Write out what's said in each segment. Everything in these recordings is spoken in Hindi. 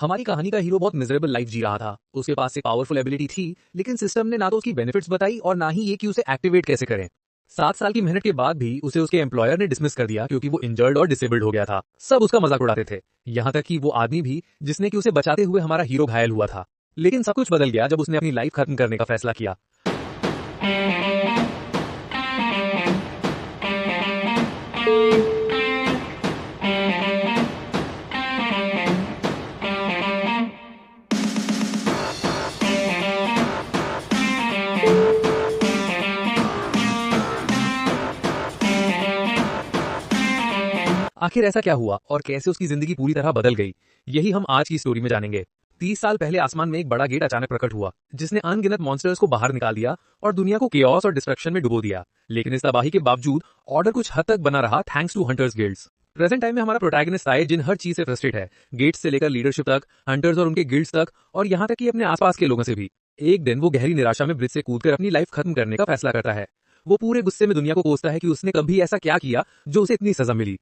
हमारी कहानी का हीरो बहुत मिजरेबल लाइफ जी रहा था। उसके पास एक पावरफुल एबिलिटी थी, लेकिन सिस्टम ने ना तो उसकी बेनिफिट्स बताई और ना ही ये कि उसे एक्टिवेट कैसे करें। 7 साल की मेहनत के बाद भी उसे उसके एम्प्लॉयर ने डिसमिस कर दिया क्योंकि वो इंजर्ड और डिसेबल्ड हो गया था। सब उसका मजाक उड़ाते थे, यहाँ तक कि वो आदमी भी जिसने कि उसे बचाते हुए हमारा हीरो घायल हुआ था। लेकिन सब कुछ बदल गया जब उसने अपनी लाइफ खत्म करने का फैसला किया। आखिर ऐसा क्या हुआ और कैसे उसकी जिंदगी पूरी तरह बदल गई, यही हम आज की स्टोरी में जानेंगे। 30 साल पहले आसमान में एक बड़ा गेट अचानक प्रकट हुआ, जिसने अनगिनत मॉन्स्टर्स को बाहर निकाल दिया और दुनिया को केओस और डिस्ट्रक्शन में डुबो दिया। लेकिन इस तबाही के बावजूद ऑर्डर कुछ हद तक बना रहा, thanks to hunters guilds. Present time में हमारा प्रोटैगनिस्ट आए जिन हर चीज से फ्रस्ट्रेट है, गेट्स से लेकर लीडरशिप तक, हंटर्स और उनके गिल्ड्स तक, और यहाँ तक कि अपने आसपास के लोगों से भी। एक दिन वो गहरी निराशा में ब्रिज से कूदकर अपनी लाइफ खत्म करने का फैसला करता है। वो पूरे गुस्से में दुनिया को कोसता है कि उसने कभी ऐसा क्या किया जो उसे इतनी सजा मिली।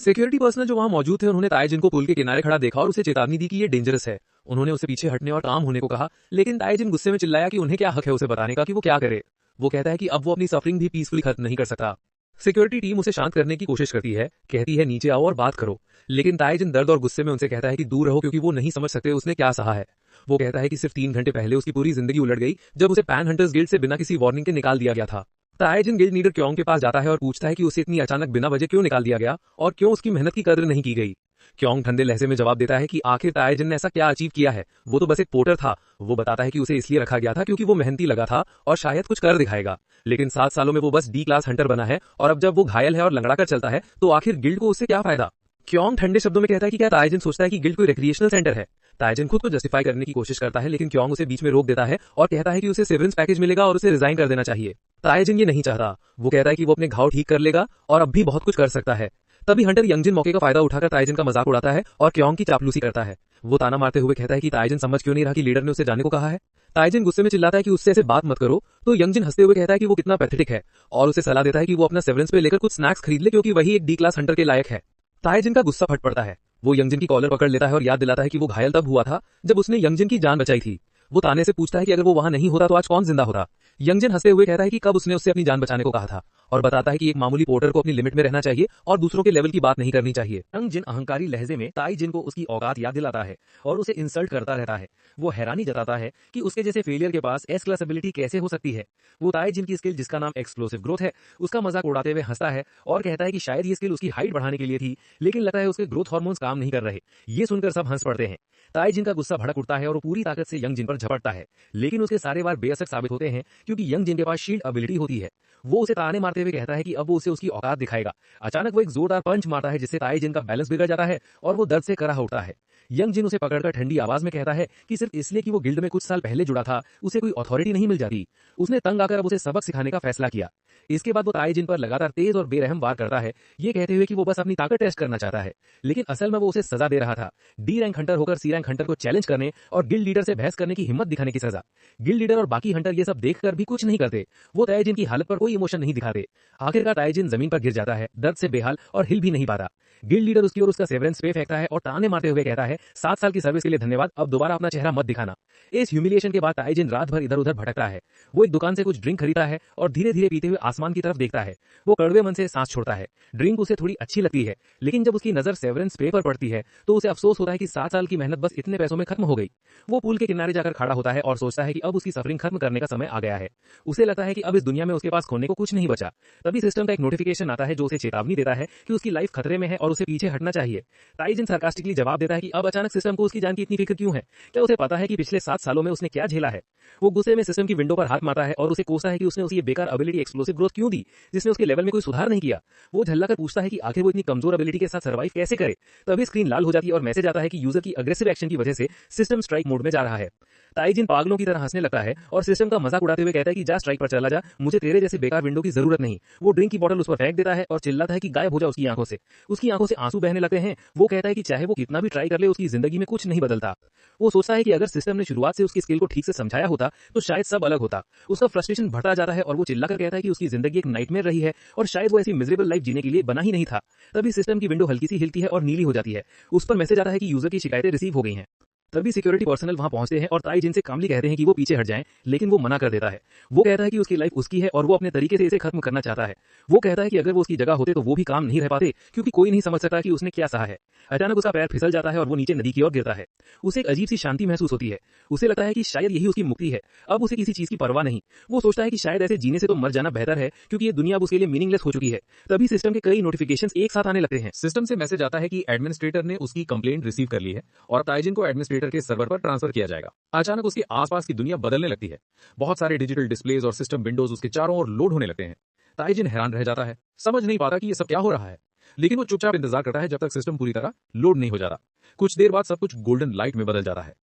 सिक्योरिटी पर्सनल जो वहां मौजूद थे उन्होंने ताइजिन को पुल के किनारे खड़ा देखा और उसे चेतावनी दी कि ये डेंजरस है। उन्होंने उसे पीछे हटने और काम होने को कहा, लेकिन ताइजिन गुस्से में चिल्लाया कि उन्हें क्या हक है उसे बताने का कि वो क्या करे। वो कहता है कि अब वो अपनी सफरिंग भी पीसफुली खत्म नहीं कर सकता। सिक्योरिटी टीम उसे शांत करने की कोशिश करती है, कहती है नीचे आओ और बात करो। लेकिन ताइजिन दर्द और गुस्से में उनसे कहता है कि दूर रहो क्योंकि वो नहीं समझ सकते उसने क्या सहा है। वो कहता है कि सिर्फ 3 घंटे पहले उसकी पूरी जिंदगी उलट गई जब उसे पैन हंटर्स गिल्ड से बिना किसी वार्निंग के निकाल दिया गया था। ताइजिन गिल्ड लीडर क्योंग के पास जाता है और पूछता है कि उसे इतनी अचानक बिना वजह क्यों निकाल दिया गया और क्यों उसकी मेहनत की कदर नहीं की गई। क्योंग ठंडे लहजे में जवाब देता है कि आखिर ताइजिन ने ऐसा क्या अचीव किया है, वो तो बस एक पोर्टर था। वो बताता है कि उसे इसलिए रखा गया था क्योंकि वो मेहनती लगा था और शायद कुछ कर दिखाएगा। लेकिन 7 सालों में वो बस डी क्लास हंटर बना है और अब जब वो घायल है और लंगड़ा कर चलता है तो आखिर गिल्ड को उससे क्या फायदा। क्योंग ठंडे शब्दों में कहता है कि क्या ताइजिन सोचता है कि गिल्ड कोई रिक्रिएशनल सेंटर है। ताइजिन खुद को जस्टिफाई करने की कोशिश करता है, लेकिन क्योंग उसे बीच में रोक देता है और कहता है कि उसे सेवरेंस पैकेज मिलेगा और उसे रिजाइन कर देना चाहिए। ताइजिन ये नहीं चाहता। वो कहता है कि वो अपने घाव ठीक कर लेगा और अब भी बहुत कुछ कर सकता है। तभी हंटर यंगजिन मौके का फायदा उठाकर ताइजिन का मजाक उड़ाता है और क्योंग की चापलूसी करता है। वो ताना मारते हुए कहता है कि ताइजिन समझ क्यों नहीं रहा कि लीडर ने उसे जाने को कहा है। ताइजिन गुस्से में चिल्लाता है कि उससे ऐसे बात मत करो, तो यंगजिन हंसते हुए कहता है कि वो कितना पैथेटिक है और उसे सलाह देता है कि वो अपना सेवरेंस पे लेकर कुछ स्नैक्स खरीद ले क्योंकि वही एक डी क्लास हंटर के लायक है। ताइजिन का गुस्सा फट पड़ता है। वो यंगजिन की कॉलर पकड़ लेता है और याद दिलाता है कि वो घायल तब हुआ था जब उसने यंगजिन की जान बचाई थी। वो ताने से पूछता है कि अगर वो वहां नहीं होता तो आज कौन जिंदा होता। यंगजिन हंसते हुए कहता है कि कब उसने उससे अपनी जान बचाने को कहा था और बताता है कि एक मामूली पोर्टर को अपनी लिमिट में रहना चाहिए और दूसरों के लेवल की बात नहीं करनी चाहिए। यंगजिन अहंकारी लहजे में ताइजिन को उसकी औकात याद दिलाता है और उसे इंसल्ट करता रहता है। वो हैरानी जताता है कि उसके जैसे फेलियर के पास एस क्लास एबिलिटी कैसे हो सकती है। वो ताइजिन की स्किल जिसका नाम एक्सप्लोसिव ग्रोथ है उसका मजाक उड़ाते हुए हंसता है और कहता है कि शायद ये स्किल उसकी हाइट बढ़ाने के लिए थी, लेकिन लगता है उसके ग्रोथ हार्मोन्स काम नहीं कर रहे। ये सुनकर सब हंस पड़ते हैं। ताइजिन का गुस्सा भड़क उठता है और वो पूरी ताकत से यंगजिन पर झपटता है, लेकिन उसके सारे वार बेअसर साबित होते हैं क्योंकि यंगजिन के पास शील्ड एबिलिटी होती है। वो उसे ताने मारते हुए कहता है कि अब वो उसे उसकी औकात दिखाएगा। अचानक वो एक जोरदार पंच मारता है जिससे ताइजिन का बैलेंस बिगड़ जाता है और वो दर्द से कराह उठता है। यंगजिन उसे पकड़कर ठंडी आवाज में कहता है कि सिर्फ इसलिए कि वो गिल्ड में कुछ साल पहले जुड़ा था उसे कोई अथॉरिटी नहीं मिल जाती। उसने तंग आकर अब उसे सबक सिखाने का फैसला किया। इसके बाद वो ताइजिन पर लगातार तेज और बेरहम वार करता है, ये कहते हुए कि वो बस अपनी ताकत टेस्ट करना चाहता है, लेकिन असल में वो उसे सजा दे रहा था। डी रैंक हंटर होकर सी रैंक हंटर को चैलेंज करने और गिल्ड लीडर से बहस करने की हिम्मत दिखाने की सजा। गिल्ड लीडर और बाकी हंटर ये सब देखकर भी कुछ नहीं करते। वो ताइजिन की हालत पर कोई इमोशन नहीं दिखाते। आखिरकार ताइजिन जमीन पर गिर जाता है, दर्द से बेहाल और हिल भी नहीं पाता। गिल्ड लीडर उसकी ओर उसका सेवरेंस पे फेंकता है और ताने मारते हुए कहता है, 7 साल की सर्विस के लिए धन्यवाद, अब दोबारा अपना चेहरा मत दिखाना। इस ह्यूमिलिएशन के बाद ताइजिन रात भर इधर उधर भटकता है। वो एक दुकान से कुछ ड्रिंक खरीदता है और धीरे धीरे पीते हुए आसमान की तरफ देखता है। वो कड़वे मन से सांस छोड़ता है। ड्रिंक उसे थोड़ी अच्छी लगती है, लेकिन जब उसकी नजर सेवरेंस पे पर पड़ती है तो उसे अफसोस होता है कि 7 साल की मेहनत बस इतने पैसों में खत्म हो गई। वो पुल के किनारे जाकर खड़ा होता है और सोचता है कि अब उसकी सफरिंग खत्म करने का समय आ गया है। उसे लगता है कि अब इस दुनिया में उसके पास खोने को कुछ नहीं बचा। तभी सिस्टम का एक नोटिफिकेशन आता है जो उसे चेतावनी देता है कि उसकी लाइफ खतरे में है और उसे पीछे हटना चाहिए। ताइजिन सार्कास्टिकली जवाब देता है कि अब अचानक सिस्टम को उसकी जान की इतनी फिक्र क्यों है, क्या उसे पता है कि पिछले 7 सालों में उसने क्या झेला है। वो गुस्से में सिस्टम की विंडो पर हाथ मारता है और उसे कोसता है कि उसने उसे ये बेकार एबिलिटी एक्सप्लोसिव ग्रोथ क्यों दी, जिसने उसके लेवल में कोई सुधार नहीं किया। वो झल्लाकर पूछता है कि आखिर वो इतनी कमजोर एबिलिटी के साथ सर्वाइव कैसे करे। तभी स्क्रीन लाल हो जाती है और मैसेज आता है कि यूजर की अग्रेसिव एक्शन की वजह से सिस्टम स्ट्राइक मोड में जा रहा है। ताइजिन पागलों की तरह हंसने लगता है और सिस्टम का मजाक उड़ाते हुए कहता है कि जा स्ट्राइक पर चला जा, मुझे तेरे जैसे बेकार विंडो की जरूरत नहीं। वो ड्रिंक की बोतल उस पर फेंक देता है और चिल्लाता है कि गायब हो जा उसकी आंखों से। उसकी आंखों से आंसू बहने लगते हैं। वो कहता है कि चाहे वो कितना भी ट्राई कर ले उसकी जिंदगी में कुछ नहीं बदलता। वो सोचता है कि अगर सिस्टम ने शुरुआत से उसकी स्किल को ठीक से समझाया होता तो शायद सब अलग होता। उसका फ्रस्ट्रेशन बढ़ता जाता है और वो चिल्लाकर कहता है कि उसकी जिंदगी एक नाइटमेयर रही है और शायद वो ऐसी मिजरेबल लाइफ जीने के लिए बना ही नहीं था। तभी सिस्टम की विंडो हल्की सी हिलती है और नीली हो जाती है। उस पर मैसेज आता है कि यूजर की शिकायतें रिसीव हो गई हैं। तभी सिक्योरिटी पर्सनल वहां पहुंचते हैं और ताई जिन से कामली कहते हैं कि वो पीछे हट जाएं, लेकिन वो मना कर देता है। वो कहता है कि उसकी लाइफ उसकी है और वो अपने तरीके से इसे खत्म करना चाहता है। वो कहता है कि अगर वो उसकी जगह होते तो वो भी काम नहीं रह पाते, क्योंकि कोई नहीं समझ सकता कि उसने क्या सहा है। अचानक उसका पैर फिसल जाता है और वो नीचे नदी की ओर गिरता है। उसे एक अजीब सी शांति महसूस होती है। उसे लगता है कि शायद यही उसकी मुक्ति है। अब उसे किसी चीज की परवाह नहीं। वो सोचता है कि शायद ऐसे जीने से तो मर जाना बेहतर है, क्योंकि ये दुनिया अब उसके लिए मीनिंगलेस हो चुकी है। तभी सिस्टम के कई नोटिफिकेशंस एक साथ आने लगते हैं। सिस्टम से मैसेज आता है कि एडमिनिस्ट्रेटर ने उसकी कंप्लेंट रिसीव कर ली है और ताइजिन को एडमिनिस्ट्रेटर के सर्वर पर ट्रांसफर किया जाएगा। अचानक उसके आसपास की दुनिया बदलने लगती है। बहुत सारे डिजिटल डिस्प्लेज और सिस्टम विंडोज उसके चारों ओर लोड होने लगते हैं। ताइजिन हैरान रह जाता है, समझ नहीं पाता कि ये सब क्या हो रहा है, लेकिन वो चुपचाप इंतजार करता है जब तक सिस्टम पूरी तरह लोड नहीं हो जाता। कुछ देर बाद सब कुछ गोल्डन लाइट में बदल जाता है।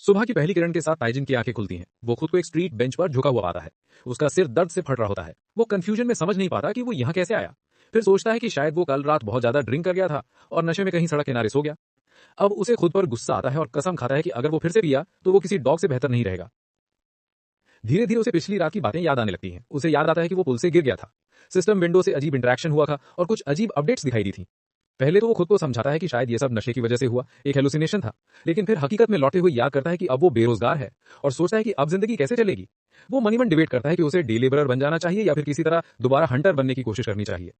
सुबह की पहली किरण के साथ ताइजिन की आंखें खुलती हैं। वो खुद को एक स्ट्रीट बेंच पर झुका हुआ पाता है। उसका सिर दर्द से फट रहा होता है। वो कंफ्यूजन में समझ नहीं पाता कि वो यहाँ कैसे आया। फिर सोचता है कि शायद वो कल रात बहुत ज्यादा ड्रिंक कर गया था और नशे में कहीं सड़क किनारे सो गया। अब उसे खुद पर गुस्सा आता है और कसम खाता है कि अगर वो फिर से पिया तो वो किसी डॉग से बेहतर नहीं रहेगा। धीरे धीरे उसे पिछली रात की बातें याद आने लगती हैं। उसे याद आता है कि वो पुल से गिर गया था। सिस्टम विंडो से अजीब इंटरेक्शन हुआ था और कुछ अजीब अपडेट्स दिखाई दी थी। पहले तो वो खुद को समझाता है कि शायद ये सब नशे की वजह से हुआ, एक हेलुसिनेशन था, लेकिन फिर हकीकत में लौटे हुए याद करता है कि अब वो बेरोजगार है और सोचता है कि अब जिंदगी कैसे चलेगी। वो मनी मन डिबेट करता है कि उसे डे लेबरर बन जाना चाहिए या फिर किसी तरह दोबारा हंटर बनने की कोशिश करनी चाहिए।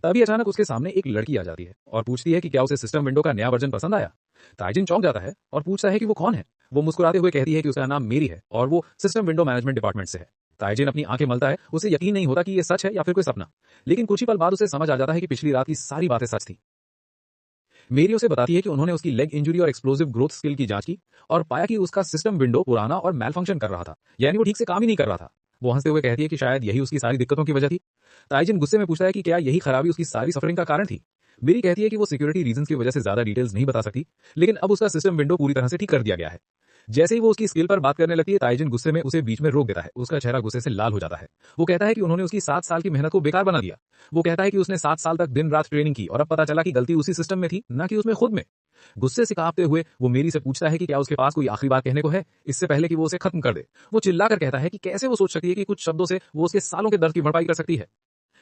तभी अचानक उसके सामने एक लड़की आ जाती है और पूछती है कि क्या उसे सिस्टम विंडो का नया वर्जन पसंद आया। ताइजिन चौंक जाता है और पूछता है कि वो कौन है। वो मुस्कुराते हुए कहती है कि उसका नाम मेरी है और वो सिस्टम विंडो मैनेजमेंट डिपार्टमेंट से है। ताइजिन अपनी आंखें मलता है। उसे यकीन नहीं होता कि ये सच है या फिर कोई सपना, लेकिन कुछ ही पल बाद उसे समझ आ जाता है कि पिछली रात की सारी बातें सच थी। मेरी उसे बताती है कि उन्होंने उसकी लेग इंजरी और एक्सप्लोसिव ग्रोथ स्किल की जांच की और पाया कि उसका सिस्टम विंडो पुराना और मैल फंक्शन कर रहा था, यानी वो ठीक से काम ही नहीं कर रहा था। वो हंसते हुए कहती है कि शायद यही उसकी सारी दिक्कतों की वजह थी। ताइजिन गुस्से में पूछता है कि क्या यही खराबी उसकी सारी सफरिंग का कारण थी। मेरी कहती है कि वो सिक्योरिटी रीजंस की वजह से ज्यादा डिटेल्स नहीं बता सकती, लेकिन अब उसका सिस्टम विंडो पूरी तरह से ठीक कर दिया गया है। जैसे ही वो उसकी स्किल पर बात करने लगती है, ताइजिन गुस्से में उसे बीच में रोक देता है। उसका चेहरा गुस्से से लाल हो जाता है। वो कहता है कि उन्होंने उसकी 7 साल की मेहनत को बेकार बना दिया। वो कहता है कि उसने 7 साल तक दिन रात ट्रेनिंग की और अब पता चला कि गलती उसी सिस्टम में थी, ना कि उसमें खुद में। गुस्से से कांपते हुए वो मेरी से पूछता है कि क्या उसके पास कोई आखिरी बात कहने को है, इससे पहले कि वो उसे खत्म कर दे। वो चिल्लाकर कहता है कि कैसे वो सोच सकती है कि कुछ शब्दों से वो उसके सालों के दर्द की भरपाई कर सकती है।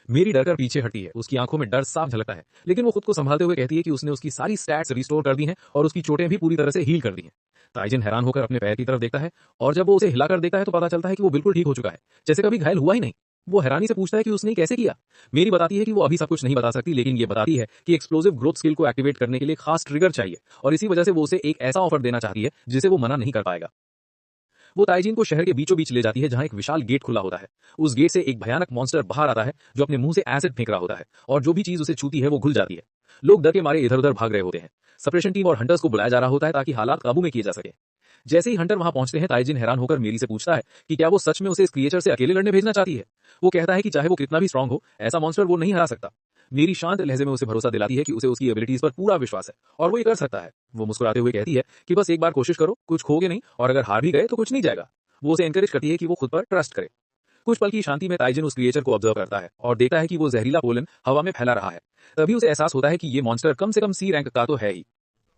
मेरी डर कर पीछे हटती है। उसकी आंखों में डर साफ झलकता है, लेकिन वो खुद को संभालते हुए कहती है कि उसने उसकी सारी स्टैट्स रिस्टोर कर दी हैं और उसकी चोटें भी पूरी तरह से हील कर दी हैं। ताइजिन हैरान होकर अपने पैर की तरफ देखता है और जब वो उसे हिलाकर देखता है तो पता चलता है कि वो बिल्कुल ठीक हो चुका है, जैसे कभी घायल हुआ ही नहीं। वो हैरानी से पूछता है कि उसने कैसे किया। मेरी बताती है कि वो अभी सब कुछ नहीं बता सकती, लेकिन ये बताती है कि एक्सप्लोसिव ग्रोथ स्किल को एक्टिवेट करने के लिए खास ट्रिगर चाहिए और इसी वजह से वो उसे एक ऐसा ऑफर देना चाहती है जिसे वो मना नहीं कर पाएगा। वो ताइजिन को शहर के बीचों बीच ले जाती है, जहां एक विशाल गेट खुला होता है। उस गेट से एक भयानक मॉन्स्टर बाहर आता है जो अपने मुंह से एसिड फेंक रहा होता है और जो भी चीज उसे छूती है वो घुल जाती है। लोग डर के मारे इधर उधर भाग रहे होते हैं। सेपरेशन टीम और हंटर्स को बुलाया जा रहा होता है ताकि हालात काबू में किए जा सके। जैसे ही हंटर वहां पहुंचते हैं, ताइजिन हैरान होकर मेरी से पूछता है कि क्या वो सच में उसे इस क्रिएचर से अकेले लड़ने भेजना चाहती है। वो कहता है कि चाहे वो कितना भी स्ट्रांग हो, ऐसा मॉन्स्टर वो नहीं हरा सकता। मेरी शांत लहजे में उसे भरोसा दिलाती है कि उसे उसकी एबिलिटीज पर पूरा विश्वास है और वो ये कर सकता है। वो मुस्कुराते हुए कहती है कि बस एक बार कोशिश करो, कुछ खोगे नहीं, और अगर हार भी गए तो कुछ नहीं जाएगा। वो उसे एनकरेज करती है कि वो खुद पर ट्रस्ट करे। कुछ पल की शांति में ताइजिन उस क्रिएचर को ऑब्जर्व करता है और देखता है कि वो जहरीला पोलन हवा में फैला रहा है। तभी उसे एहसास होता है कि ये मॉन्स्टर कम से कम सी रैंक का तो है ही।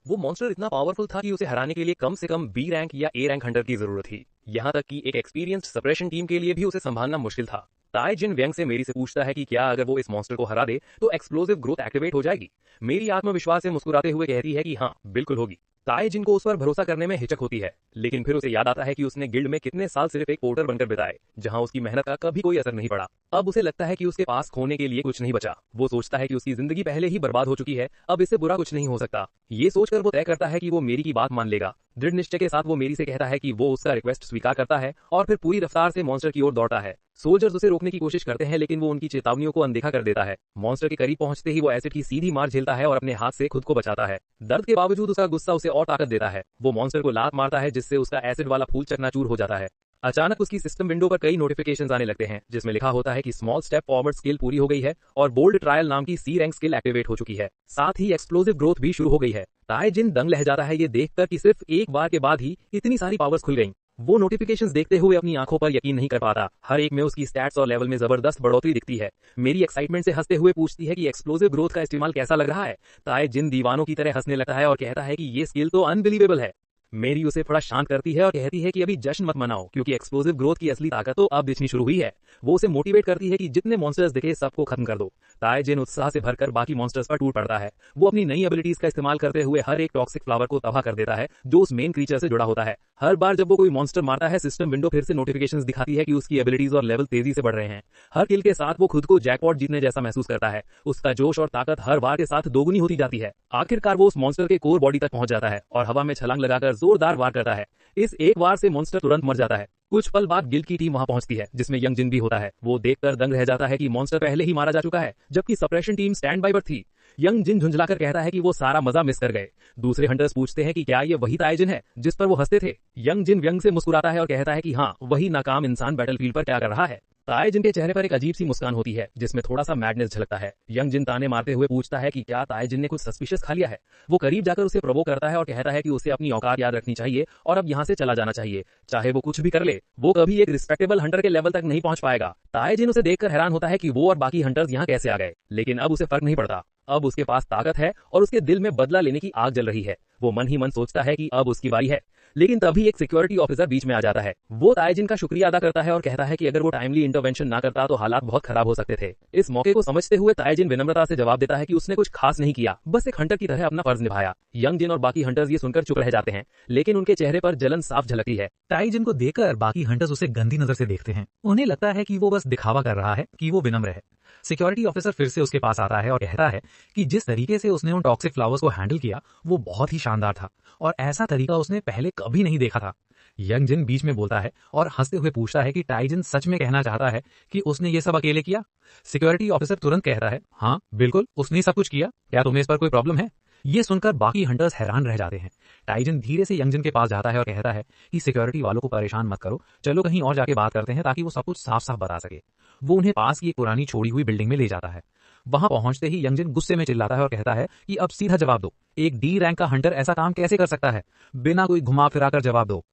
वो मॉन्स्टर इतना पावरफुल था कि उसे हराने के लिए कम से कम बी रैंक या ए रैंक हंटर की जरूरत थी। यहाँ तक कि एक एक्सपीरियंस्ड सप्रेशन टीम के लिए भी उसे संभालना मुश्किल था। ताइजिन व्यंग से मेरी से पूछता है कि क्या अगर वो इस मॉन्स्टर को हरा दे तो एक्सप्लोसिव ग्रोथ एक्टिवेट हो जाएगी। मेरी आत्मविश्वास से मुस्कुराते हुए कहती है कि हाँ, बिल्कुल होगी। ताइजिन को उस पर भरोसा करने में हिचक होती है, लेकिन फिर उसे याद आता है कि उसने गिल्ड में कितने साल सिर्फ एक पोर्टर बनकर बिताए, जहां उसकी मेहनत का कभी कोई असर नहीं पड़ा। अब उसे लगता है कि उसके पास खोने के लिए कुछ नहीं बचा। वो सोचता है कि उसकी जिंदगी पहले ही बर्बाद हो चुकी है, अब इससे बुरा कुछ नहीं हो सकता। ये सोचकर वो तय करता है कि वो मेरी की बात मान लेगा। दृढ़ निश्चय के साथ वो मेरी से कहता है कि वो उसका रिक्वेस्ट स्वीकार करता है और फिर पूरी रफ्तार से मॉन्स्टर की ओर दौड़ता है। सोल्जर्स उसे रोकने की कोशिश करते हैं, लेकिन वो उनकी चेतावनियों को अनदेखा कर देता है। मॉन्स्टर के करीब पहुंचते ही वो एसिड की सीधी मार झेलता है और अपने हाथ से खुद को बचाता है। दर्द के बावजूद उसका गुस्सा उसे और ताकत देता है। वो मॉन्स्टर को लात मारता है, जिससे उसका एसिड वाला फूल चकनाचूर हो जाता है। अचानक उसकी सिस्टम विंडो पर कई नोटिफिकेशंस आने लगते हैं, जिसमें लिखा होता है कि स्मॉल स्टेप फॉरवर्ड स्किल पूरी हो गई है और बोल्ड ट्रायल नाम की सी रैंक स्किल एक्टिवेट हो चुकी है। साथ ही एक्सप्लोसिव ग्रोथ भी शुरू हो गई है। ताइजिन दंग रह जाता है ये देखकर कि सिर्फ एक बार के बाद ही इतनी सारी पावर्स खुल गईं। वो नोटिफिकेशंस देखते हुए अपनी आंखों पर यकीन नहीं कर पाता। हर एक में उसकी स्टैट्स और लेवल में जबरदस्त बढ़ोतरी दिखती है। मेरी एक्साइटमेंट से हंसते हुए पूछती है कि एक्सप्लोसिव ग्रोथ का इस्तेमाल कैसा लग रहा है। ताइजिन दीवानों की तरह हंसने लगता है और कहता है कि ये स्किल तो अनबिलीवेबल है। मेरी उसे थोड़ा शांत करती है और कहती है कि अभी जश्न मत मनाओ क्योंकि एक्सप्लोसिव ग्रोथ की असली ताकत तो अब दिखनी शुरू हुई है। वो उसे मोटिवेट करती है कि जितने मॉन्स्टर्स दिखे सबको खत्म कर दो। ताइजिन उत्साह से भरकर बाकी मॉन्स्टर्स पर टूट पड़ता है। वो अपनी नई एबिलिटीज का इस्तेमाल करते हुए हर एक टॉक्सिक फ्लावर को तबाह कर देता है जो उस मेन क्रीचर से जुड़ा होता है। हर बार जब वो कोई मॉन्स्टर मारता है सिस्टम विंडो फिर से नोटिफिकेशंस दिखाती है कि उसकी एबिलिटीज और लेवल तेजी से बढ़ रहे हैं। हर किल के साथ वो खुद को जैकपॉट जीतने जैसा महसूस करता है। उसका जोश और ताकत हर बार के साथ दोगुनी होती जाती है। आखिरकार वो उस मॉन्स्टर के कोर बॉडी तक पहुंच जाता है और हवा में छलांग लगाकर जोरदार वार करता है। इस एक वार से मॉन्स्टर तुरंत मर जाता है। कुछ पल बाद गिल्ड की टीम वहां पहुंचती है जिसमें यंग जिन भी होता है। वो देखकर दंग रह जाता है कि मॉन्स्टर पहले ही मारा जा चुका है जबकि सप्रेशन टीम स्टैंड बाय पर थी। यंग जिन झुंझलाकर कहता है कि वो सारा मजा मिस कर गए। दूसरे हंटर्स पूछते हैं कि क्या ये वही ताइजिन है जिस पर वो हंसते थे। यंग जिन व्यंग से मुस्कुराता है और कहता है कि हाँ, वही नाकाम इंसान बैटलफील्ड पर क्या कर रहा है। ताइजिन के चेहरे पर एक अजीब सी मुस्कान होती है जिसमें थोड़ा सा मैडनेस झलकता है। यंग जिन ताने मारते हुए पूछता है कि क्या ताइजिन ने कुछ सस्पिशियस खा लिया है। वो करीब जाकर उसे प्रोवोक करता है और कहता है कि उसे अपनी औकात याद रखनी चाहिए और अब यहाँ से चला जाना चाहिए। चाहे वो कुछ भी कर ले, वो कभी एक रिस्पेक्टेबल हंटर के लेवल तक नहीं पहुंच पाएगा। ताइजिन उसे देखकर हैरान होता है कि वो और बाकी हंटर्स यहाँ कैसे आ गए, लेकिन अब उसे फर्क नहीं पड़ता। अब उसके पास ताकत है और उसके दिल में बदला लेने की आग जल रही है। वो मन ही मन सोचता है कि अब उसकी बारी है। लेकिन तभी एक सिक्योरिटी ऑफिसर बीच में आ जाता है। वो ताइजिन का शुक्रिया अदा करता है और कहता है कि अगर वो टाइमली इंटरवेंशन ना करता तो हालात बहुत खराब हो सकते थे। इस मौके को समझते हुए ताइजिन विनम्रता से जवाब देता है कि उसने कुछ खास नहीं किया, बस एक हंटर की तरह अपना फर्ज निभाया। यंग जिन और बाकी हंटर्स ये सुनकर चुप रह जाते हैं, लेकिन उनके चेहरे पर जलन साफ झलकती है। ताइजिन को देखकर बाकी हंटर्स उसे गंदी नजर से देखते हैं। उन्हें लगता है कि वो बस दिखावा कर रहा है कि वो विनम्र है। सिक्योरिटी ऑफिसर फिर से उसके पास आता है और कहता है कि जिस तरीके से उसने उन टॉक्सिक फ्लावर्स को हैंडल किया वो बहुत ही शानदार था और ऐसा तरीका उसने पहले कभी नहीं देखा था। यंग जिन बीच में बोलता है और हंसते हुए पूछता है कि ताइजिन सच में कहना चाहता है कि उसने ये सब अकेले किया। सिक्योरिटी ऑफिसर तुरंत कहता है, हाँ बिल्कुल, उसने सब कुछ किया। क्या तुम्हें इस पर कोई प्रॉब्लम है? ये सुनकर बाकी हंटर्स हैरान रह जाते हैं। ताइजिन धीरे से यंग जिन के पास जाता है और कहता है कि सिक्योरिटी वालों को परेशान मत करो, चलो कहीं और जाके बात करते हैं ताकि वो सब कुछ साफ साफ बता सके। वो उन्हें पास की एक पुरानी छोड़ी हुई बिल्डिंग में ले जाता है। वहां पहुंचते ही यंग जिन गुस्से में चिल्लाता है और कहता है कि अब सीधा जवाब दो, एक डी रैंक का हंटर ऐसा काम कैसे कर सकता है? बिना कोई घुमा फिराकर जवाब दो।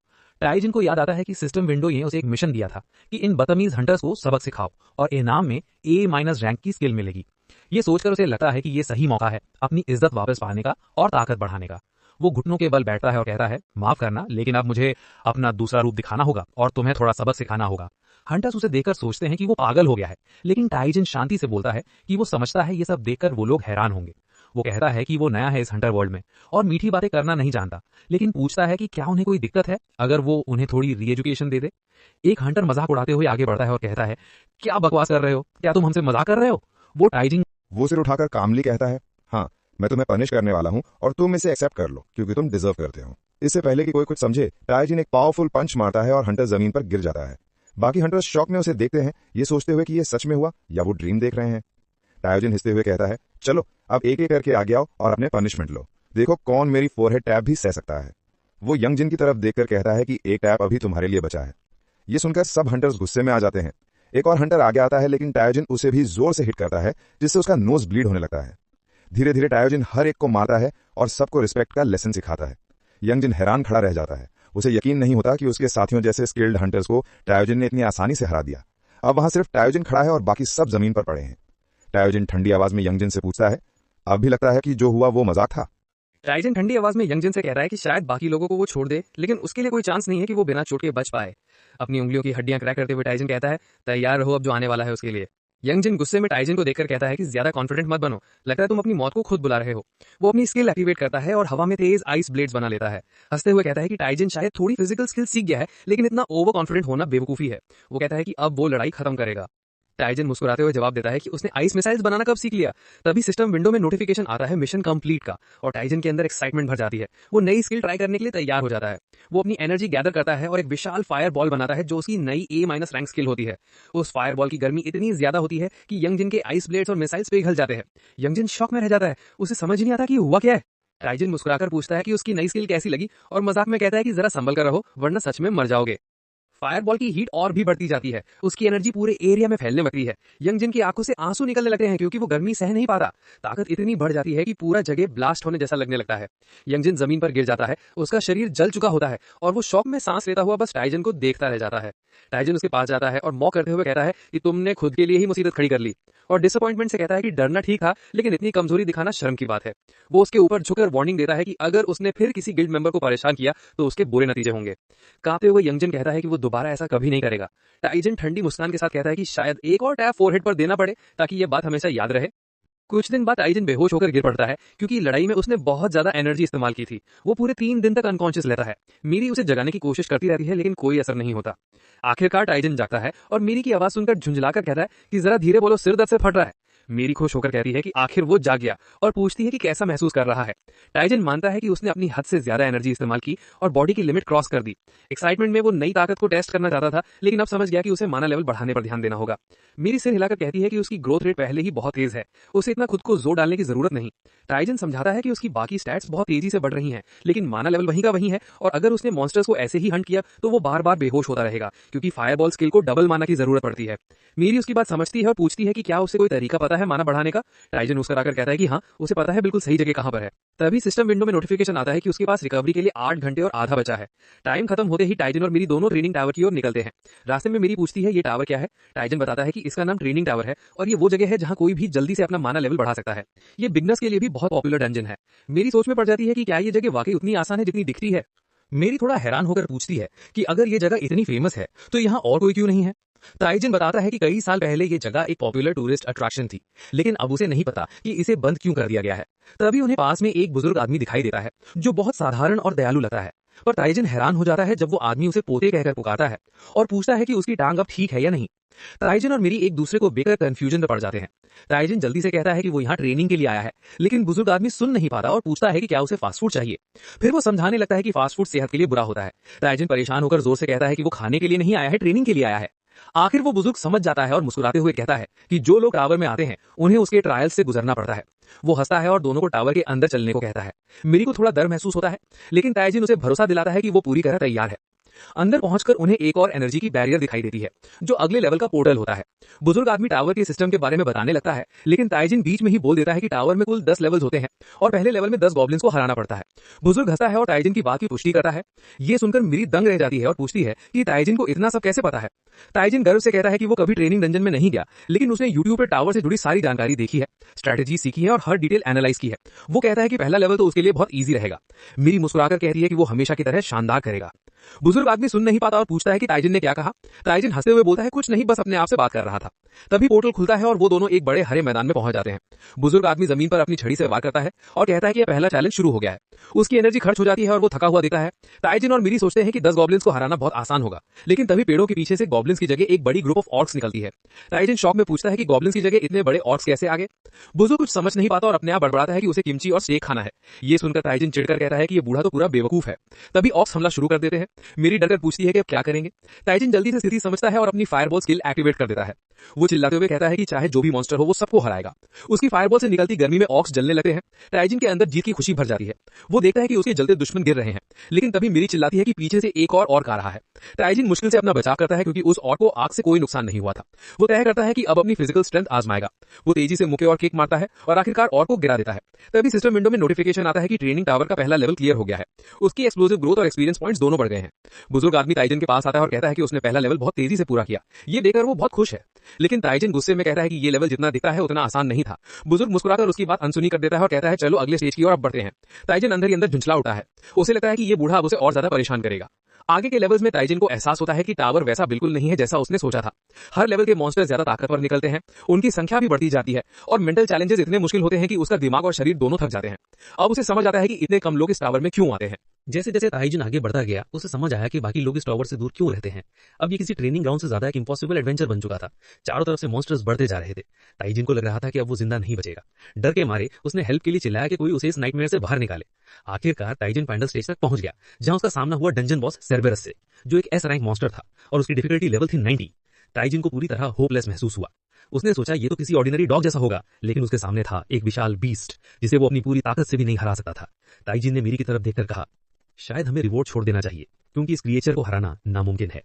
ताइजिन को याद आता है कि सिस्टम विंडो ने उसे एक मिशन दिया था कि इन बदतमीज हंटर्स को सबक सिखाओ और इनाम में A- रैंक की स्किल मिलेगी। ये सोचकर उसे लगता है कि ये सही मौका है अपनी इज्जत वापस पाने का और ताकत बढ़ाने का। वो घुटनों के बल बैठता है और कहता है, माफ करना, लेकिन अब मुझे अपना दूसरा रूप दिखाना होगा और तुम्हें थोड़ा सबक सिखाना होगा। हंटर्स उसे देखकर सोचते हैं कि वो पागल हो गया है, लेकिन ताइजिन शांति से बोलता है कि वो समझता है ये सब देखकर वो लोग हैरान होंगे। वो कहता है कि वो नया है इस हंटर वर्ल्ड में और मीठी बातें करना नहीं जानता, लेकिन पूछता है कि क्या उन्हें कोई दिक्कत है अगर वो उन्हें थोड़ी री एजुकेशन दे दे। एक हंटर मजाक उड़ाते हुए आगे बढ़ता है और कहता है, क्या बकवास कर रहे हो? क्या तुम हमसे मजाक कर रहे हो? वो सिर उठाकर कामली कहता है, हाँ मैं तुम्हें पनिश करने वाला हूँ और तुम इसे एक्सेप्ट कर लो क्योंकि तुम डिजर्व करते हो। इससे पहले कि कोई कुछ समझे, ताइजिन एक पावरफुल पंच मारता है और हंटर जमीन पर गिर जाता है। बाकी हंटर्स शॉक में उसे देखते हैं, ये सोचते हुए कि ये सच में हुआ या वो ड्रीम देख रहे हैं। ताइजिन हंसते हुए कहता है, चलो अब एक एक करके आगे आओ और अपने पनिशमेंट लो, देखो कौन मेरी फोरहेड टैप भी सह सकता है। वो यंग जिन की तरफ देखकर कहता है कि एक टैप अभी तुम्हारे लिए बचा है। ये सुनकर सब हंटर्स गुस्से में आ जाते हैं। एक और हंटर आगे आता है लेकिन ताइजिन उसे भी जोर से हिट करता है जिससे उसका नोज ब्लीड होने लगता है। धीरे धीरे ताइजिन हर एक को मारता है और सबको रिस्पेक्ट का लेसन सिखाता है। यंग जिन हैरान खड़ा रह जाता है। उसे यकीन नहीं होता कि उसके साथियों जैसे स्किल्ड हंटर्स को ताइजिन ने इतनी आसानी से हरा दिया। अब वहां सिर्फ ताइजिन खड़ा है और बाकी सब जमीन पर पड़े हैं। ताइजिन ठंडी आवाज में यंग जिन से पूछता है, अब भी लगता है कि जो हुआ वो मजाक था? ताइजिन ठंडी आवाज में यंग जिन से कह रहा है कि शायद बाकी लोगों को वो छोड़ दे, लेकिन उसके लिए कोई चांस नहीं है कि वो बिना चोट के बच पाए। अपनी उंगलियों की हड्डियां क्रैक करते हुए ताइजिन कहता है, तैयार रहो अब जो आने वाला है उसके लिए। यंग जिन गुस्से में ताइजिन को देखकर कहता है कि ज्यादा कॉन्फिडेंट मत बनो, लगता है तुम अपनी मौत को खुद बुला रहे हो। वो अपनी स्किल एक्टिवेट करता है और हवा में तेज आइस ब्लेड्स बना लेता है। हंसते हुए कहता है कि ताइजिन शायद थोड़ी फिजिकल स्किल सीख गया है, लेकिन इतना ओवर कॉन्फिडेंट होना बेवकूफी है। वो कहता है कि अब वो लड़ाई खत्म करेगा। ताइजिन मुस्कुराते हुए जवाब देता है कि उसने आइस मिसाइल्स बनाना कब सीख लिया। तभी सिस्टम विंडो में नोटिफिकेशन आता है मिशन कंप्लीट का और ताइजिन के अंदर एक्साइटमेंट भर जाती है। वो नई स्किल ट्राई करने के लिए तैयार हो जाता है। वो अपनी एनर्जी गैदर करता है और एक विशाल फायर बॉल बनाता है जो उसकी नई A- रैंक स्किल होती है। उस फायर बॉल की गर्मी इतनी ज्यादा होती है कि यंग जिन के आइस ब्लेड्स और मिसाइल्स पिघल जाते हैं। यंग जिन शॉक में रह जाता है, उसे समझ नहीं आता कि हुआ क्या है। ताइजिन मुस्कुराकर पूछता है कि उसकी नई स्किल कैसी लगी और मजाक में कहता है कि जरा संभल कर रहो वरना सच में मर जाओगे। फायरबॉल की हीट और भी बढ़ती जाती है, उसकी एनर्जी पूरे एरिया में फैलने लगती है। यंग जिन की आंखों से आंसू निकलने लगते हैं क्योंकि वो गर्मी सह नहीं पाता। ताकत इतनी बढ़ जाती है कि पूरा जगह ब्लास्ट होने जैसा लगने लगता है। यंग जिन जमीन पर गिर जाता है, उसका शरीर जल चुका होता है और वो शॉक में सांस लेता हुआ बस ताइजिन को देखता रह जाता है। ताइजिन उसके पास जाता है और मॉक करते हुए कहता है कि तुमने खुद के लिए ही मुसीबत खड़ी कर ली। और डिसअपॉइंटमेंट से कहता है कि डरना ठीक था, लेकिन इतनी कमजोरी दिखाना शर्म की बात है। वो उसके ऊपर झुककर वार्निंग देता है कि अगर उसने फिर किसी गिल्ड मेंबर को परेशान किया तो उसके बुरे नतीजे होंगे। कांपते हुए यंगजन कहता है कि वो दोबारा ऐसा कभी नहीं करेगा। टाइजन ठंडी मुस्कान के साथ कहता है कि शायद एक और टैप फोरहेड पर देना पड़े ताकि ये बात हमेशा याद रहे। कुछ दिन बाद टाइजन बेहोश होकर गिर पड़ता है क्योंकि लड़ाई में उसने बहुत ज्यादा एनर्जी इस्तेमाल की थी। वो पूरे 3 दिन तक अनकॉन्शियस रहता है। मीरी उसे जगाने की कोशिश करती रहती है, लेकिन कोई असर नहीं होता। आखिरकार टाइजन जागता है और मीरी की आवाज सुनकर झुंझलाकर कहता है कि जरा धीरे बोलो, सिर दर्द से फट रहा है। मीरी खुश होकर कहती है कि आखिर वो जाग गया और पूछती है कि कैसा महसूस कर रहा है। टाइजन मानता है कि उसने अपनी हद से ज्यादा एनर्जी इस्तेमाल की और बॉडी की लिमिट क्रॉस कर दी। एक्साइटमेंट में वो नई ताकत को टेस्ट करना चाहता था, लेकिन अब समझ गया कि उसे माना लेवल बढ़ाने पर ध्यान देना होगा। मीरी सिर हिलाकर कहती है कि उसकी ग्रोथ रेट पहले ही बहुत तेज है, उसे इतना खुद को जोर डालने की जरूरत नहीं। टाइजन समझाता है कि उसकी बाकी स्टैट्स बहुत तेजी से बढ़ रही हैं, लेकिन माना लेवल वहीं का वहीं है और अगर उसने मॉन्स्टर्स को ऐसे ही हंट किया तो वो बार बार बेहोश होता रहेगा, क्योंकि फायरबॉल स्किल को डबल माना की जरूरत पड़ती है। मीरी उसकी बात समझती है और पूछती है कि क्या उसे कोई तरीका पता है माना बढ़ाने का। टाइजन मुस्कुराकर कहता है कि हाँ, उसे पता है बिल्कुल सही जगह कहां पर है। तभी सिस्टम विंडो में नोटिफिकेशन आता है कि उसके पास रिकवरी के लिए 8 घंटे और आधा बचा है। टाइम खत्म होते ही टाइजन और मीरी दोनों ट्रेनिंग टावर की ओर निकलते हैं। रास्ते में मीरी पूछती है ये टावर क्या है। टाइजन बताता है कि इसका नाम ट्रेनिंग टावर है और ये वो जगह है जहां कोई भी जल्दी से अपना माना लेवल बढ़ा सकता है। ये बिगनर्स के लिए भी बहुत पॉपुलर डंजन है। मेरी सोच में पड़ जाती है कि क्या ये जगह वाकई उतनी आसान है जितनी दिखती है। मेरी थोड़ा हैरान होकर पूछती है कि अगर ये जगह इतनी फेमस है तो यहाँ और कोई क्यों नहीं है। टाइजन बताता है कि कई साल पहले ये जगह एक पॉपुलर टूरिस्ट अट्रैक्शन थी, लेकिन अब उसे नहीं पता कि इसे बंद क्यों कर दिया गया है। तभी उन्हें पास में एक बुजुर्ग आदमी दिखाई देता है जो बहुत साधारण और दयालु लगता है, पर टाइजन हैरान हो जाता है जब वो आदमी उसे पोते कहकर पुकारता है और पूछता है कि उसकी टांग अब ठीक है या नहीं। टाइजन और मेरी एक दूसरे को बेकर कंफ्यूजन में पड़ जाते हैं। टाइजन जल्दी से कहता है कि वो यहाँ ट्रेनिंग के लिए आया है, लेकिन बुजुर्ग आदमी सुन नहीं पाता और पूछता है कि क्या उसे फास्ट फूड चाहिए। फिर वो समझाने लगता है कि फास्ट फूड सेहत के लिए बुरा होता है। टाइजन परेशान होकर जोर से कहता है कि वो खाने के लिए नहीं आया है, ट्रेनिंग के लिए आया है। आखिर वो बुजुर्ग समझ जाता है और मुस्कुराते हुए कहता है कि जो लोग टावर में आते हैं उन्हें उसके ट्रायल से गुजरना पड़ता है। वो हंसता है और दोनों को टावर के अंदर चलने को कहता है। मेरी को थोड़ा डर महसूस होता है, लेकिन टाइजन उसे भरोसा दिलाता है कि वो पूरी तरह तैयार है। अंदर पहुंचकर उन्हें एक और एनर्जी की बैरियर दिखाई देती है जो अगले लेवल का पोर्टल होता है। बुजुर्ग आदमी टावर के सिस्टम के बारे में बताने लगता है, लेकिन टाइजन बीच में ही बोल देता है कि टावर में कुल 10 लेवल्स होते हैं और पहले लेवल में 10 गॉब्लिन्स को हराना पड़ता है। बुजुर्ग हंसता है और टाइजन की बात की पुष्टि करता है। ये सुनकर मेरी दंग रह जाती है और पूछती है कि टाइजन को इतना सब कैसे पता है। टाइजन गर्व से कहता है कि वो कभी ट्रेनिंग डंजन में नहीं गया, लेकिन उसने यूट्यूब पर टावर से जुड़ी सारी जानकारी देखी है, स्ट्रेटेजी सीखी है और हर डिटेल एनालाइज की है। वो कहता है कि पहला लेवल तो उसके लिए बहुत ईजी रहेगा। मेरी मुस्कुराकर कहती है कि वो हमेशा की तरह शानदार करेगा। बुजुर्ग आदमी सुन नहीं पाता और पूछता है कि टाइजन ने क्या कहा। टाइजन हंसते हुए बोलता है कुछ नहीं, बस अपने आप से बात कर रहा था। तभी पोर्टल खुलता है और वो दोनों एक बड़े हरे मैदान में पहुंच जाते हैं। बुजुर्ग आदमी जमीन पर अपनी छड़ी से वार करता है और कहता है कि यह पहला चैलेंज शुरू हो गया है। उसकी एनर्जी खर्च हो जाती है और वो थका हुआ दिखता है। टाइजन और मीरी सोचते हैं कि 10 गॉब्लिन्स को हराना बहुत आसान होगा, लेकिन तभी पेड़ों के पीछे से गॉब्लिन्स की जगह एक बड़ी ग्रुप ऑफ ऑर्क्स निकलती है। टाइजन शॉक में पूछता है कि गॉब्लिन्स की जगह इतने बड़े ऑर्क्स कैसे आ गए। बुजुर्ग कुछ समझ नहीं पाता और अपने आप बड़बड़ाता है कि उसे किमची और स्टेक खाना है। ये सुनकर टाइजन चिढ़कर कहता है कि ये बूढ़ा तो पूरा बेवकूफ है। तभी ऑर्क्स हमला शुरू कर देते हैं। मेरी डरकर पूछती है कि अब क्या करेंगे। टाइजन जल्दी से स्थिति समझता है और अपनी फायरबॉल स्किल एक्टिवेट कर देता है। वो चिल्लाते हुए कहता है कि चाहे जो भी मॉन्स्टर हो वो सबको हराएगा। उसकी फायरबॉल से निकलती गर्मी में ऑक्स जलने लगते हैं। टाइजन के अंदर जीत की खुशी भर जाती है। वो देखता है कि उसके जलते दुश्मन गिर रहे हैं, लेकिन तभी मेरी चिल्लाती है कि पीछे से एक और आ रहा है। टाइजन मुश्किल से अपना बचाव करता है क्योंकि उस और को आग से कोई नुकसान नहीं हुआ था। वो तय करता है कि अब अपनी फिजिकल स्ट्रेंथ आजमाएगा। वो तेजी से मुक्के और किक मारता है और आखिरकार और को गिरा देता है। तभी सिस्टम विंडो में नोटिफिकेशन आता है कि ट्रेनिंग टावर का पहला लेवल क्लियर हो गया है। उसकी एक्सप्लोसिव ग्रोथ और एक्सपीरियंस पॉइंट्स दोनों बढ़ गए हैं। बुजुर्ग आदमी टाइजन के पास आता है और कहता है कि उसने पहला लेवल बहुत तेजी से पूरा किया। ये देखकर वो बहुत खुश है, लेकिन टाइजन गुस्से में कहता है कि ये लेवल जितना दिखता है उतना आसान नहीं था। बुजुर्ग मुस्कुराकर उसकी बात अनसुनी कर देता है और कहता है चलो अगले स्टेज की ओर अब बढ़ते हैं। टाइजन अंदर ही अंदर झुंझला उठा है। उसे लगता है कि ये बूढ़ा अब उसे और ज्यादा परेशान करेगा। आगे के लेवल्स में टाइजन को एहसास होता है कि टावर वैसा बिल्कुल नहीं है जैसा उसने सोचा था। हर लेवल के मॉन्स्टर ज्यादा ताकतवर निकलते हैं, उनकी संख्या भी बढ़ती जाती है और मेंटल चैलेंजेस इतने मुश्किल होते हैं कि उसका दिमाग और शरीर दोनों थक जाते हैं। अब उसे समझ आता है कि इतने कम लोग इस टावर में क्यों आते हैं। जैसे जैसे टाइजन आगे बढ़ता गया उसे समझ आया कि बाकी लोग इस टावर से दूर क्यों रहते हैं। अब ये किसी ट्रेनिंग ग्राउंड से ज्यादा एक इम्पॉसिबल एडवेंचर बन चुका था। चारों तरफ से मॉन्स्टर्स बढ़ते जा रहे थे। टाइजन को लग रहा था कि अब वो जिंदा नहीं बचेगा। डर के मारे उसने हेल्प के लिए चिल्लाया कि कोई उसे इस नाइटमेयर से बाहर निकाले। आखिरकार टाइजन फाइनल स्टेज तक पहुंच गया, जहां उसका सामना हुआ डंजन बॉस सेर्बेरस से, जो एक एस रैंक मॉन्स्टर था और उसकी डिफिकल्टी लेवल थी 90। टाइजन को पूरी तरह होपलेस महसूस हुआ। उसने सोचा ये तो किसी ऑर्डिनरी डॉग जैसा होगा, लेकिन उसके सामने था एक विशाल बीस्ट जिसे वो अपनी पूरी ताकत से भी नहीं हरा सकता था। टाइजन ने मीरी की तरफ देखकर कहा, शायद हमें रिवॉर्ड छोड़ देना चाहिए क्योंकि इस क्रिएचर को हराना नामुमकिन है।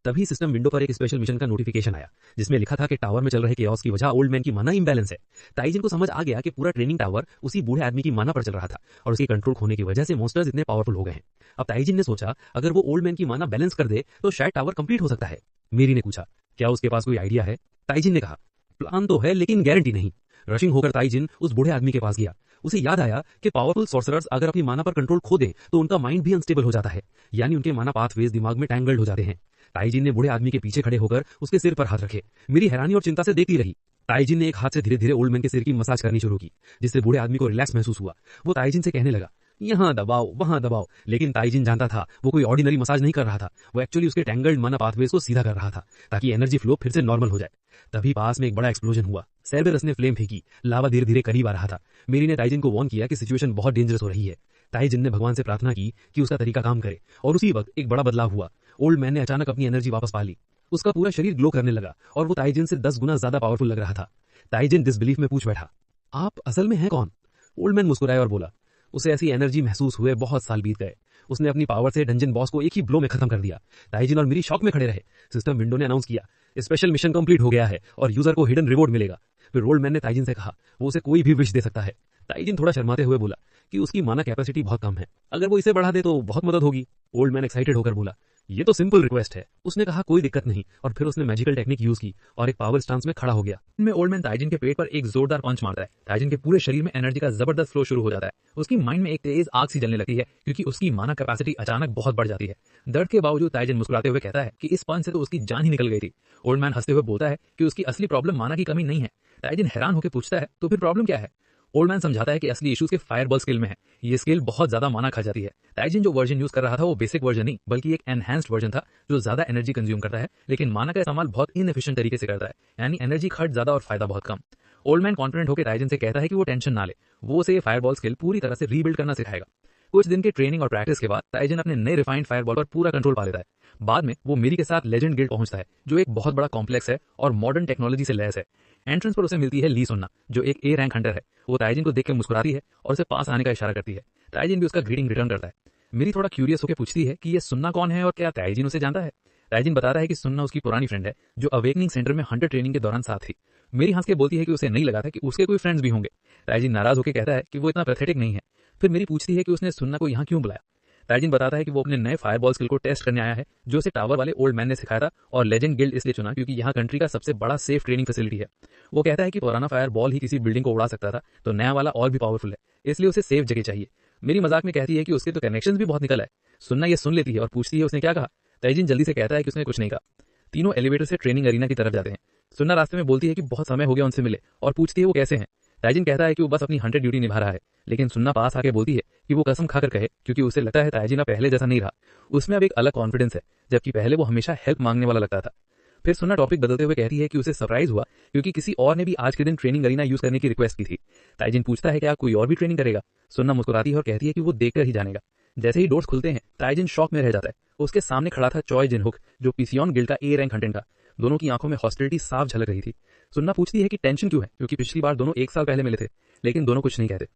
तभी सिस्टम विंडो पर एक स्पेशल मिशन का नोटिफिकेशन आया, जिसमें लिखा था कि टावर में चल रहे केओस की वजह ओल्ड मैन की माना इम्बैलेंस है। टाइजन को समझ आ गया कि पूरा ट्रेनिंग टावर उसी बूढ़े आदमी की माना पर चल रहा था और उसके कंट्रोल खोने की वजह से मॉन्स्टर्स इतने पावरफुल हो गए हैं। अब टाइजन ने सोचा अगर वो ओल्ड मैन की माना बैलेंस कर दे तो शायद टावर कंप्लीट हो सकता है। मेरी ने पूछा क्या उसके पास कोई आइडिया है। टाइजन ने कहा प्लान तो है लेकिन गारंटी नहीं। रशिंग होकर ताइजिन उस बूढ़े आदमी के पास गया। उसे याद आया कि पावरफुल सॉर्सरर्स अगर अपनी माना पर कंट्रोल खो दे तो उनका माइंड भी अनस्टेबल हो जाता है, यानी उनके माना पाथवेज दिमाग में टैंगल्ड हो जाते हैं। ताइजिन ने बूढ़े आदमी के पीछे खड़े होकर उसके सिर पर हाथ रखे। मेरी हैरानी और चिंता से देखती रही। ताइजिन ने एक हाथ से धीरे धीरे ओल्ड मैन के सिर की मसाज करनी शुरू की, जिससे बूढ़े आदमी को रिलैक्स महसूस हुआ। वो ताइजिन से कहने लगा, यहाँ दबाओ वहां दबाओ, लेकिन ताइजिन जानता था वो कोई ऑर्डिनरी मसाज नहीं कर रहा था। वो एक्चुअली उसके टैंगल्ड माना पाथवेज को सीधा कर रहा था ताकि एनर्जी फ्लो फिर से नॉर्मल हो जाए। तभी पास में एक बड़ा एक्सप्लोजन हुआ। सेर्बेरस ने फ्लेम फेंकी। लावा धीरे धीरे करीब आ रहा था। मेरी ने ताइजिन को वार्न किया कि सिचुएशन बहुत डेंजरस हो रही है। ताइजिन ने भगवान से प्रार्थना की कि उसका तरीका काम करे, और उसी वक्त एक बड़ा बदलाव हुआ। ओल्ड मैन ने अचानक अपनी एनर्जी वापस पा ली। उसका पूरा शरीर ग्लो करने लगा और वो ताइजिन से 10 गुना ज्यादा पावरफुल लग रहा था। ताइजिन डिसबिलीफ में पूछ बैठा, आप असल में हैं कौन? ओल्ड मैन मुस्कुराया और बोला, उसे ऐसी एनर्जी महसूस हुए बहुत साल बीत गए। उसने अपनी पावर से डंजन बॉस को एक ही ब्लो में खत्म कर दिया। ताइजिन और मेरी शॉक में खड़े रहे। सिस्टम विंडो ने अनाउंस किया, स्पेशल मिशन कंप्लीट हो गया है और यूजर को हिडन रिवॉर्ड मिलेगा। फिर ओल्ड मैन ने ताइजिन से कहा वो उसे कोई भी विश दे सकता है। ताइजिन थोड़ा शर्माते हुए बोला कि उसकी माना कैपेसिटी बहुत कम है, अगर वो इसे बढ़ा दे तो बहुत मदद होगी। ओल्ड मैन एक्साइटेड होकर बोला, ये तो सिंपल रिक्वेस्ट है। उसने कहा कोई दिक्कत नहीं, और फिर उसने मैजिकल टेक्निक यूज की और एक पावर स्टांस में खड़ा हो गया। इनमें ओल्ड मैन ताइजिन के पेट पर एक जोरदार पंच मारता है। ताइजिन के पूरे शरीर में एनर्जी का जबरदस्त फ्लो शुरू हो जाता है। उसकी माइंड में एक तेज आग सी जलने लगती है क्योंकि उसकी माना कैपेसिटी अचानक बहुत बढ़ जाती है। दर्द के बावजूद ताइजिन मुस्कुराते हुए कहता है कि इस पंच से तो उसकी जान ही निकल गई थी। ओल्ड मैन हंसते हुए बोलता है कि उसकी असली प्रॉब्लम माना की कमी नहीं है। ताइजिन हैरान होकर पूछता है, तो फिर प्रॉब्लम क्या है? ओल्ड मैन समझाता है कि असली इश्यूज के फायरबॉल स्किल में है। ये स्किल बहुत ज्यादा माना खा जाती है। ताइजिन जो वर्जन यूज कर रहा था वो बेसिक वर्जन नहीं बल्कि एक एनहांस्ड वर्जन था जो ज्यादा एनर्जी कंज्यूम करता है, लेकिन माना का इस्तेमाल बहुत इनएफिशिएंट तरीके से करता है, यानी एनर्जी खर्च ज्यादा और फायदा बहुत कम। ओल्ड मैन कॉन्फिडेंट होकर ताइजिन से कहता है कि वो टेंशन ना ले, वो उसे फायरबॉल स्किल पूरी तरह से रीबिल्ड करना सिखाएगा। कुछ दिन के ट्रेनिंग और प्रैक्टिस के बाद ताइजिन अपने नए रिफाइंड फायरबॉल पर पूरा कंट्रोल पा लेता है। बाद में वो मेरी के साथ लेजेंड गिल्ड पहुंचता है, जो एक बहुत बड़ा कॉम्प्लेक्स है और मॉडर्न टेक्नोलॉजी से लैस है। एंट्रेंस पर उसे मिलती है ली सुन्ना, जो एक ए रैंक हंटर है। वो ताइजिन को देख के मुस्कुराती है और उसे पास आने का इशारा करती है। ताइजिन भी उसका ग्रीटिंग रिटर्न करता है। मेरी थोड़ा क्यूरियस होकर पूछती है कि ये सुन्ना कौन है और क्या ताइजिन उसे जानता है। ताइजिन बताता है कि सुन्ना उसकी पुरानी फ्रेंड है जो अवेकनिंग सेंटर में हंटर ट्रेनिंग के दौरान साथ थी। मेरी हंस के बोलती है कि उसे नहीं लगा था कि उसके कोई फ्रेंड्स भी होंगे। ताइजिन नाराज होकर कहता है कि वो इतना पैथेटिक नहीं है। फिर मेरी पूछती है कि उसने सुन्ना को यहाँ क्यों बुलाया। ताइजिन बताता है कि वो अपने नए फायरबॉल स्किल को टेस्ट करने आया है जो उसे टावर वाले ओल्ड मैन ने सिखाया था, और लेजेंड गिल्ड इसलिए चुना क्योंकि यहाँ कंट्री का सबसे बड़ा सेफ ट्रेनिंग फैसिलिटी है। वो कहता है कि पुराना फायर बॉल ही किसी बिल्डिंग को उड़ा सकता था, तो नया वाला और भी पावरफुल है, इसलिए उसे सेफ जगह चाहिए। मेरी मजाक में कहती है कि उसके तो कनेक्शंस भी बहुत निकल है। सुन्ना ये सुन लेती है और पूछती है उसने क्या कहा। ताइजिन जल्दी से कहता है कि उसने कुछ नहीं कहा। तीनों एलिवेटर से ट्रेनिंग अरीना की तरफ जाते हैं। सुन्ना रास्ते में बोलती है कि बहुत समय हो गया उनसे मिले और पूछती है वो कैसे हैं। ताइजिन कहता है कि वो बस अपनी हंटर ड्यूटी निभा रहा है, लेकिन सुन्ना पास आके बोलती है कि वो कसम खाकर कहे क्योंकि उसे लगता है ताइजिन अब पहले जैसा नहीं रहा। उसमें अब एक अलग कॉन्फिडेंस है, जबकि पहले वो हमेशा हेल्प मांगने वाला लगता था। फिर सुन्ना टॉपिक बदलते हुए कहती है कि उसे सरप्राइज हुआ क्योंकि किसी और ने भी आज के दिन ट्रेनिंग अरीना यूज करने की रिक्वेस्ट की थी। ताइजिन पूछता है क्या कोई और भी ट्रेनिंग करेगा। सुन्ना मुस्कुराती है और कहती है कि वो देखकर ही जानेगा। जैसे ही डोर्स खुलते हैं ताइजिन शॉक में रह जाता है। उसके सामने खड़ा था चॉय जिनहुक, जो पिसियन गिल्ड का ए रैंक हंटेंट था। दोनों की आंखों में हॉस्टिलिटी साफ झलक रही थी। सुन्ना पूछती है कि टेंशन क्यों है, क्योंकि पिछली बार दोनों 1 साल पहले मिले थे, लेकिन दोनों कुछ नहीं कहते।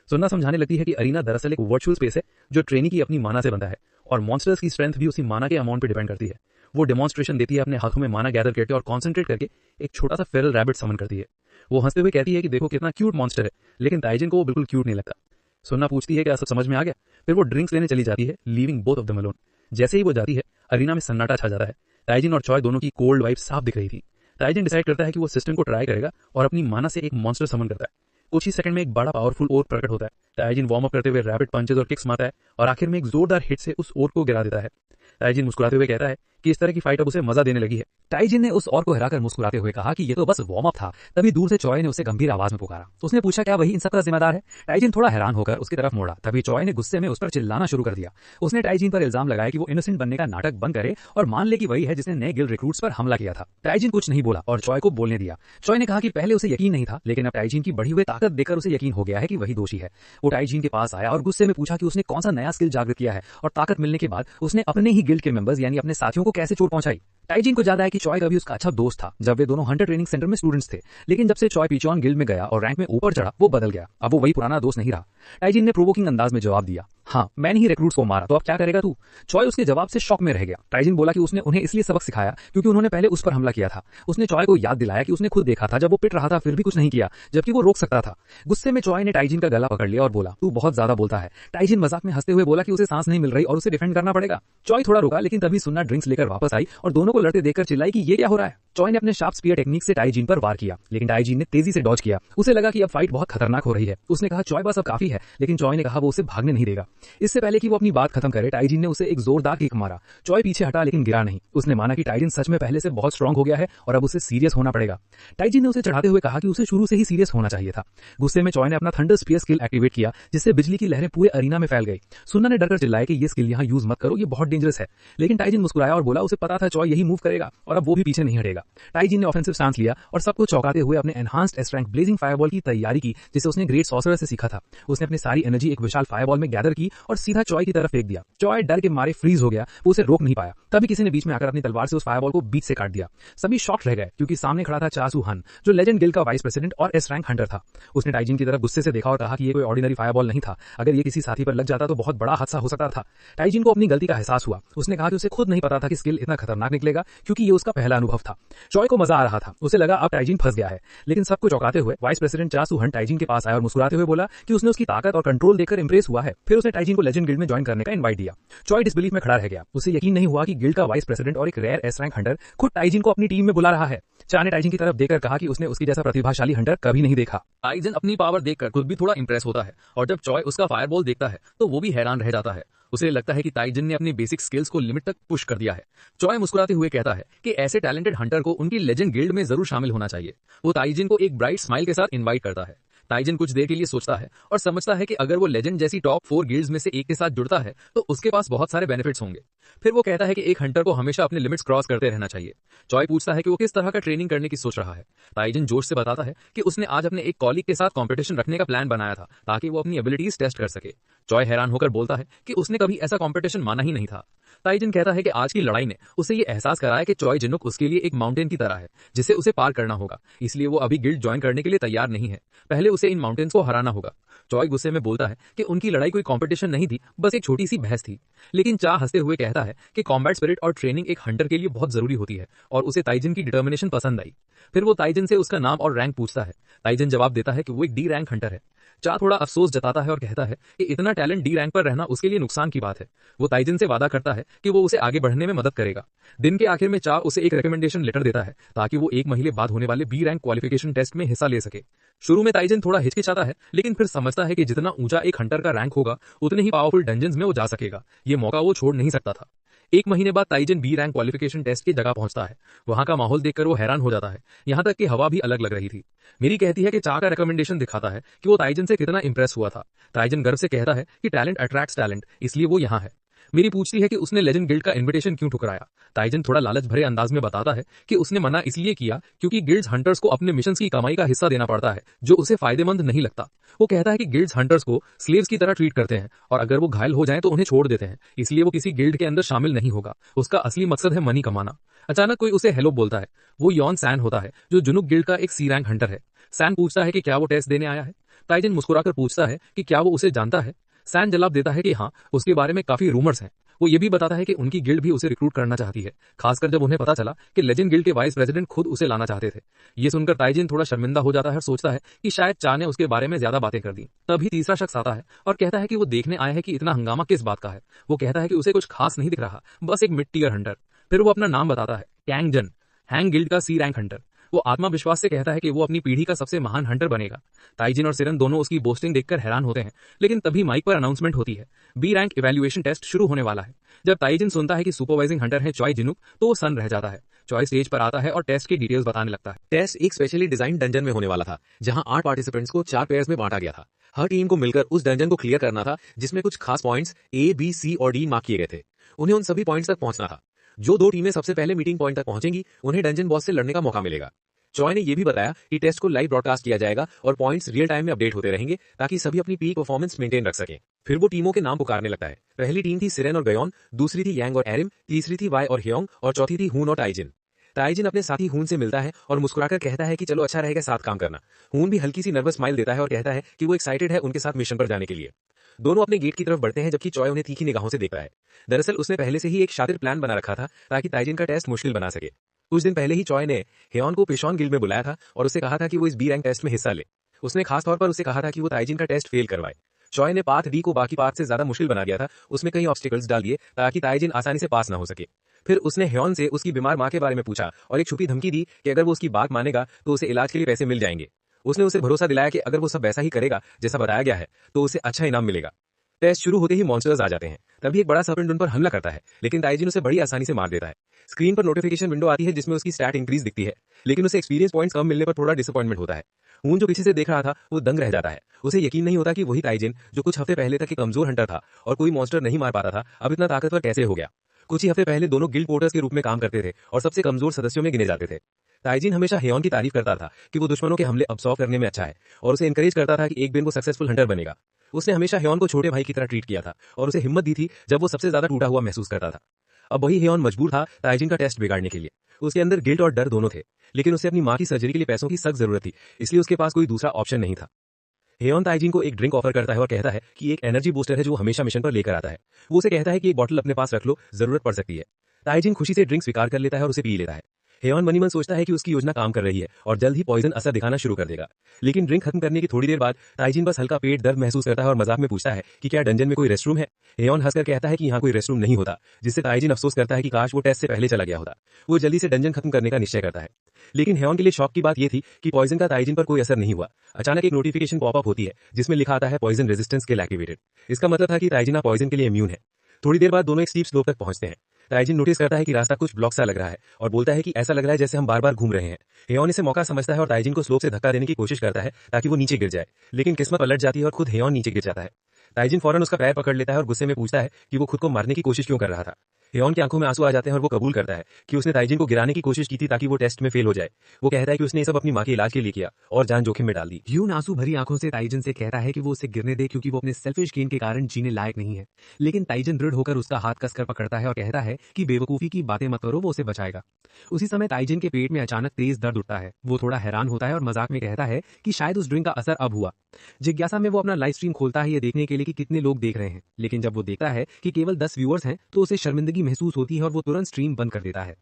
सुन्ना समझाने लगती है कि अरीना दरअसल एक वर्चुअल स्पेस है जो ट्रेनी की अपनी माना से बनता है, और मॉन्स्टर्स की स्ट्रेंथ भी उसी माना के अमाउंट पर डिपेंड करती है। वो डेमोन्स्ट्रेशन देती है अपने हाथों में माना गैदर करके और कॉन्सेंट्रेट करके एक छोटा सा फेरल रैबिट समन करती है। वो हंसते हुए कहती है कि देखो कितना क्यूट मॉन्स्टर है, लेकिन ताइजिन को वो बिल्कुल क्यूट नहीं लगता। सुन्ना पूछती है क्या सब समझ में आ गया। फिर वो ड्रिंक्स लेने चली जाती है, leaving both of them alone. जैसे ही वो जाती है अरीना में सन्नाटा छा जाता है। ताइजिन और चॉय दोनों की कोल्ड वाइब साफ दिख रही थी। ताइजिन डिसाइड करता है कि वो सिस्टम को ट्राई करेगा और अपनी माना से एक मॉन्स्टर समन करता है। कुछ ही सेकंड में एक बड़ा पावरफुल ओर प्रकट होता है। ताइजिन वार्म अप करते हुए रैपिड पंचेस और किक्स मारता है और आखिर में एक जोरदार हिट से उस ओर को गिरा देता है। ताइजिन मुस्कुराते हुए कहता है कि इस तरह की फाइट अब उसे मजा देने लगी है। ताइजिन ने उस और को हराकर मुस्कुराते हुए कहा कि ये तो बस वार्म अप था। तभी दूर से चॉय ने उसे गंभीर आवाज में पुकारा। उसने पूछा क्या वही इन सब का जिम्मेदार है। टाइजिन थोड़ा हैरान होकर उसकी तरफ मुड़ा। तभी चॉय ने गुस्से में उस पर चिल्लाना शुरू कर दिया। उसने टाइजिन पर इल्जाम लगाया कि वो इनोसेंट बनने का नाटक बंद करे और मान ले कि वही है जिसने नए गिल्ड रिक्रूट्स पर हमला किया था। टाइजिन कुछ नहीं बोला और चॉय को बोलने दिया। चॉय ने कहा कि पहले उसे यकीन नहीं था, लेकिन अब टाइजिन की बढ़ी हुई ताकत देखकर उसे यकीन हो गया है कि वही दोषी है। वो टाइजिन के पास आया और गुस्से में पूछा कि उसने कौन सा नया स्किल जागृत किया है और ताकत मिलने के बाद उसने अपने ही गिल्ड के मेंबर्स यानी अपने साथियों को कैसे चोट पहुंचाई। टाइजिन को याद आया कि चॉय कभी उसका अच्छा दोस्त था जब वे दोनों हंटर ट्रेनिंग सेंटर में स्टूडेंट्स थे, लेकिन जब से चॉय पिचॉन गिल्ड में गया और रैंक में ऊपर चढ़ा वो बदल गया। अब वो वही पुराना दोस्त नहीं रहा। टाइजिन ने प्रोवोकिंग अंदाज में जवाब दिया, हाँ, मैंने ही रिक्रूट्स को मारा, तो अब क्या करेगा तू? चॉय उसके जवाब से शॉक में रह गया। टाइजिन बोला कि उसने उन्हें इसलिए सबक सिखाया क्योंकि उन्होंने पहले उस पर हमला किया था। उसने चॉय को याद दिलाया कि उसने खुद देखा था जब वो पिट रहा था फिर भी कुछ नहीं किया, जबकि वो रोक सकता था। गुस्से में चॉय ने टाइजिन का गला पकड़ लिया और बोला, तू बहुत ज्यादा बोलता है। टाइजिन मजाक में हंसते हुए बोला कि उसे सांस नहीं मिल रही और उसे डिफेंड करना पड़ेगा। चॉय थोड़ा रुका, लेकिन तभी सुन्ना ड्रिंक्स लेकर वापस आई और दोनों को लड़ते देखकर चिल्लाई कि ये क्या हो रहा है। चॉय ने अपने शार्प स्पीयर टेक्निक से टाइजिन पर वार किया, लेकिन टाइजिन ने तेजी से डॉज किया। उसे लगा कि अब फाइट बहुत खतरनाक हो रही है। उसने कहा, चॉय बस अब काफी है, लेकिन चॉय ने कहा वो उसे भागने नहीं देगा। इससे पहले कि वो अपनी बात खत्म करे, टाइजिन ने उसे एक जोरदार किक मारा। चॉय पीछे हटा, लेकिन गिरा नहीं। उसने माना कि टाइजिन सच में पहले से बहुत स्ट्रांग हो गया है और अब उसे सीरियस होना पड़ेगा। टाइजिन ने उसे चढ़ाते हुए कहा कि उसे शुरू से ही सीरियस होना चाहिए था। गुस्से में चॉय ने अपना थंडर स्पीयर स्किल एक्टिवेट किया, जिससे बिजली की लहरें पूरे अरीना में फैल गई। सुन्ना ने डरकर चिल्लाया कि ये स्किल यहाँ यूज मत करो, ये बहुत डेंजरस है। लेकिन टाइजिन मुस्कुराया और बोला उसे पता था चॉय यही मूव करेगा और अब वो भी पीछे नहीं हटेगा। टाइजिन ने ऑफेंसिव स्टांस लिया और सबको चौंकाते हुए अपने एनहांस्ड स्ट्रेंथ ब्लेजिंग फायरबॉल की तैयारी की, जिसे उसने ग्रेट सॉर्सरर से सीखा था। उसने अपनी सारी एनर्जी एक विशाल फायरबॉल में गैदर की और सीधा चॉय की तरफ फेंक दिया। चॉय डर के मारे फ्रीज हो गया, वो उसे रोक नहीं पाया। तभी किसी ने बीच में आकर अपनी तलवार से उस फायरबॉल को बीच से काट दिया। सभी शॉक्ड रह गए क्योंकि सामने खड़ा था चा सू हन, जो लेजेंड गिल्ड का वाइस प्रेसिडेंट और एस रैंक हंटर था। उसने टाइजिन की तरफ गुस्से से देखा और कहा कि ये कोई ऑर्डिनरी फायरबॉल नहीं था। अगर ये किसी साथी पर लग जाता तो बहुत बड़ा हादसा हो सकता था। टाइजिन को अपनी गलती का एहसास हुआ। उसने कहा कि उसे खुद नहीं पता था कि स्किल इतना खतरनाक निकलेगा, क्योंकि ये उसका पहला अनुभव था। चॉय को मजा आ रहा था। उसे लगा अब टाइजिन फंस गया है, लेकिन सबको चौंकाते हुए वाइस प्रेसिडेंट चा सू हन टाइजिन के पास आया और मुस्कुराते हुए बोला कि उसने उसकी ताकत और कंट्रोल देखकर इंप्रेस हुआ है। फिर उसने टाइजिन को लेजेंड गिल्ड में ज्वाइन करने का इनवाइट दिया। चॉय डिसबिलीफ में खड़ा रह गया। उसे यकीन नहीं हुआ कि गिल्ड का वाइस प्रेसिडेंट और एक रेयर एस रैंक हंटर खुद टाइजिन को अपनी टीम में बुला रहा है। चा ने टाइजिन की तरफ देखकर कहा कि उसने उसकी जैसा प्रतिभाशाली हंटर कभी नहीं देखा। टाइजन अपनी पावर देखकर खुद भी थोड़ा इंप्रेस होता है और जब चॉय उसका फायरबॉल देखता है तो वो भी हैरान रह जाता है। उसे लगता है कि टाइजन ने अपनी बेसिक स्किल्स को लिमिट तक पुश कर दिया है। चॉय मुस्कुराते हुए कहता है कि ऐसे टैलेंटेड हंटर को उनकी लेजेंड गिल्ड में जरूर शामिल होना चाहिए। वो टाइजन को एक ब्राइट स्माइल के साथ इनवाइट करता है। टाइजन कुछ देर के लिए सोचता है और समझता है कि अगर वो लेजेंड जैसी टॉप 4 गिल्ड्स में से एक के साथ जुड़ता है तो उसके पास बहुत सारे बेनिफिट्स होंगे। फिर वो कहता है कि एक हंटर को हमेशा अपने लिमिट्स क्रॉस करते रहना चाहिए। चॉय पूछता है कि वो किस तरह का ट्रेनिंग करने की सोच रहा है। टाइजन जोश से बताता है कि उसने आज अपने एक कॉलीग के साथ कंपटीशन रखने का प्लान बनाया था ताकि वो अपनी एबिलिटीज टेस्ट कर सके। चॉय हैरान होकर बोलता है कि उसने कभी ऐसा कंपटीशन माना ही नहीं था। टाइजन कहता है कि आज की लड़ाई ने उसे ये एहसास कराया कि चॉय जिनुक उसके लिए एक माउंटेन की तरह है जिसे उसे पार करना होगा, इसलिए वो अभी गिल्ड ज्वाइन करने के लिए तैयार नहीं है। पहले उसे इन माउंटेन्स को हराना होगा। चॉय गुस्से में बोलता है कि उनकी लड़ाई कोई कंपटीशन नहीं थी, बस एक छोटी सी बहस थी। लेकिन चा हंसते हुए कहता है कि कॉम्बैट स्पिरिट और ट्रेनिंग एक हंटर के लिए बहुत जरूरी होती है और उसे टाइजन की डिटर्मिनेशन पसंद आई। फिर वो टाइजन से उसका नाम और रैंक पूछता है। टाइजन जवाब देता है कि वो एक डी रैंक हंटर है। चा थोड़ा अफसोस जताता है और कहता है कि इतना टैलेंट डी रैंक पर रहना उसके लिए नुकसान की बात है। वो टाइजन से वादा करता है कि वो उसे आगे बढ़ने में मदद करेगा। दिन के आखिर में चा उसे एक रिकमेंडेशन लेटर देता है ताकि वो 1 महीने बाद होने वाले बी रैंक क्वालिफिकेशन टेस्ट में हिस्सा ले सके। शुरू में टाइजन थोड़ा हिचकिचाता है, लेकिन फिर समझता है कि जितना ऊंचा एक हंटर का रैंक होगा उतने ही पावरफुल डंजन्स में वो जा सकेगा। ये मौका वो छोड़ नहीं सकता था। 1 महीने बाद टाइजन बी रैंक क्वालिफिकेशन टेस्ट की जगह पहुंचता है। वहां का माहौल देखकर वो हैरान हो जाता है, यहाँ तक कि हवा भी अलग लग रही थी। मेरी कहती है कि चा का रिकमेंडेशन दिखाता है कि वो टाइजन से कितना इंप्रेस हुआ था। टाइजन गर्व से कहता है कि टैलेंट अट्रैक्ट्स टैलेंट, इसलिए वो यहाँ है। मेरी पूछती है कि उसने लेजेंड गिल्ड का इनविटेशन क्यों ठुकराया। टाइजन थोड़ा लालच भरे अंदाज में बताता है कि उसने मना इसलिए किया क्योंकि गिल्ड्स हंटर्स को अपने मिशंस की कमाई का हिस्सा देना पड़ता है, जो उसे फायदेमंद नहीं लगता। वो कहता है कि गिल्ड्स हंटर्स को स्लेव्स की तरह ट्रीट करते हैं और अगर वो घायल हो जाएं तो उन्हें छोड़ देते हैं, इसलिए वो किसी गिल्ड के अंदर शामिल नहीं होगा। उसका असली मकसद है मनी कमाना। अचानक कोई उसे हेलो बोलता है। वो यॉन सैन होता है, जो जुनुक गिल्ड का एक सी रैंक हंटर है। सैन पूछता है कि क्या वो टेस्ट देने आया है। टाइजन मुस्कुराकर पूछता है कि क्या वो उसे जानता है। सैन जवाब देता है कि हाँ, उसके बारे में काफी रूमर्स हैं। वो ये भी बताता है कि उनकी गिल्ड भी उसे रिक्रूट करना चाहती है, खासकर जब उन्हें पता चला कि लेजेंड गिल्ड के वाइस प्रेसिडेंट खुद उसे लाना चाहते थे। ये सुनकर टाइजन थोड़ा शर्मिंदा हो जाता है और सोचता है कि शायद चा ने उसके बारे में ज्यादा बातें कर दी। तभी तीसरा शख्स आता है और कहता है कि वो देखने आया है कि इतना हंगामा किस बात का है। वो कहता है कि उसे कुछ खास नहीं दिख रहा, बस एक मिड टियर हंटर। फिर वो अपना नाम बताता है, कैंग जन, हैंग गिल्ड का सी रैंक हंटर। वो आत्मविश्वास से कहता है कि वो अपनी पीढ़ी का सबसे महान हंटर बनेगा। टाइजिन और सिरन दोनों उसकी बोस्टिंग देखकर हैरान होते हैं, लेकिन तभी माइक पर अनाउंसमेंट होती है, बी रैंक इवैल्यूएशन टेस्ट शुरू होने वाला है। जब टाइजिन सुनता है कि सुपरवाइजिंग हंटर है चॉय जिनुक, तो वो सन रह जाता है। चॉय स्टेज पर आता है और टेस्ट की डिटेल्स बताने लगता है। टेस्ट एक स्पेशली डिजाइन डंजन में होने वाला था, जहां 8 पार्टिसिपेंट्स को 4 पेयर्स में बांटा गया था। हर टीम को मिलकर उस डंजन को क्लियर करना था, जिसमें कुछ खास पॉइंट्स A, B, C और D मार्क किए गए थे। उन्हें उन सभी पॉइंट्स तक पहुंचना था। जो 2 टीमें सबसे पहले मीटिंग पॉइंट तक पहुंचेंगी, उन्हें डंजन बॉस से लड़ने का मौका मिलेगा। चॉय ने यह भी बताया कि टेस्ट को लाइव ब्रॉडकास्ट किया जाएगा और पॉइंट्स रियल टाइम में अपडेट होते रहेंगे, ताकि सभी अपनी पीक परफॉर्मेंस मेंटेन रख सकें। फिर वो टीमों के नाम पुकारने लगता है। पहली टीम थी सिरेन और गयोन, दूसरी थी यांग और एरिम, तीसरी थी वाई और ह्योंग और चौथी थी हून और टाइजिन। टाइजिन अपने साथी हून से मिलता है और मुस्कुराकर कहता है कि चलो अच्छा रहेगा साथ काम करना। हून भी हल्की सी नर्वस स्माइल देता है और कहता है कि वो एक्साइटेड है उनके साथ मिशन पर जाने के लिए। दोनों अपने गेट की तरफ बढ़ते हैं जबकि चॉय उन्हें तीखी निगाहों से देख रहा है। दरअसल उसने पहले से ही एक शातिर प्लान बना रखा था ताकि ताइजिन का टेस्ट मुश्किल बना सके। कुछ दिन पहले ही चॉय ने हेयॉन को पिशॉन गिल्ड में बुलाया था और उससे कहा था कि वो इस बी रैंक टेस्ट में हिस्सा ले। उसने खास तौर पर उसे कहा था कि वो ताइजिन का टेस्ट फेल करवाए। चॉय ने पाथ डी को बाकी पाथ से ज्यादा मुश्किल बना दिया था, उसमें कई ऑब्स्टिकल्स डाल दिए ताकि ताइजिन आसानी से पास ना हो सके। फिर उसने हेयॉन से उसकी बीमार मां के बारे में पूछा और एक छुपी धमकी दी कि अगर वो उसकी बात मानेगा तो उसे इलाज के लिए पैसे मिल जाएंगे। उसने उसे भरोसा दिलाया कि अगर वो सब वैसा ही करेगा जैसा बताया गया है तो उसे अच्छा इनाम मिलेगा। टेस्ट शुरू होते ही मॉन्स्टर्स आ जाते हैं। तभी एक बड़ा सर्पेंट उन पर हमला करता है, लेकिन ताइजिन उसे बड़ी आसानी से मार देता है। स्क्रीन पर नोटिफिकेशन विंडो आती है जिसमें उसकी स्टैट इंक्रीज दिखती है, लेकिन उसे एक्सपीरियंस पॉइंट्स कम मिलने पर थोड़ा डिसअपॉइंटमेंट होता है। ऊन जो पीछे से देख रहा था वो दंग रह जाता है। उसे यकीन नहीं होता कि वही ताइजिन जो कुछ हफ्ते पहले तक एक कमजोर हंटर था और कोई मॉन्स्टर नहीं मार पाता था, अब इतना ताकतवर कैसे हो गया। कुछ ही हफ्ते पहले दोनों गिल्ड पोर्टर्स के रूप में काम करते थे और सबसे कमजोर सदस्यों में गिने जाते थे। ताइजिन हमेशा हेयॉन की तारीफ करता था कि वो दुश्मनों के हमले अब्सॉर्ब करने में अच्छा है और उसे एनकरेज करता था कि एक दिन वो सक्सेसफुल हंटर बनेगा। उसने हमेशा हेयॉन को छोटे भाई की तरह ट्रीट किया था और उसे हिम्मत दी थी जब वो सबसे ज्यादा टूटा हुआ महसूस करता था। अब वही हेयॉन मजबूर था ताइजिन का टेस्ट बिगाड़ने के लिए। उसके अंदर गिल्ट और डर दोनों थे, लेकिन उसे अपनी मां की सर्जरी के लिए पैसों की सख्त जरूरत थी, इसलिए उसके पास कोई दूसरा ऑप्शन नहीं था। हेयॉन ताइजिन को एक ड्रिंक ऑफर करता है और कहता है कि एक एनर्जी बूस्टर है जो वो हमेशा मिशन पर लेकर आता है। वो उसे कहता है कि एक बॉटल अपने पास रख लो, जरूरत पड़ सकती है। ताइजिन खुशी से ड्रिंक स्वीकार कर लेता है और उसे पी लेता है। हेयॉन मनी मन सोचता है कि उसकी योजना काम कर रही है और जल्द ही पॉइजन असर दिखाना शुरू कर देगा। लेकिन ड्रिंक खत्म करने की थोड़ी देर बाद ताइजिन बस हल्का पेट दर्द महसूस करता है और मजाक में पूछता है कि क्या डंजन में कोई रेस्टरूम है। हेयॉन हंसकर कहता है कि यहाँ कोई रेस्टरूम नहीं होता, जिससे ताइजिन अफसोस करता है कि काश वो टेस्ट से पहले चला गया होता। वो जल्दी से डंजन खत्म करने का निश्चय करता है। लेकिन हेयॉन के लिए शॉक की बात यह थी कि पॉइजन का ताइजिन पर कोई असर नहीं हुआ। अचानक एक नोटिफिकेशन पॉपअप होती है जिसमें लिखा आता है पॉइजन रेजिस्टेंस स्किल एक्टिवेटेड। इसका मतलब था कि ताइजिन पॉइजन के लिए इम्यून है। थोड़ी देर बाद दोनों एक स्टीप स्लोप तक पहुंचते हैं। ताइजिन नोटिस करता है कि रास्ता कुछ ब्लॉक सा लग रहा है और बोलता है कि ऐसा लग रहा है जैसे हम बार बार घूम रहे हैं। हेयॉन इसे मौका समझता है और ताइजिन को स्लोप से धक्का देने की कोशिश करता है ताकि वो नीचे गिर जाए, लेकिन किस्मत पलट जाती है और खुद हेयॉन नीचे गिर जाता है। ताइजिन फौरन उसका पैर पकड़ लेता है और गुस्से में पूछता है कि वो खुद को मारने की कोशिश क्यों कर रहा था। हेयॉन की आंखों में आंसू आ जाते हैं और वो कबूल करता है कि उसने ताइजिन को गिराने की कोशिश की थी ताकि वो टेस्ट में फेल हो जाए। वो कहता है कि उसने ये सब अपनी मां के इलाज के लिए किया और जान जोखिम में डाल दी। ह्यून आंसू भरी आंखों से ताइजिन से कहता है कि वो उसे गिरने दे क्योंकि वो अपने सेल्फिश गेन के कारण जीने लायक नहीं है। लेकिन ताइजिन दृढ़ होकर उसका हाथ कसकर पकड़ता है और कहता है कि बेवकूफी की बातें मत करो, वो उसे बचाएगा। उसी समय ताइजिन के पेट में अचानक तेज दर्द उठता है। वो थोड़ा हैरान होता है और मजाक में कहता है कि शायद उस ड्रिंक का असर अब हुआ। जिज्ञासा में वो अपना लाइव स्ट्रीम खोलता है ये देखने के लिए कि कितने लोग देख रहे हैं, लेकिन जब वो देखता है कि केवल 10 व्यूअर्स हैं तो उसे शर्मिंदगी महसूस होती है और वो तुरंत स्ट्रीम बंद कर देता है।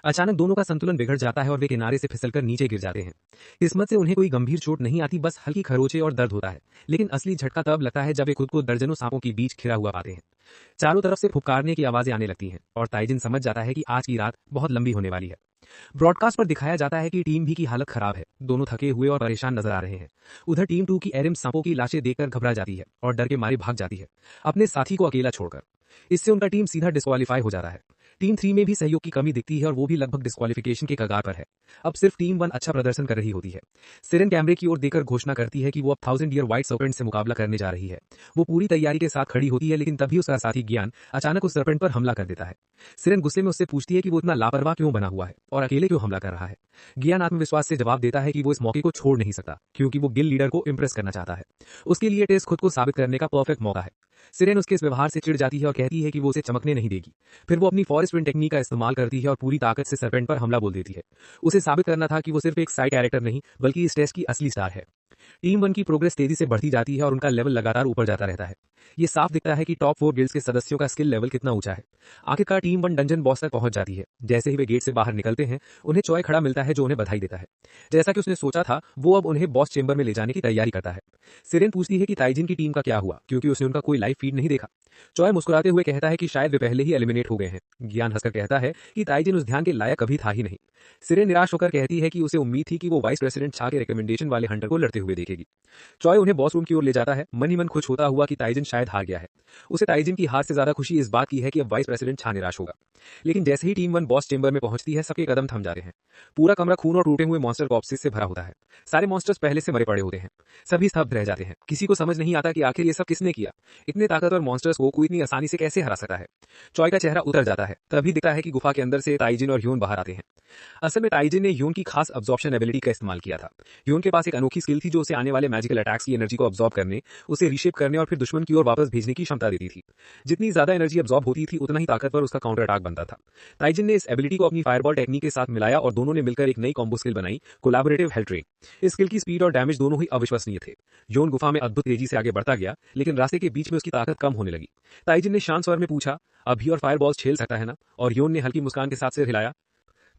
अचानक दोनों का संतुलन बिगड़ जाता है और वे किनारे से फिसलकर नीचे गिर जाते हैं। किस्मत से उन्हें कोई गंभीर चोट नहीं आती, बस हल्की खरोंचे और दर्द होता है। लेकिन असली झटका तब लगता है जब वे खुद को दर्जनों सांपों के बीच घिरा हुआ पाते हैं। चारों तरफ से फुफकारने की आवाजें आने लगती हैं और ताइजिन समझ जाता है कि आज की रात बहुत लंबी होने वाली है। ब्रॉडकास्ट पर दिखाया जाता है कि टीम भी की हालत खराब है। दोनों थके हुए और परेशान नजर आ रहे हैं। उधर टीम 2 की एरिम सांपों की लाशें देखकर घबरा जाती है और डर के मारे भाग जाती है, अपने साथी को अकेला छोड़कर। इससे उनका टीम सीधा डिस्क्वालीफाई हो जाता है। टीम 3 में भी सहयोग की कमी दिखती है और वो भी लगभग डिस्क्वालिफिकेशन के कगार पर है। अब सिर्फ टीम 1 अच्छा प्रदर्शन कर रही होती है। सिरेन कैमरे की ओर देखकर घोषणा करती है कि वो अब 1000 ईयर व्हाइट सर्पेंट से मुकाबला करने जा रही है। वो पूरी तैयारी के साथ खड़ी होती है, लेकिन तभी उसका साथी ज्ञान अचानक उस सर्पेंट पर हमला कर देता है। सिरेन गुस्से में उससे पूछती है कि वो इतना लापरवाह क्यों बना हुआ है और अकेले क्यों हमला कर रहा है। ज्ञान आत्मविश्वास से जवाब देता है कि वो इस मौके को छोड़ नहीं सकता क्योंकि वो गिल लीडर को इंप्रेस करना चाहता है। उसके लिए टेस्ट खुद को साबित करने का परफेक्ट मौका है। सिरेन उसके इस व्यवहार से चिढ़ जाती है और कहती है कि वो उसे चमकने नहीं देगी। फिर वो अपनी फॉरेस्ट विंड टेक्निक का इस्तेमाल करती है और पूरी ताकत से सर्पेंट पर हमला बोल देती है। उसे साबित करना था कि वो सिर्फ एक साइड कैरेक्टर नहीं बल्कि इस टेस्ट की असली स्टार है। टीम 1 की प्रोग्रेस तेजी से बढ़ती जाती है और उनका लेवल लगातार ऊपर जाता रहता है। ये साफ दिखता है कि टॉप 4 गिल्ड्स के सदस्यों का स्किल लेवल कितना ऊंचा है। आखिरकार टीम 1 डंजन बॉस तक पहुंच जाती है। जैसे ही वे गेट से बाहर निकलते हैं उन्हें चॉय खड़ा मिलता है जो उन्हें बधाई देता है। जैसा कि उसने सोचा था वो अब उन्हें बॉस चेंबर में ले जाने की तैयारी करता है। सिरेन पूछती है कि ताइजिन की टीम का क्या हुआ क्योंकि उसने उनका कोई लाइव फीड नहीं देखा। चॉय मुस्कुराते हुए कहता है कि शायद वे पहले ही एलिमिनेट हो गए हैं। ज्ञान हंसकर कहता है कि ताइजिन उस ध्यान के लायक कभी था ही नहीं। सिरेन निराश होकर कहती है कि उसे उम्मीद थी कि वो वाइस प्रेसिडेंट छा के रिकमेंडेशन वाले हंटर को लड़ते हुए देखेगी। चॉय उन्हें बॉस रूम की ओर ले जाता है, मन ही मन खुश होता हुआ कि ताइजिन शायद हार गया है। उसे ताइजिन की हार से ज्यादा खुशी इस बात की है कि अब वाइस प्रेसिडेंट छा निराश होगा। लेकिन जैसे ही टीम 1 बॉस चेंबर में पहुंचती है सबके कदम थम जाते हैं। पूरा कमरा खून और टूटे हुए मॉन्स्टर कॉर्प्सेस से भरा होता है। सारे मॉन्स्टर्स पहले से मरे पड़े होते हैं। सभी स्तब्ध रह जाते हैं। किसी को समझ नहीं आता कि आखिर ये सब किसने किया। इतने ताकतवर मॉन्स्टर्स को कोई इतनी आसानी से कैसे हरा सकता है। चॉय का चेहरा उतर जाता है। तभी दिखता है कि गुफा के अंदर से ताइजिन और ह्यून बाहर आते हैं। असल में ताइजिन ने ह्यून की खास अब्जॉर्प्शन एबिलिटी का इस्तेमाल किया था। ह्यून के पास एक अनोखी स्किल थी जो उसे आने वाले मैजिकल अटैक्स की एनर्जी को अब्सॉर्ब करने, उसे रीशेप करने और फिर दुश्मन की ओर वापस भेजने की क्षमता देती थी। जितनी ज्यादा एनर्जी अब्सॉर्ब होती थी उतना ही ताकतवर उसका काउंटर अटैक बनता था। ताइजिन ने इस एबिलिटी को अपनी फायरबॉल टेक्निक के साथ मिलाया और दोनों ने मिलकर एक नई कॉम्बो स्किल बनाई, कोलैबोरेटिव हेल्ट्रेन। इस स्किल की स्पीड और डैमेज दोनों ही अविश्वसनीय थे। योन गुफा में अद्भुत तेजी से आगे बढ़ता गया, लेकिन रास्ते के बीच में उसकी ताकत कम होने लगी। ताइजिन ने शांत स्वर में पूछा, अभी और फायरबॉल्स झेल सकता है ना? और योन ने हल्की मुस्कान के साथ सिर हिलाया।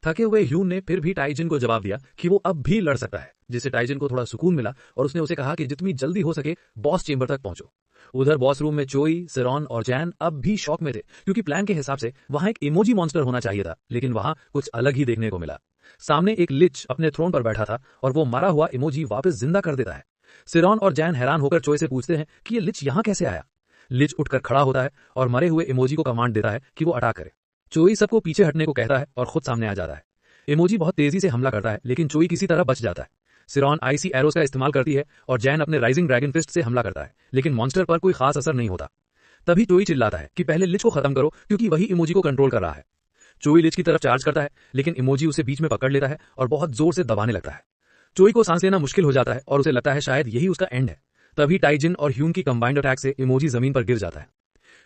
थके हुए ह्यून ने फिर भी टाइजिन को जवाब दिया कि वो अब भी लड़ सकता है, जिससे टाइजिन को थोड़ा सुकून मिला और उसने उसे कहा कि जितनी जल्दी हो सके बॉस चेंबर तक पहुंचो। उधर बॉस रूम में चोई, सिरॉन और जैन अब भी शॉक में थे, क्योंकि प्लान के हिसाब से वहां एक इमोजी मॉन्स्टर होना चाहिए था, लेकिन वहां कुछ अलग ही देखने को मिला। सामने एक लिच अपने थ्रोन पर बैठा था और वो मरा हुआ इमोजी वापस जिंदा कर देता है। सिरॉन और जैन हैरान होकर चोई से पूछते हैं कि ये लिच यहाँ कैसे आया। लिच उठकर खड़ा होता है और मरे हुए इमोजी को कमांड देता है कि वो अटैक करे। चोई सबको पीछे हटने को कहता है और खुद सामने आ जाता है। इमोजी बहुत तेजी से हमला करता है, लेकिन चोई किसी तरह बच जाता है। सिरॉन आईसी एरोस का इस्तेमाल करती है और जैन अपने राइजिंग ड्रैगन फिस्ट से हमला करता है, लेकिन मॉन्स्टर पर कोई खास असर नहीं होता। तभी चोई चिल्लाता है कि पहले लिच को खत्म करो, क्योंकि वही इमोजी को कंट्रोल कर रहा है। चोई लिच की तरफ चार्ज करता है, लेकिन इमोजी उसे बीच में पकड़ लेता है और बहुत जोर से दबाने लगता है। चोई को सांस लेना मुश्किल हो जाता है और उसे लगता है शायद यही उसका एंड है। तभी टाइजिन और ह्यून की कंबाइंड अटैक से इमोजी जमीन पर गिर जाता है।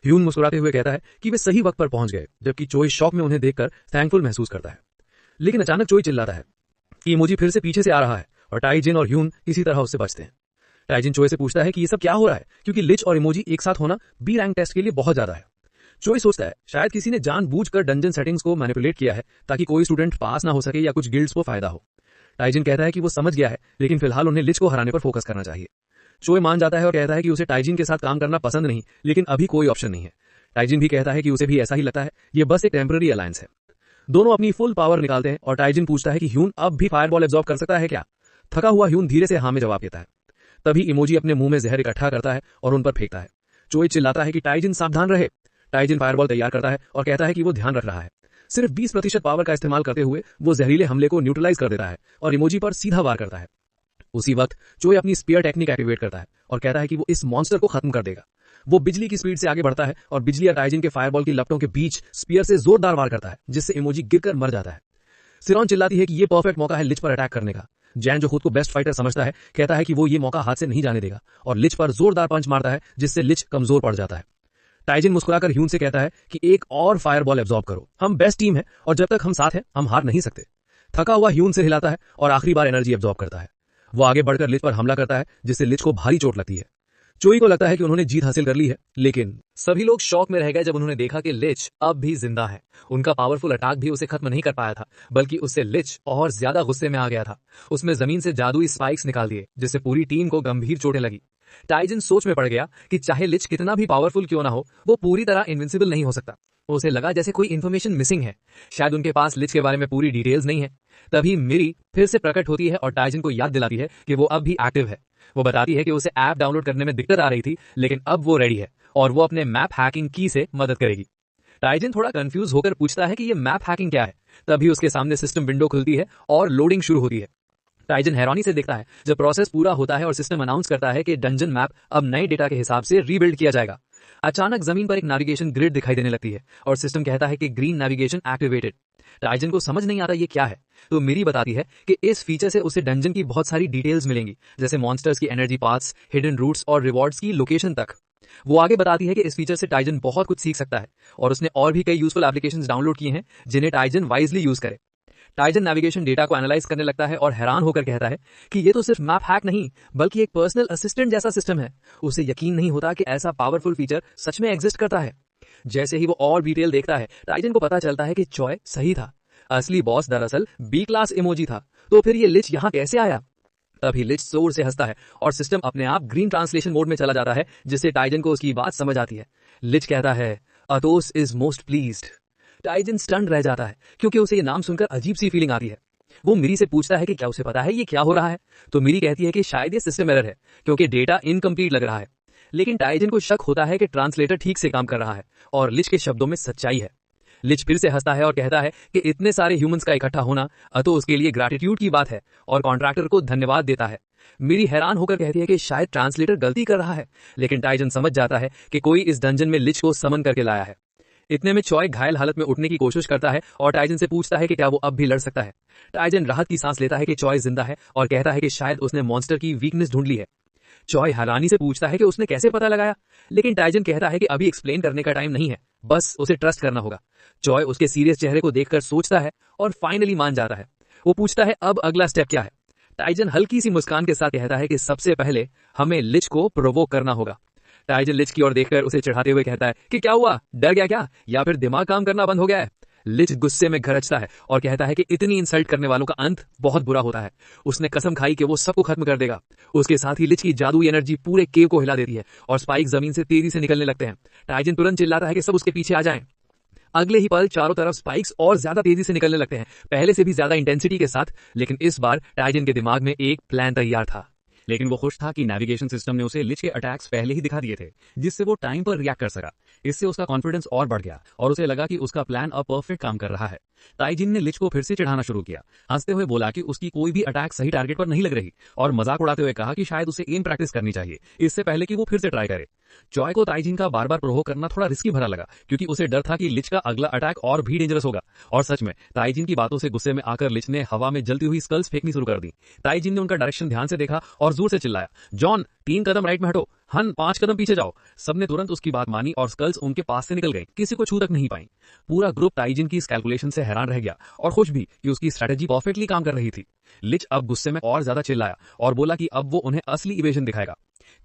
ह्यून मुस्कुराते हुए कहता है कि वे सही वक्त पर पहुंच गए, जबकि चोई शॉक में उन्हें देखकर थैंकफुल महसूस करता है। लेकिन अचानक चोई चिल्लाता है कि इमोजी फिर से पीछे से आ रहा है और टाइजिन और ह्यून इसी तरह उससे बचते हैं। टाइजिन चोई से पूछता है कि ये सब क्या हो रहा है, क्योंकि लिच और इमोजी एक साथ होना बी रैंक टेस्ट के लिए बहुत ज्यादा है। चोई सोचता है शायद किसी ने जानबूझकर डंजन सेटिंग्स को मैनिपुलेट किया है ताकि कोई स्टूडेंट पास ना हो सके या कुछ गिल्ड्स को फायदा हो। टाइजिन कहता है कि वो समझ गया है, लेकिन फिलहाल उन्हें लिच को हराने पर फोकस करना चाहिए। चोई मान जाता है और कहता है कि उसे टाइजिन के साथ काम करना पसंद नहीं, लेकिन अभी कोई ऑप्शन नहीं है। टाइजिन भी कहता है कि उसे भी ऐसा ही लगता है, ये बस एक टेम्पररी अलायंस है। दोनों अपनी फुल पावर निकालते हैं और टाइजिन पूछता है कि ह्यून अब भी फायरबॉल एब्जॉर्ब कर सकता है क्या? थका हुआ ह्यून धीरे से हाँ में जवाब देता है। तभी इमोजी अपने मुंह में जहर इकट्ठा करता है और उन पर फेंकता है। चोई चिल्लाता है कि टाइजिन सावधान रहे। टाइजिन फायरबॉल तैयार करता है और कहता है कि वो ध्यान रख रहा है। सिर्फ 20% पावर का इस्तेमाल करते हुए वो जहरीले हमले को न्यूट्रलाइज कर देता है और इमोजी पर सीधा वार करता है। उसी वक्त चोई अपनी स्पीयर टेक्निक एक्टिवेट करता है और कहता है कि वो इस मॉन्स्टर को खत्म कर देगा। वो बिजली की स्पीड से आगे बढ़ता है और बिजली और टाइजिन के फायरबॉल की लपटों के बीच स्पीयर से जोरदार वार करता है, जिससे इमोजी गिरकर मर जाता है। सिरॉन चिल्लाती है कि ये परफेक्ट मौका है लिच पर अटैक करने का। जैन, जो खुद को बेस्ट फाइटर समझता है, कहता है कि वो ये मौका हाथ से नहीं जाने देगा और लिच पर जोरदार पंच मारता है, जिससे लिच कमजोर पड़ जाता है। टाइजिन मुस्कुराकर ह्यून से कहता है कि एक और फायरबॉल एब्जॉर्ब करो, हम बेस्ट टीम है और जब तक हम साथ हैं हम हार नहीं सकते। थका हुआ ह्यून से हिलाता है और आखिरी बार एनर्जी एब्जॉर्ब करता है। वो आगे बढ़कर लिच पर हमला करता है, जिससे लिच को भारी चोट लगती है। चोई को लगता है कि उन्होंने जीत हासिल कर ली है, लेकिन सभी लोग शॉक में रह गए जब उन्होंने देखा कि लिच अब भी जिंदा है। उनका पावरफुल अटैक भी उसे खत्म नहीं कर पाया था, बल्कि उससे लिच और ज्यादा गुस्से में आ गया था। उसमें जमीन से जादुई स्पाइक्स निकाल दिए, जिससे पूरी टीम को गंभीर चोटें लगी। टाइजिन सोच में पड़ गया कि चाहे लिच कितना भी पावरफुल क्यों ना हो, वो पूरी तरह इनविंसिबल नहीं हो सकता। उसे लगा जैसे कोई इन्फॉर्मेशन मिसिंग है, शायद उनके पास लिच के बारे में पूरी डिटेल्स नहीं है। तभी मिरी फिर से प्रकट होती है और टाइजिन को याद दिलाती है कि वो अब भी एक्टिव है। वो बताती है कि उसे ऐप डाउनलोड करने में दिक्कत आ रही थी, लेकिन अब वो रेडी है और वो अपने मैप हैकिंग की से मदद करेगी। टाइजिन थोड़ा कंफ्यूज होकर पूछता है कि ये मैप हैकिंग क्या है। तभी उसके सामने सिस्टम विंडो खुलती है और लोडिंग शुरू होती है। टाइजिन हैरानी से देखता है जब प्रोसेस पूरा होता है और सिस्टम अनाउंस करता है कि डंजन मैप अब नए डेटा के हिसाब से रीबिल्ड किया जाएगा। अचानक जमीन पर एक नेविगेशन ग्रिड दिखाई देने लगती है और सिस्टम कहता है कि ग्रीन नेविगेशन एक्टिवेटेड। टाइजिन को समझ नहीं आता ये क्या है, तो मिरी बताती है कि इस फीचर से उसे डंजन की बहुत सारी डिटेल्स मिलेंगी, जैसे मॉन्स्टर्स की एनर्जी पाथ्स, हिडन रूट्स और रिवॉर्ड्स की लोकेशन तक। वो आगे बताती है कि इस फीचर से टाइजिन बहुत कुछ सीख सकता है और उसने और भी कई यूजफुल एप्लीकेशंस डाउनलोड किए हैं जिन्हें टाइजिन वाइजली यूज करे। टाइजिन नेविगेशन डेटा को एनालाइज करने लगता है और हैरान होकर कहता है कि ये तो सिर्फ मैप हैक नहीं, बल्कि एक पर्सनल असिस्टेंट जैसा सिस्टम है। उसे यकीन नहीं होता कि ऐसा पावरफुल फीचर सच में एग्जिस्ट करता है। जैसे ही वो और डिटेल देखता है, टाइजिन को पता चलता है कि चॉय सही था। असली बॉस दरअसल बी क्लास इमोजी था। तो फिर ये लिच यहाँ कैसे आया? तभी लिच जोर से हंसता है और सिस्टम अपने आप ग्रीन ट्रांसलेशन मोड में चला जाता है, जिससे टाइजिन को उसकी बात समझ आती है। लिच कहता है, अतोस इज मोस्ट प्लीज्ड। टाइजिन स्टन्ड रह जाता है क्योंकि उसे ये नाम सुनकर अजीब सी फीलिंग आती है। वो मिरी से पूछता है कि क्या उसे पता है ये क्या हो रहा है, तो मिरी कहती है कि शायद ये सिस्टम एरर है क्योंकि डेटा इनकम्प्लीट लग रहा है। लेकिन टाइजिन को शक होता है कि ट्रांसलेटर ठीक से काम कर रहा है और लिच के शब्दों में सच्चाई है। लिच फिर से हंसता है और कहता है कि इतने सारे ह्यूमंस का इकट्ठा होना तो उसके लिए ग्रैटिट्यूड की बात है और कॉन्ट्रैक्टर को धन्यवाद देता है। मिरी हैरान होकर कहती है कि शायद ट्रांसलेटर गलती कर रहा है, लेकिन टाइजिन समझ जाता है कि कोई इस डंजन में लिच को समन करके लाया है। इतने में चॉय घायल हालत में उठने की कोशिश करता है और टाइजन से पूछता है कि क्या वो अब भी लड़ सकता है। टाइजन राहत की सांस लेता है कि चॉय जिंदा है और कहता है कि शायद उसने मॉन्स्टर की वीकनेस ढूंढ ली है। चॉय हैरानी से पूछता है कि उसने कैसे पता लगाया, लेकिन टाइजन कहता है कि अभी एक्सप्लेन करने का टाइम नहीं है, बस उसे ट्रस्ट करना होगा। चॉय उसके सीरियस चेहरे को देखकर सोचता है और फाइनली मान जाता है। वो पूछता है अब अगला स्टेप क्या है। टाइजन हल्की सी मुस्कान के साथ कहता है कि सबसे पहले हमें लिच को प्रोवोक करना होगा। टाइजन लिच की ओर देखकर उसे चिढ़ाते हुए कहता है कि क्या हुआ, डर गया क्या, या फिर दिमाग काम करना बंद हो गया है। लिच गुस्से में गरजता है और कहता है कि इतनी इंसल्ट करने वालों का अंत बहुत बुरा होता है। उसने कसम खाई कि वो सबको खत्म कर देगा। उसके साथ ही लिच की जादुई एनर्जी पूरे केव को हिला देती है और स्पाइक जमीन से तेजी से निकलने लगते हैं। टाइजन तुरंत चिल्लाता है कि सब उसके पीछे आ जाएं। अगले ही पल चारों तरफ स्पाइक्स और ज्यादा तेजी से निकलने लगते हैं, पहले से भी ज्यादा इंटेंसिटी के साथ। लेकिन इस बार टाइजन के दिमाग में एक प्लान तैयार था। लेकिन वो खुश था कि नेविगेशन सिस्टम ने उसे लिच के अटैक्स पहले ही दिखा दिए थे, जिससे वो टाइम पर रिएक्ट कर सका। इससे उसका कॉन्फिडेंस और बढ़ गया और उसे लगा कि उसका प्लान अब परफेक्ट काम कर रहा है। ताइजिन ने लिच को फिर से चिढ़ाना शुरू किया, हंसते हुए बोला कि उसकी कोई भी अटैक सही टारगेट पर नहीं लग रही और मजाक उड़ाते हुए कहा कि शायद उसे एम प्रैक्टिस करनी चाहिए इससे पहले कि वो फिर से ट्राई करे। चॉय को ताइजिन का बार बार प्रोवोक करना थोड़ा रिस्की भरा लगा, क्योंकि उसे डर था कि लिच का अगला अटैक और भी डेंजरस होगा। और सच में ताइजिन की बातों से गुस्से में आकर लिच ने हवा में जलती हुई स्कल्स फेंकनी शुरू कर दी। ताइजिन ने उनका डायरेक्शन ध्यान से देखा और जोर से चिल्लाया, जॉन 3 कदम राइट में हटो, हन 5 कदम पीछे जाओ। सबने तुरंत उसकी बात मानी और स्कल्स उनके पास से निकल गई, किसी को छू तक नहीं पाई। पूरा ग्रुप ताइजिन की इस कैलकुलेशन से हैरान रह गया और खुश भी कि उसकी स्ट्रेटेजी परफेक्टली काम कर रही थी। लिच अब गुस्से में और ज्यादा चिल्लाया और बोला कि अब वो उन्हें असली इवेजन दिखाएगा।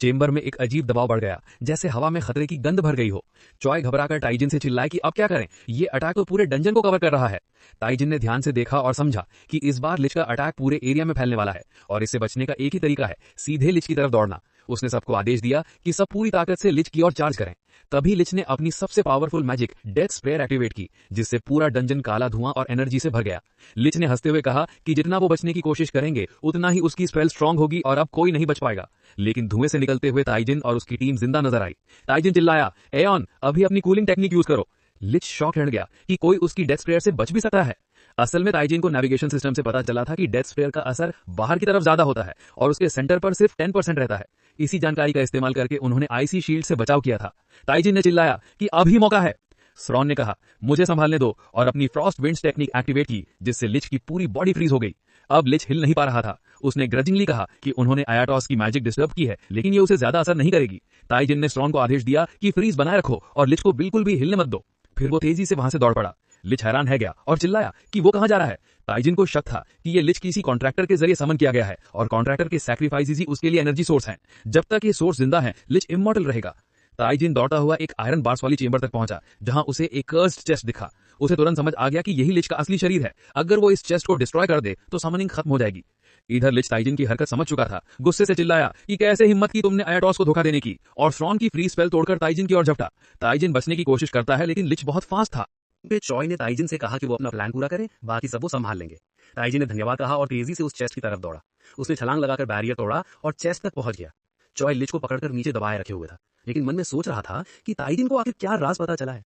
चेंबर में एक अजीब दबाव बढ़ गया, जैसे हवा में खतरे की गंध भर गई हो। चॉय घबराकर टाइजिन से चिल्लाए कि अब क्या करें, ये अटैक तो पूरे डंजन को कवर कर रहा है। टाइजिन ने ध्यान से देखा और समझा कि इस बार लिच का अटैक पूरे एरिया में फैलने वाला है और इससे बचने का एक ही तरीका है, सीधे लिच की तरफ दौड़ना। उसने सबको आदेश दिया कि सब पूरी ताकत से लिच की ओर चार्ज करें। तभी लिच ने अपनी सबसे powerful magic death sprayer activate की, जिससे पूरा डंजन काला धुआं और एनर्जी से भर गया। लिच ने हंसते हुए कहा कि जितना वो बचने की कोशिश करेंगे उतना ही उसकी स्पेल स्ट्रांग होगी और अब कोई नहीं बच पाएगा। लेकिन धुएं से निकलते हुए ताइजिन और उसकी टीम जिंदा नजर आई। ताइजिन चिल्लाया, एयॉन अभी अपनी कूलिंग टेक्निक यूज करो। लिच शॉक हट गया कि कोई उसकी डेथ स्प्रेयर से बच भी सकता है। असल में ताइजिन को नेविगेशन सिस्टम से पता चला था कि डेथ स्प्रेयर का असर बाहर की तरफ ज्यादा होता है और उसके सेंटर पर सिर्फ 10% रहता है। इसी जानकारी का इस्तेमाल करके उन्होंने आईसी शील्ड से बचाव किया था। ताइजिन ने चिल्लाया कि अभी मौका है। स्रॉन ने कहा, मुझे संभालने दो, और अपनी फ्रॉस्ट विंड्स टेक्निक एक्टिवेट की, जिससे लिच की पूरी बॉडी फ्रीज हो गई। अब लिच हिल नहीं पा रहा था। उसने ग्रजिंगली कहा कि उन्होंने आयाटॉस की मैजिक डिस्टर्ब की है, लेकिन ये उसे ज्यादा असर नहीं करेगी। ताइजिन ने स्रॉन को आदेश दिया कि फ्रीज बनाए रखो और लिच को बिल्कुल भी हिलने मत दो। फिर वो तेजी से वहां से दौड़ पड़ा। लिच हैरान है गया और चिल्लाया कि वो कहां जा रहा है। ताइजिन को शक था कि ये लिच किसी कॉन्ट्रैक्टर के जरिए समन किया गया है और कॉन्ट्रैक्टर के सैक्रिफाइसेस ही उसके लिए एनर्जी सोर्स हैं। जब तक ये सोर्स जिंदा है, लिच इमॉर्टल रहेगा। ताइजिन दौड़ता हुआ एक आयरन बार्स वाली चेंबर तक पहुंचा, जहां उसे एक कर्स्ड चेस्ट दिखा। उसे तुरंत समझ आ गया कि यही लिच का असली शरीर है। अगर वो इस चेस्ट को डिस्ट्रॉय कर दे तो समनिंग खत्म हो जाएगी। इधर लिच ताइजिन की हरकत समझ चुका था। गुस्से से चिल्लाया कि कैसे हिम्मत की तुमने आयाटॉस को धोखा देने की, और स्रॉन की फ्री स्पेल तोड़कर ताइजिन की ओर झपटा। ताइजिन बचने की कोशिश करता है, लेकिन लिच बहुत फास्ट था। चॉय ने ताइजिन से कहा कि वो अपना प्लान पूरा करे, बाकी सब वो संभाल लेंगे। ताइजिन ने धन्यवाद कहा और तेजी से उस चेस्ट की तरफ दौड़ा। उसने छलांग लगाकर बैरियर तोड़ा और चेस्ट तक पहुंच गया। चॉय लिच को पकड़कर नीचे दबाए रखे हुए था, लेकिन मन में सोच रहा था कि ताइजिन को आखिर क्या राज पता चला है।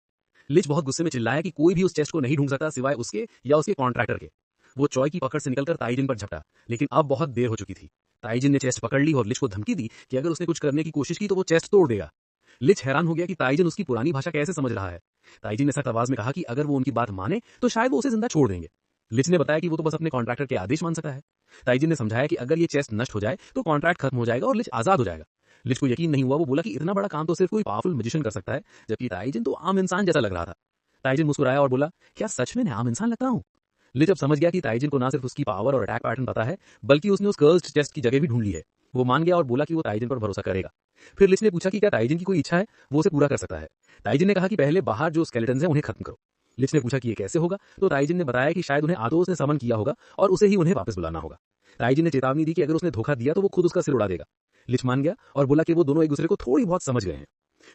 लिच बहुत गुस्से में चिल्लाया कि कोई भी उस चेस्ट को नहीं ढूंढ सकता सिवाय उसके या उसके कॉन्ट्रैक्टर के। वो चॉय की पकड़ से निकलकर ताइजिन पर झपटा, लेकिन अब बहुत देर हो चुकी थी। ताइजिन ने चेस्ट पकड़ ली और लिच को धमकी दी कि अगर उसने कुछ करने की कोशिश की तो वो चेस्ट तोड़ देगा। लिच हैरान हो गया कि ताइजिन उसकी पुरानी भाषा कैसे समझ रहा है। ताइजिन ने सख्त आवाज में कहा कि अगर वो उनकी बात माने तो शायद वो उसे जिंदा छोड़ देंगे। लिच ने बताया कि वो तो बस अपने कॉन्ट्रैक्टर के आदेश मान सकता है। ताइजिन ने समझाया कि अगर ये चेस्ट नष्ट हो जाए तो कॉन्ट्रैक्ट खत्म हो जाएगा और लिच आजाद हो जाएगा। लिच को यकीन नहीं हुआ। वो बोला कि इतना बड़ा काम तो सिर्फ कोई पावरफुल मैजिशियन कर सकता है, जबकि ताइजिन तो आम इंसान जैसा लग रहा था। ताइजिन मुस्कुराया और बोला, क्या सच में मैं आम इंसान लगता हूँ? लिच अब समझ गया कि ताइजिन को ना सिर्फ उसकी पावर और अटैक पैटर्न पता है, बल्कि उसने उस कर्स्ड चेस्ट की जगह भी ढूंढ ली है। वो मान गया और बोला कि वो ताइजिन पर भरोसा करेगा। फिर लिच ने पूछा कि क्या ताइजिन की कोई इच्छा है, वो उसे पूरा कर सकता है। ताइजिन ने कहा कि पहले बाहर जो स्केलेटन्स हैं उन्हें खत्म करो। लिच ने पूछा कि ये कैसे होगा, तो ताइजिन ने बताया कि शायद उन्हें आदोस ने समन किया होगा और उसे ही उन्हें वापस बुलाना होगा। ताइजिन ने चेतावनी दी कि अगर उसने धोखा दिया तो वो खुद उसका सिर उड़ा देगा। लिच मान गया और बोला कि वो दोनों एक दूसरे को थोड़ी बहुत समझ गए हैं।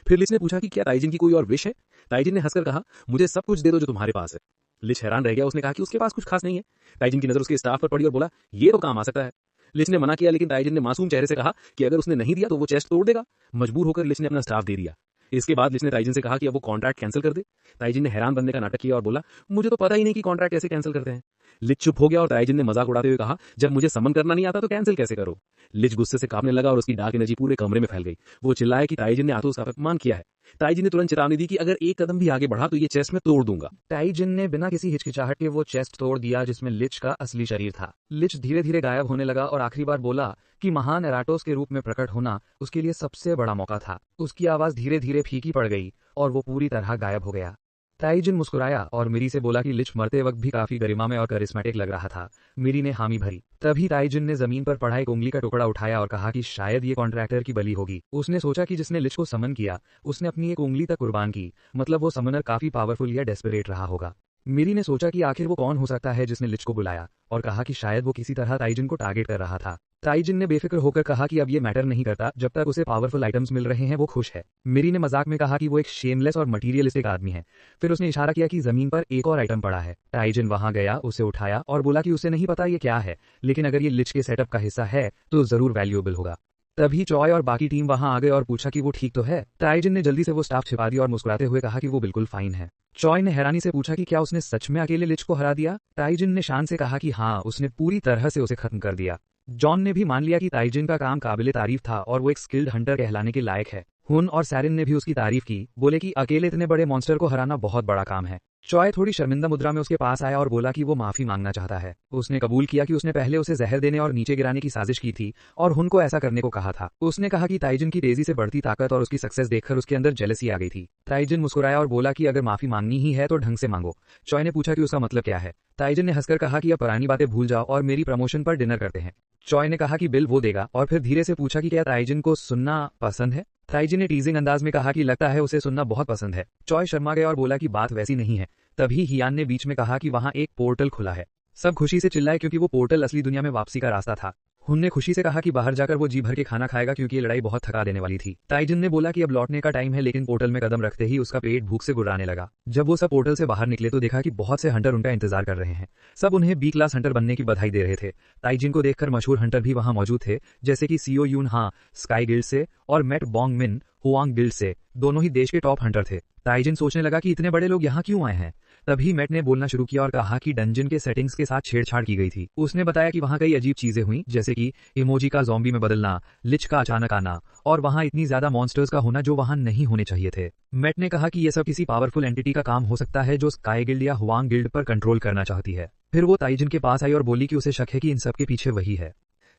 फिर लिच ने पूछा कि क्या ताइजिन की कोई और विश है। ताइजिन ने हंसकर कहा, मुझे सब कुछ दे दो जो तुम्हारे पास है। लिच हैरान रह गया। उसने कहा कि उसके पास कुछ खास नहीं है। ताइजिन की नजर उसके स्टाफ पर पड़ी और बोला, ये तो काम आ सकता है। लिच ने मना किया, लेकिन ताइजिन ने मासूम चेहरे से कहा कि अगर उसने नहीं दिया तो वो चेस्ट तोड़ देगा। मजबूर होकर लिच ने अपना स्टाफ दे दिया। इसके बाद लिच ने ताइजिन से कहा कि अब वो कॉन्ट्रैक्ट कैंसिल कर दे। ताइजिन ने हैरान बनने का नाटक किया और बोला, मुझे तो पता ही नहीं कि कॉन्ट्रैक्ट कैसे कैंसिल करते हैं। लिच चुप हो गया और ताइजिन ने मजाक उड़ाते हुए कहा, जब मुझे समन करना नहीं आता तो कैंसिल कैसे करो। लिच गुस्से से कांपने लगा और उसकी डार्क एनर्जी पूरे कमरे में फैल गई। वो चिल्लाया कि ताइजिन ने आतों का अपमान किया है। ताइजिन ने तुरंत चेतावनी दी कि अगर एक कदम भी आगे बढ़ा तो ये चेस्ट में तोड़ दूंगा। ताइजिन ने बिना किसी हिचकिचाहट के वो चेस्ट तोड़ दिया जिसमें लिच का असली शरीर था। लिच धीरे धीरे गायब होने लगा और आखिरी बार बोला कि महान एराटोस के रूप में प्रकट होना उसके लिए सबसे बड़ा मौका था। उसकी आवाज धीरे धीरे फीकी पड़ गई और वो पूरी तरह गायब हो गया। ताइजिन मुस्कुराया और मिरी से बोला कि लिच मरते वक्त भी काफी गरिमा में और करिश्मेटिक लग रहा था। मिरी ने हामी भरी। तभी ताइजिन ने जमीन पर पड़ा एक उंगली का टुकड़ा उठाया और कहा कि शायद ये कॉन्ट्रैक्टर की बलि होगी। उसने सोचा कि जिसने लिच को समन किया उसने अपनी एक उंगली तक कुर्बान की, मतलब वो समनर काफी पावरफुल या डेस्परेट रहा होगा। मिरी ने सोचा कि आखिर वो कौन हो सकता है जिसने लिच को बुलाया और कहा कि शायद वो किसी तरह ताइजिन को टारगेट कर रहा था। ताइजिन ने बेफिक्र होकर कहा कि अब ये मैटर नहीं करता, जब तक उसे पावरफुल आइटम्स मिल रहे हैं वो खुश है। मिरी ने मजाक में कहा कि वो एक शेमलेस और मटीरियलिस्टिक आदमी है। फिर उसने इशारा किया कि जमीन पर एक और आइटम पड़ा है। ताइजिन वहां गया, उसे उठाया और बोला कि उसे नहीं पता ये क्या है, लेकिन अगर ये लिच के सेटअप का हिस्सा है तो जरूर वैल्यूएबल होगा। तभी चॉय और बाकी टीम वहां आ गए और पूछा कि वो ठीक तो है। ताइजिन ने जल्दी से वो स्टाफ छिपा दिया और मुस्कुराते हुए कहा कि वो बिल्कुल फाइन है। चॉय ने हैरानी से पूछा कि क्या उसने सच में अकेले लिच को हरा दिया। ताइजिन ने शान से कहा कि हाँ, उसने पूरी तरह से उसे खत्म कर दिया। जॉन ने भी मान लिया कि ताइजिन का काम काबिले तारीफ था और वो एक स्किल्ड हंटर कहलाने के लायक है। हुन और सैरिन ने भी उसकी तारीफ की, बोले कि अकेले इतने बड़े मॉन्स्टर को हराना बहुत बड़ा काम है। चॉय थोड़ी शर्मिंदा मुद्रा में उसके पास आया और बोला कि वो माफी मांगना चाहता है। उसने कबूल किया कि उसने पहले उसे जहर देने और नीचे गिराने की साजिश की थी और हुन को ऐसा करने को कहा था। उसने कहा कि ताइजिन की तेजी से बढ़ती ताकत और उसकी सक्सेस देखकर उसके अंदर जेलसी आ गई थी। ताइजिन मुस्कुराया और बोला कि अगर माफी मांगनी ही है तो ढंग से मांगो। चॉय ने पूछा कि उसका मतलब क्या है। ताइजिन ने हंसकर कहा कि अब पुरानी बातें भूल जाओ और मेरी प्रमोशन पर डिनर करते हैं। चॉय ने कहा कि बिल वो देगा और फिर धीरे से पूछा कि क्या ताइजिन को सुनना पसंद है। ताइजिन ने टीजिंग अंदाज में कहा कि लगता है उसे सुनना बहुत पसंद है। चॉय शर्मा गया और बोला कि बात वैसी नहीं है। तभी हियान ने बीच में कहा कि वहां एक पोर्टल खुला है। सब खुशी से चिल्लाए क्योंकि वो पोर्टल असली दुनिया में वापसी का रास्ता था। हुन ने खुशी से कहा कि बाहर जाकर वो जी भर के खाना खाएगा क्योंकि ये लड़ाई बहुत थका देने वाली थी। ताइजिन ने बोला कि अब लौटने का टाइम है, लेकिन पोर्टल में कदम रखते ही उसका पेट भूख से गुर्राने लगा। जब वो सब पोर्टल से बाहर निकले तो देखा कि बहुत से हंटर उनका इंतजार कर रहे हैं। सब उन्हें बी क्लास हंटर बनने की बधाई दे रहे थे। ताइजिन को देखकर मशहूर हंटर भी वहां मौजूद थे, जैसे कि सीओ यून हा स्काई गिल्ड से और मैट बोंग मिन हुआंग गिल्ड से। दोनों ही देश के टॉप हंटर थे। ताइजिन सोचने लगा कि इतने बड़े लोग यहाँ क्यों आए हैं। तभी मैट ने बोलना शुरू किया और कहा कि डंजन के सेटिंग्स के साथ छेड़छाड़ की गई थी। उसने बताया कि वहां कई अजीब चीजें हुई, जैसे कि इमोजी का ज़ॉम्बी में बदलना, लिच का अचानक आना और वहां इतनी ज्यादा मॉन्स्टर्स का होना जो वहां नहीं होने चाहिए थे। मैट ने कहा कि यह सब किसी पावरफुल एंटिटी का काम हो सकता है जो स्काई गिल्ड या हुआंग गिल्ड पर कंट्रोल करना चाहती है। फिर वो ताइजिन के पास आई और बोली कि उसे शक है कि इन सब के पीछे वही है।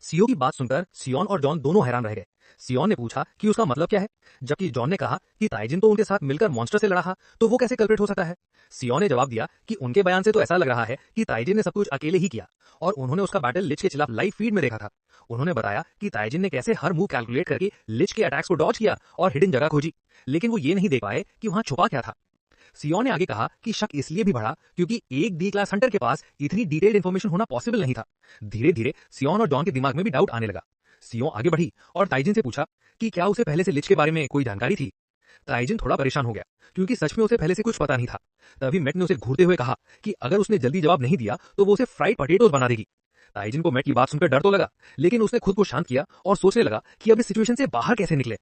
सीओ की बात सुनकर सियोन और जॉन दोनों हैरान रह गए। सियोन ने पूछा कि उसका मतलब क्या है, जबकि जॉन ने कहा कि ताइजिन तो उनके साथ मिलकर मॉन्स्टर से लड़ा था, तो वो कैसे कल्प्रिट हो सकता है। सियोन ने जवाब दिया कि उनके बयान से तो ऐसा लग रहा है कि ताइजिन ने सब कुछ अकेले ही किया और उन्होंने उसका बैटल लिच के खिलाफ लाइव फीड में देखा था। उन्होंने बताया कि ताइजिन ने कैसे हर मूव कैलकुलेट करके लिच के अटैक्स को डॉज किया और हिडन जगह खोजी, लेकिन वो ये नहीं देख पाए कि वहां छुपा क्या था। सियोन ने आगे कहा कि शक इसलिए भी बढ़ा क्योंकि एक डी क्लास हंटर के पास इतनी डिटेल्ड इन्फॉर्मेशन होना पॉसिबल नहीं था। धीरे धीरे सियोन और जॉन के दिमाग में भी डाउट आने लगा। सियोन आगे बढ़ी और ताइजिन से पूछा कि क्या उसे पहले से लिच के बारे में कोई जानकारी थी। ताइजिन थोड़ा परेशान हो गया क्योंकि सच में उसे पहले से कुछ पता नहीं था। तभी मैट ने उसे घूरते हुए कहा कि अगर उसने जल्दी जवाब नहीं दिया तो वो उसे फ्राइड पोटैटोज बना देगी। ताइजिन को मैट की बात सुनकर डर तो लगा, लेकिन उसने खुद को शांत किया और सोचने लगा कि अब इस सिचुएशन से बाहर कैसे निकले।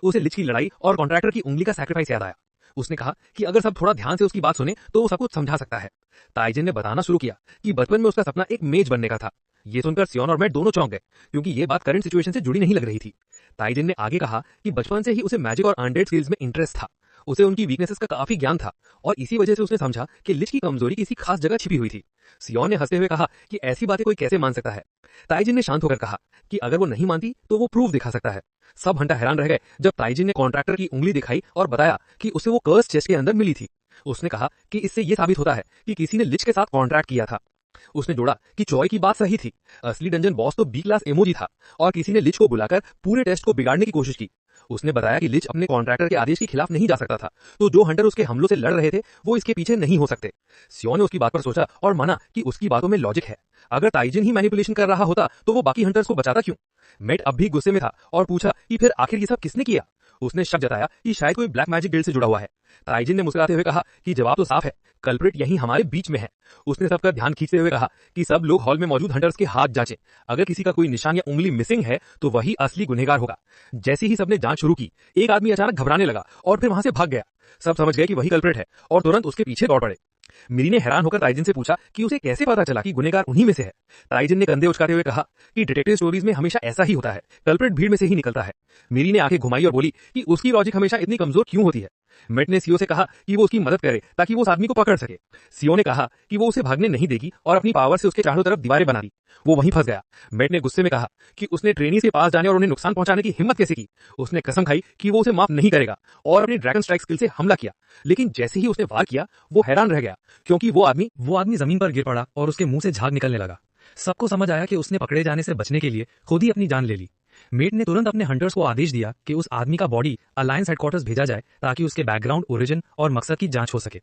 उसे लिच की लड़ाई और कॉन्ट्रैक्टर की उंगली का सैक्रिफाइस याद आया। उसने कहा कि अगर सब थोड़ा ध्यान से उसकी बात सुने तो वो सब कुछ समझा सकता है। ताइजिन ने बताना शुरू किया कि बचपन में उसका सपना एक मेज बनने का था। ये सुनकर सियोन और मैट दोनों चौंक गए क्योंकि ये बात करंट सिचुएशन से जुड़ी नहीं लग रही थी। ताइजिन ने आगे कहा कि बचपन से ही उसे मैजिक और अनडेड स्किल्स में इंटरेस्ट था। उसे उनकी वीकनेसेस का काफी ज्ञान था और इसी वजह से उसने समझा कि लिच की कमजोरी किसी खास जगह छिपी हुई थी। सियोन ने हंसते हुए कहा कि ऐसी बातें कोई कैसे मान सकता है। ताइजिन ने शांत होकर कहा कि अगर वो नहीं मानती तो वो प्रूफ दिखा सकता है। सब हंटर हैरान रह गए जब ताइजिन ने कॉन्ट्रैक्टर की उंगली दिखाई और बताया कि उसे वो कर्स चेस्ट के अंदर मिली थी। उसने कहा कि इससे ये साबित होता है कि किसी ने लिच के साथ कॉन्ट्रैक्ट किया था। उसने जोड़ा कि चॉय की बात सही थी, असली डंजन बॉस तो बी क्लास इमोजी था और किसी ने लिच को बुलाकर पूरे टेस्ट को बिगाड़ने की कोशिश की। उसने बताया कि लिच अपने कॉन्ट्रैक्टर के आदेश के खिलाफ नहीं जा सकता था, तो जो हंटर उसके हमलों से लड़ रहे थे वो इसके पीछे नहीं हो सकते। सियोन ने उसकी बात पर सोचा और माना कि उसकी बातों में लॉजिक है। अगर ताइजिन ही मैनिपुलेशन कर रहा होता तो वो बाकी हंटर्स को बचाता क्यों। मैट अब भी गुस्से में था और पूछा कि फिर आखिर ये सब किसने किया। उसने शक जताया कि शायद कोई ब्लैक मैजिक गिल्ड से जुड़ा हुआ है। ताइजिन ने मुस्कुराते हुए कहा कि जवाब तो साफ है, कल्प्रिट यही हमारे बीच में है। उसने सबका ध्यान खींचते हुए कहा कि सब लोग हॉल में मौजूद हंटर्स के हाथ जांचें। अगर किसी का कोई निशान या उंगली मिसिंग है तो वही असली गुनहगार होगा। जैसे ही सबने जांच शुरू की, एक आदमी अचानक घबराने लगा और फिर वहां से भाग गया। सब समझ गए कि वही कल्प्रिट है और तुरंत उसके पीछे दौड़ पड़े। मिरी ने हैरान होकर ताइजिन से पूछा कि उसे कैसे पता चला कि गुनहगार उन्हीं में से है। ताइजिन ने कंधे उचकाते हुए कहा कि डिटेक्टिव स्टोरीज में हमेशा ऐसा ही होता है, कल्प्रिट भीड़ में से ही निकलता है। मिरी ने आंखें घुमाई और बोली कि उसकी लॉजिक हमेशा इतनी कमजोर क्यों होती है। मेट ने सीओ से कहा कि वो उसकी मदद करे ताकि वो उस आदमी को पकड़ सके। सीओ ने कहा कि वो उसे भागने नहीं देगी और अपनी पावर से उसके चारों तरफ दीवारें बना दी। वो वहीं फंस गया। मेट ने गुस्से में कहा कि उसने ट्रेनीज के पास जाने और उन्हें नुकसान पहुंचाने की हिम्मत कैसे की। उसने कसम खाई कि वो उसे माफ नहीं करेगा और अपनी ड्रैगन स्ट्राइक स्किल से हमला किया। लेकिन जैसे ही उसने वार किया वो हैरान रह गया क्योंकि वो आदमी जमीन पर गिर पड़ा और उसके मुंह से झाग निकलने लगा। सबको समझ आया कि उसने पकड़े जाने से बचने के लिए खुद ही अपनी जान ले ली। मेट ने तुरंत अपने हंटर्स को आदेश दिया कि उस आदमी का बॉडी अलायंस हेडक्वार्टर्स भेजा जाए ताकि उसके बैकग्राउंड, ओरिजिन और मकसद की जांच हो सके।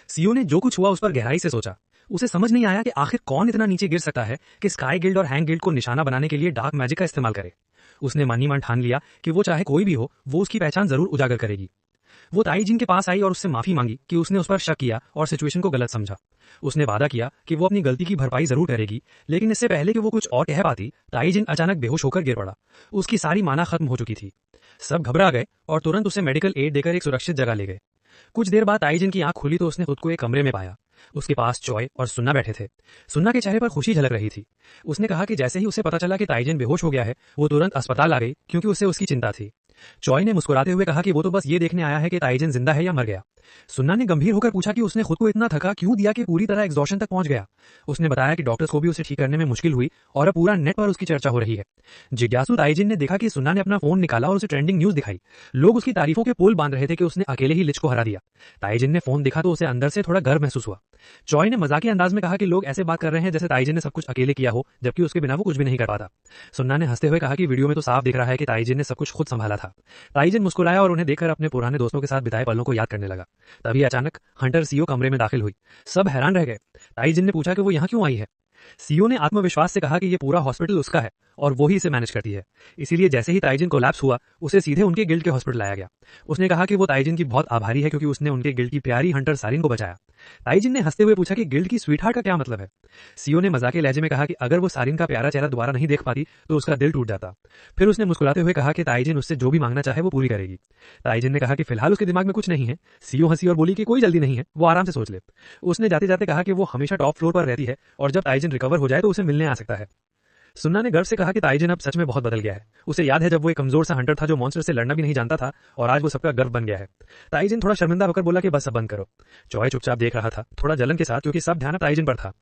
सीओ ने जो कुछ हुआ उस पर गहराई से सोचा। उसे समझ नहीं आया कि आखिर कौन इतना नीचे गिर सकता है कि स्काई गिल्ड और हैंग गिल्ड को निशाना बनाने के लिए डार्क मैजिक का इस्तेमाल करे। उसने मन ही मन ठान लिया कि वो चाहे कोई भी हो, वो उसकी पहचान जरूर उजागर करेगी। वो ताइजिन के पास आई और उससे माफी मांगी कि उसने उस पर शक किया और सिचुएशन को गलत समझा। उसने वादा किया कि वो अपनी गलती की भरपाई जरूर करेगी, लेकिन इससे पहले कि वो कुछ और कह पाती, ताइजिन अचानक बेहोश होकर गिर पड़ा। उसकी सारी माना खत्म हो चुकी थी। सब घबरा गए और तुरंत उसे मेडिकल एड देकर एक सुरक्षित जगह ले गए। कुछ देर बाद ताइजिन की आंख खुली तो उसने खुद को एक कमरे में पाया। उसके पास चॉय और सुन्ना बैठे थे। सुन्ना के चेहरे पर खुशी झलक रही थी। उसने कहा कि जैसे ही उसे पता चला कि ताइजिन बेहोश हो गया है, वो तुरंत अस्पताल आ गई क्योंकि उसे उसकी चिंता थी। चॉय ने मुस्कुराते हुए कहा कि वो तो बस ये देखने आया है कि ताइजिन जिंदा है या मर गया। सुन्ना ने गंभीर होकर पूछा कि उसने खुद को इतना थका क्यों दिया कि पूरी तरह एग्जॉशन तक पहुंच गया। उसने बताया कि डॉक्टर्स को भी उसे ठीक करने में मुश्किल हुई और अब पूरा नेट पर उसकी चर्चा हो रही है। जिज्ञासु ताइजिन ने देखा कि सुन्ना ने अपना फोन निकाला और उसे ट्रेंडिंग न्यूज दिखाई। लोग उसकी तारीफों के पुल बांध रहे थे कि उसने अकेले ही लिच को हरा दिया। ताइजिन ने फोन देखा तो उसे अंदर से थोड़ा गर्व महसूस हुआ। चॉय ने मजाकी अंदाज में कहा कि लोग ऐसे बात कर रहे हैं जैसे ताइजिन ने सब कुछ अकेले किया हो, जबकि उसके बिना वो कुछ भी नहीं कर पाता। सुन्ना ने हंसते हुए कहा कि वीडियो में तो साफ दिख रहा है कि ताइजिन ने सब कुछ खुद संभाला था। ताइजिन मुस्कुराया और उन्हें देखकर अपने पुराने दोस्तों के साथ बिताए पलों को याद करने लगा। तभी अचानक हंटर सीओ कमरे में दाखिल हुई। सब हैरान रह गए। ताइजिन ने पूछा कि वो यहाँ क्यों आई है। सीओ ने आत्मविश्वास से कहा कि ये पूरा हॉस्पिटल उसका है और वो ही इसे मैनेज करती है। इसीलिए जैसे ही ताइजिन कोलैप्स हुआ, उसे सीधे उनके गिल्ड के हॉस्पिटल लाया गया। उसने कहा कि वो ताइजिन की बहुत आभारी है क्योंकि उसने उनके गिल्ड की प्यारी हंटर सारिन को बचाया। ताइजिन ने हंसते हुए पूछा कि गिल्ड की स्वीटहार्ट का क्या मतलब है। सीओ ने मजाके लहजे में कहा कि अगर वो सारिन का प्यारा चेहरा दोबारा नहीं देख पाती तो उसका दिल टूट जाता। फिर उसने मुस्कुराते हुए कहा कि ताइजिन उससे जो भी मांगना चाहे वो पूरी करेगी। ताइजिन ने कहा कि फिलहाल उसके दिमाग में कुछ नहीं है। सीओ हंसी और बोली कि कोई जल्दी नहीं है, वो आराम से सोच ले। उसने जाते जाते कहा कि वो हमेशा टॉप फ्लोर पर रहती है और जब ताइजिन रिकवर हो जाए तो उसे मिलने आ सकता है। सुन्ना ने गर्व से कहा कि ताइजिन अब सच में बहुत बदल गया है। उसे याद है जब वो एक कमजोर सा हंटर था जो मॉन्स्टर से लड़ना भी नहीं जानता था और आज वो सबका गर्व बन गया है। ताइजिन थोड़ा शर्मिंदा होकर बोला कि बस अब बंद करो। चॉय चुपचाप देख रहा था, थोड़ा जलन के साथ, क्योंकि सब ध्यान ताइजिन पर था।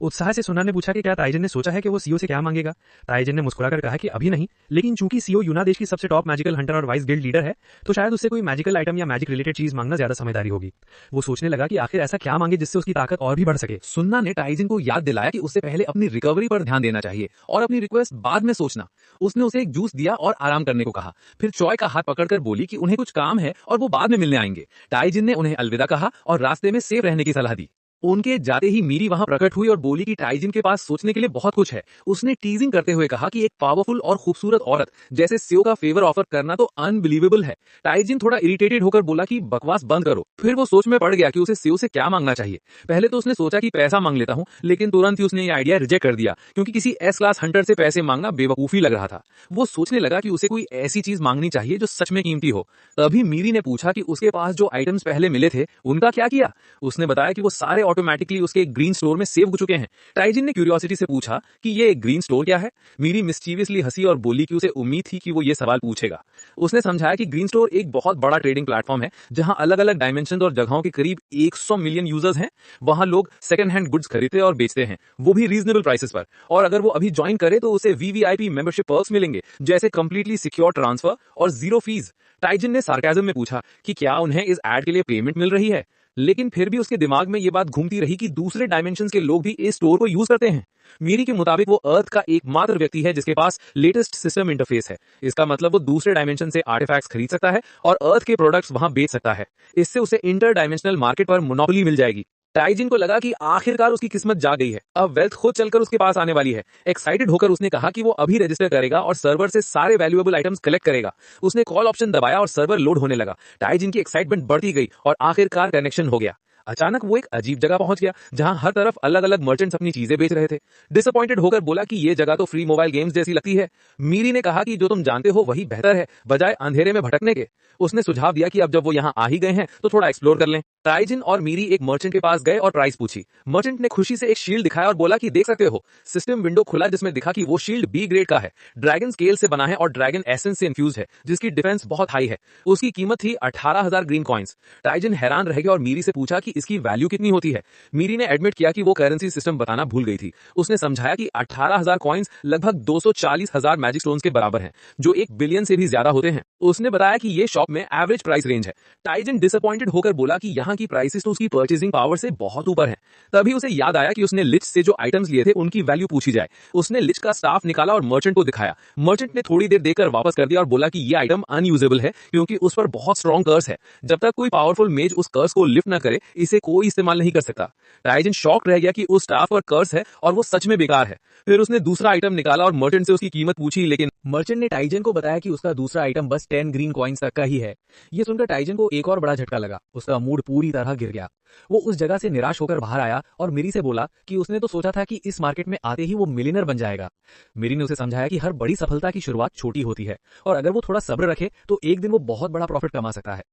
उत्साह से सुन्ना ने पूछा कि क्या ताइजिन ने सोचा है कि वो सीओ से क्या मांगेगा। ताइजिन ने मुस्कुराकर कहा कि अभी नहीं, लेकिन चूंकि सीओ यूना देश की सबसे टॉप मैजिकल हंटर और वाइस गिल्ड लीडर है तो शायद उससे कोई मैजिकल आइटम या मैजिक रिलेटेड चीज मांगना ज्यादा समझदारी होगी। वो सोचने लगा कि आखिर ऐसा क्या मांगे जिससे उसकी ताकत और भी बढ़ सके। सुन्ना ने ताइजिन को याद दिलाया कि उससे पहले अपनी रिकवरी पर ध्यान देना चाहिए और अपनी रिक्वेस्ट बाद में सोचना। उसने उसे एक जूस दिया और आराम करने को कहा। फिर चॉय का हाथ पकड़कर बोली कि उन्हें कुछ काम है और वो बाद में मिलने आएंगे। ताइजिन ने उन्हें अलविदा कहा और रास्ते में सेफ रहने की सलाह दी। उनके जाते ही मीरी वहां प्रकट हुई और बोली कि ताइजिन के पास सोचने के लिए बहुत कुछ है। उसने टीजिंग करते हुए कहा कि एक पावरफुल और खूबसूरत औरत जैसे सीओ का फेवर ऑफर करना तो अनबिलीवेबल है। ताइजिन थोड़ा इरिटेटेड होकर बोला कि बकवास बंद करो। फिर वो सोच में पड़ गया कि उसे सीओ से क्या मांगना चाहिए। पहले तो उसने सोचा कि पैसा मांग लेता हूं, लेकिन तुरंत ही उसने ये आइडिया रिजेक्ट कर दिया क्योंकि किसी एस क्लास हंटर से पैसे मांगना बेवकूफी लग रहा था। वो सोचने लगा कि उसे कोई ऐसी चीज मांगनी चाहिए जो सच में कीमती हो। तभी मीरी ने पूछा कि उसके पास जो आइटम्स पहले मिले थे उनका क्या किया। उसने बताया कि वो सारे ऑटोमेटिकली उसके ग्रीन स्टोर में सेव हो चुके हैं। ताइजिन ने क्यूरियोसिटी से पूछा कि ये ग्रीन स्टोर क्या है। मीरी मिस्चीवियसली हंसी और बोली कि उसे उम्मीद थी कि वो ये सवाल पूछेगा। उसने समझाया कि ग्रीन स्टोर एक बहुत बड़ा ट्रेडिंग प्लेटफॉर्म है जहां अलग अलग डायमेंशन और जगहों के करीब 100 मिलियन यूजर्स हैं। वहां लोग सेकंड हैंड गुड्स खरीदते और बेचते हैं, वो भी रीजनेबल प्राइसेस पर। और अगर वो अभी ज्वाइन करे तो उसे वीवीआईपी मेंबरशिप पर्क्स मिलेंगे, जैसे कंप्लीटली सिक्योर ट्रांसफर और जीरो फीस। ताइजिन ने सार्काज्म में पूछा कि क्या उन्हें इस एड के लिए पेमेंट मिल रही है, लेकिन फिर भी उसके दिमाग में ये बात घूमती रही कि दूसरे डायमेंशंस के लोग भी इस स्टोर को यूज करते हैं। मीरी के मुताबिक वो अर्थ का एकमात्र व्यक्ति है जिसके पास लेटेस्ट सिस्टम इंटरफेस है। इसका मतलब वो दूसरे डायमेंशन से आर्टिफैक्ट्स खरीद सकता है और अर्थ के प्रोडक्ट्स वहां बेच सकता है। इससे उसे इंटर डायमेंशनल मार्केट पर मोनोपोली मिल जाएगी। ताइजिन को लगा कि आखिरकार उसकी किस्मत जाग गई है। अब वेल्थ खुद चलकर उसके पास आने वाली है। एक्साइटेड होकर उसने कहा कि वो अभी रजिस्टर करेगा और सर्वर से सारे वैल्यूएबल आइटम्स कलेक्ट करेगा। उसने कॉल ऑप्शन दबाया और सर्वर लोड होने लगा। ताइजिन की एक्साइटमेंट बढ़ती गई और आखिरकार कनेक्शन हो गया। अचानक वो एक अजीब जगह पहुंच गया जहां हर तरफ अलग अलग मर्चेंट्स अपनी चीजें बेच रहे थे। डिसअपॉइंटेड होकर बोला कि ये जगह तो फ्री मोबाइल गेम्स जैसी लगती है। मीरी ने कहा कि जो तुम जानते हो वही बेहतर है बजाय अंधेरे में भटकने के। उसने सुझाव दिया कि अब जब वो यहाँ आ ही गए हैं तो थोड़ा एक्सप्लोर कर लें। टाइजिन और मीरी एक मर्चेंट के पास गए और प्राइस पूछी। मर्चेंट ने खुशी से एक शील्ड दिखाया और बोला कि देख सकते हो। सिस्टम विंडो खुला जिसमें दिखा कि वो शील्ड बी ग्रेड का है, ड्रैगन स्केल से बना है और ड्रैगन एसेंस से इन्फ्यूज है, जिसकी डिफेंस बहुत हाई है। उसकी कीमत थी 18,000 ग्रीन कॉइन्स। टाइजिन हैरान रह गया और मीरी से पूछा कि इसकी वैल्यू कितनी होती है। मीरी ने एडमिट किया कि वो करेंसी सिस्टम बताना भूल गई थी। उसने समझाया कि 18,000 कॉइन्स लगभग 240,000 मैजिक स्टोन्स के बराबर हैं, जो 1 बिलियन से भी ज्यादा होते हैं। उसने बताया कि ये शॉप में एवरेज प्राइस रेंज है। टाइजिन डिसअपॉइंटेड होकर बोला कि यहाँ की प्राइसेस तो उसकी परचेजिंग पावर से बहुत ऊपर है। तभी उसे याद आया कि उसने लिच से जो आइटम्स लिए थे उनकी वैल्यू पूछी जाए। उसने लिच का स्टाफ निकाला और मर्चेंट को दिखाया। मर्चेंट ने थोड़ी देर देकर वापस कर दिया और बोला कि ये आइटम अनयूजेबल है क्योंकि उस पर बहुत स्ट्रॉन्ग कर्स है। जब तक कोई पावरफुल मेज उस कर्स को लिफ्ट न करे इसे कोई इस्तेमाल नहीं कर सकता। टाइजिन शॉक रह गया कि उस स्टाफ पर कर्स है और वो सच में बेकार है। फिर उसने दूसरा आइटम निकाला और मर्चेंट से उसकी कीमत पूछी, लेकिन मर्चेंट ने टाइजन को बताया कि उसका दूसरा आइटम बस 10 ग्रीन कॉइन्स तक का ही है। ये सुनकर टाइजन को एक और बड़ा झटका लगा। उसका मूड पूरी तरह गिर गया। वो उस जगह से निराश होकर बाहर आया और मिरी से बोला कि उसने तो सोचा था कि इस मार्केट में आते ही वो मिलियनर बन जाएगा। मिरी ने उसे समझाया कि हर बड़ी सफलता की शुरुआत छोटी होती है और अगर वो थोड़ा सब्र रखे तो एक दिन वो बहुत बड़ा प्रॉफिट कमा सकता है।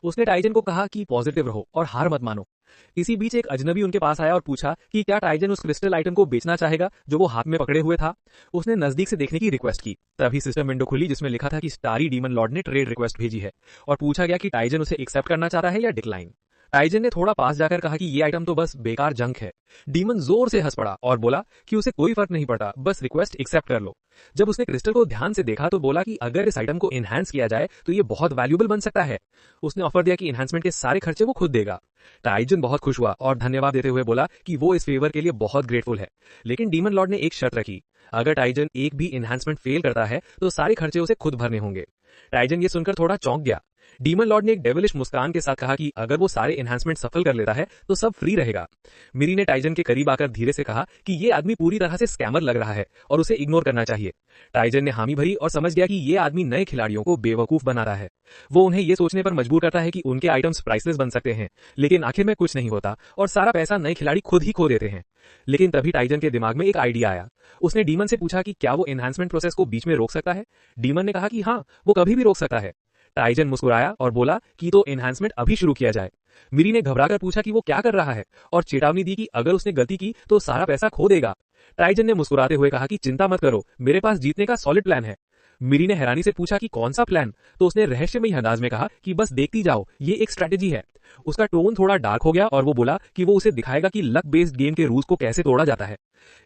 उसने टाइजन को कहा कि पॉजिटिव रहो और हार मत मानो। इसी बीच एक अजनबी उनके पास आया और पूछा कि क्या टाइजन उस क्रिस्टल आइटम को बेचना चाहेगा जो वो हाथ में पकड़े हुए था। उसने नजदीक से देखने की रिक्वेस्ट की। तभी सिस्टम विंडो खुली जिसमें लिखा था कि स्टारी डीमन लॉर्ड ने ट्रेड रिक्वेस्ट भेजी है और पूछा गया कि टाइजन उसे एक्सेप्ट करना चाहता है या डिक्लाइन। टाइजन ने थोड़ा पास जाकर कहा कि ये आइटम तो बस बेकार जंक है। डीमन जोर से हंस पड़ा और बोला कि उसे कोई फर्क नहीं पड़ता, बस रिक्वेस्ट एक्सेप्ट कर लो। जब उसने क्रिस्टल को ध्यान से देखा तो बोला कि अगर इस आइटम को एनहांस किया जाए तो ये बहुत वैल्यूएबल बन सकता है। उसने ऑफर दिया कि एनहांसमेंट के सारे खर्चे वो खुद देगा। टाइजन बहुत खुश हुआ और धन्यवाद देते हुए बोला कि वो इस फेवर के लिए बहुत ग्रेटफुल है। लेकिन डीमन लॉर्ड ने एक शर्त रखी, अगर टाइजन एक भी एनहांसमेंट फेल करता है तो सारे खर्चे उसे खुद भरने होंगे। टाइजन ये सुनकर थोड़ा चौंक गया। डीमन लॉर्ड ने एक डेविलिश मुस्कान के साथ कहा कि अगर वो सारे एनहांसमेंट सफल कर लेता है तो सब फ्री रहेगा। मिरी ने टाइजन के करीब आकर धीरे से कहा कि ये आदमी पूरी तरह से स्कैमर लग रहा है और उसे इग्नोर करना चाहिए। टाइजन ने हामी भरी और समझ गया कि ये आदमी नए खिलाड़ियों को बेवकूफ बना रहा है। वो उन्हें ये सोचने पर मजबूर करता है कि उनके आइटम्स प्राइसलेस बन सकते हैं, लेकिन आखिर में कुछ नहीं होता और सारा पैसा नए खिलाड़ी खुद ही खो देते हैं। लेकिन तभी टाइजन के दिमाग में एक आइडिया आया। उसने डीमन से पूछा कि क्या वो एनहांसमेंट प्रोसेस को बीच में रोक सकता है। डीमन ने कहा कि हाँ, वो कभी भी रोक सकता है। टाइजन मुस्कुराया और बोला कि तो एनहांसमेंट अभी शुरू किया जाए। मिरी ने घबराकर पूछा कि वो क्या कर रहा है और चेतावनी दी कि अगर उसने गलती की तो सारा पैसा खो देगा। टाइजन ने मुस्कुराते हुए कहा कि चिंता मत करो, मेरे पास जीतने का सॉलिड प्लान है। मिरी ने हैरानी से पूछा कि कौन सा प्लान, तो उसने रहस्यमयी अंदाज में कहा कि बस देखती जाओ, ये एक स्ट्रेटेजी है। उसका टोन थोड़ा डार्क हो गया और वो बोला कि वो उसे दिखाएगा कि लक बेस्ड गेम के रूल्स को कैसे तोड़ा जाता है।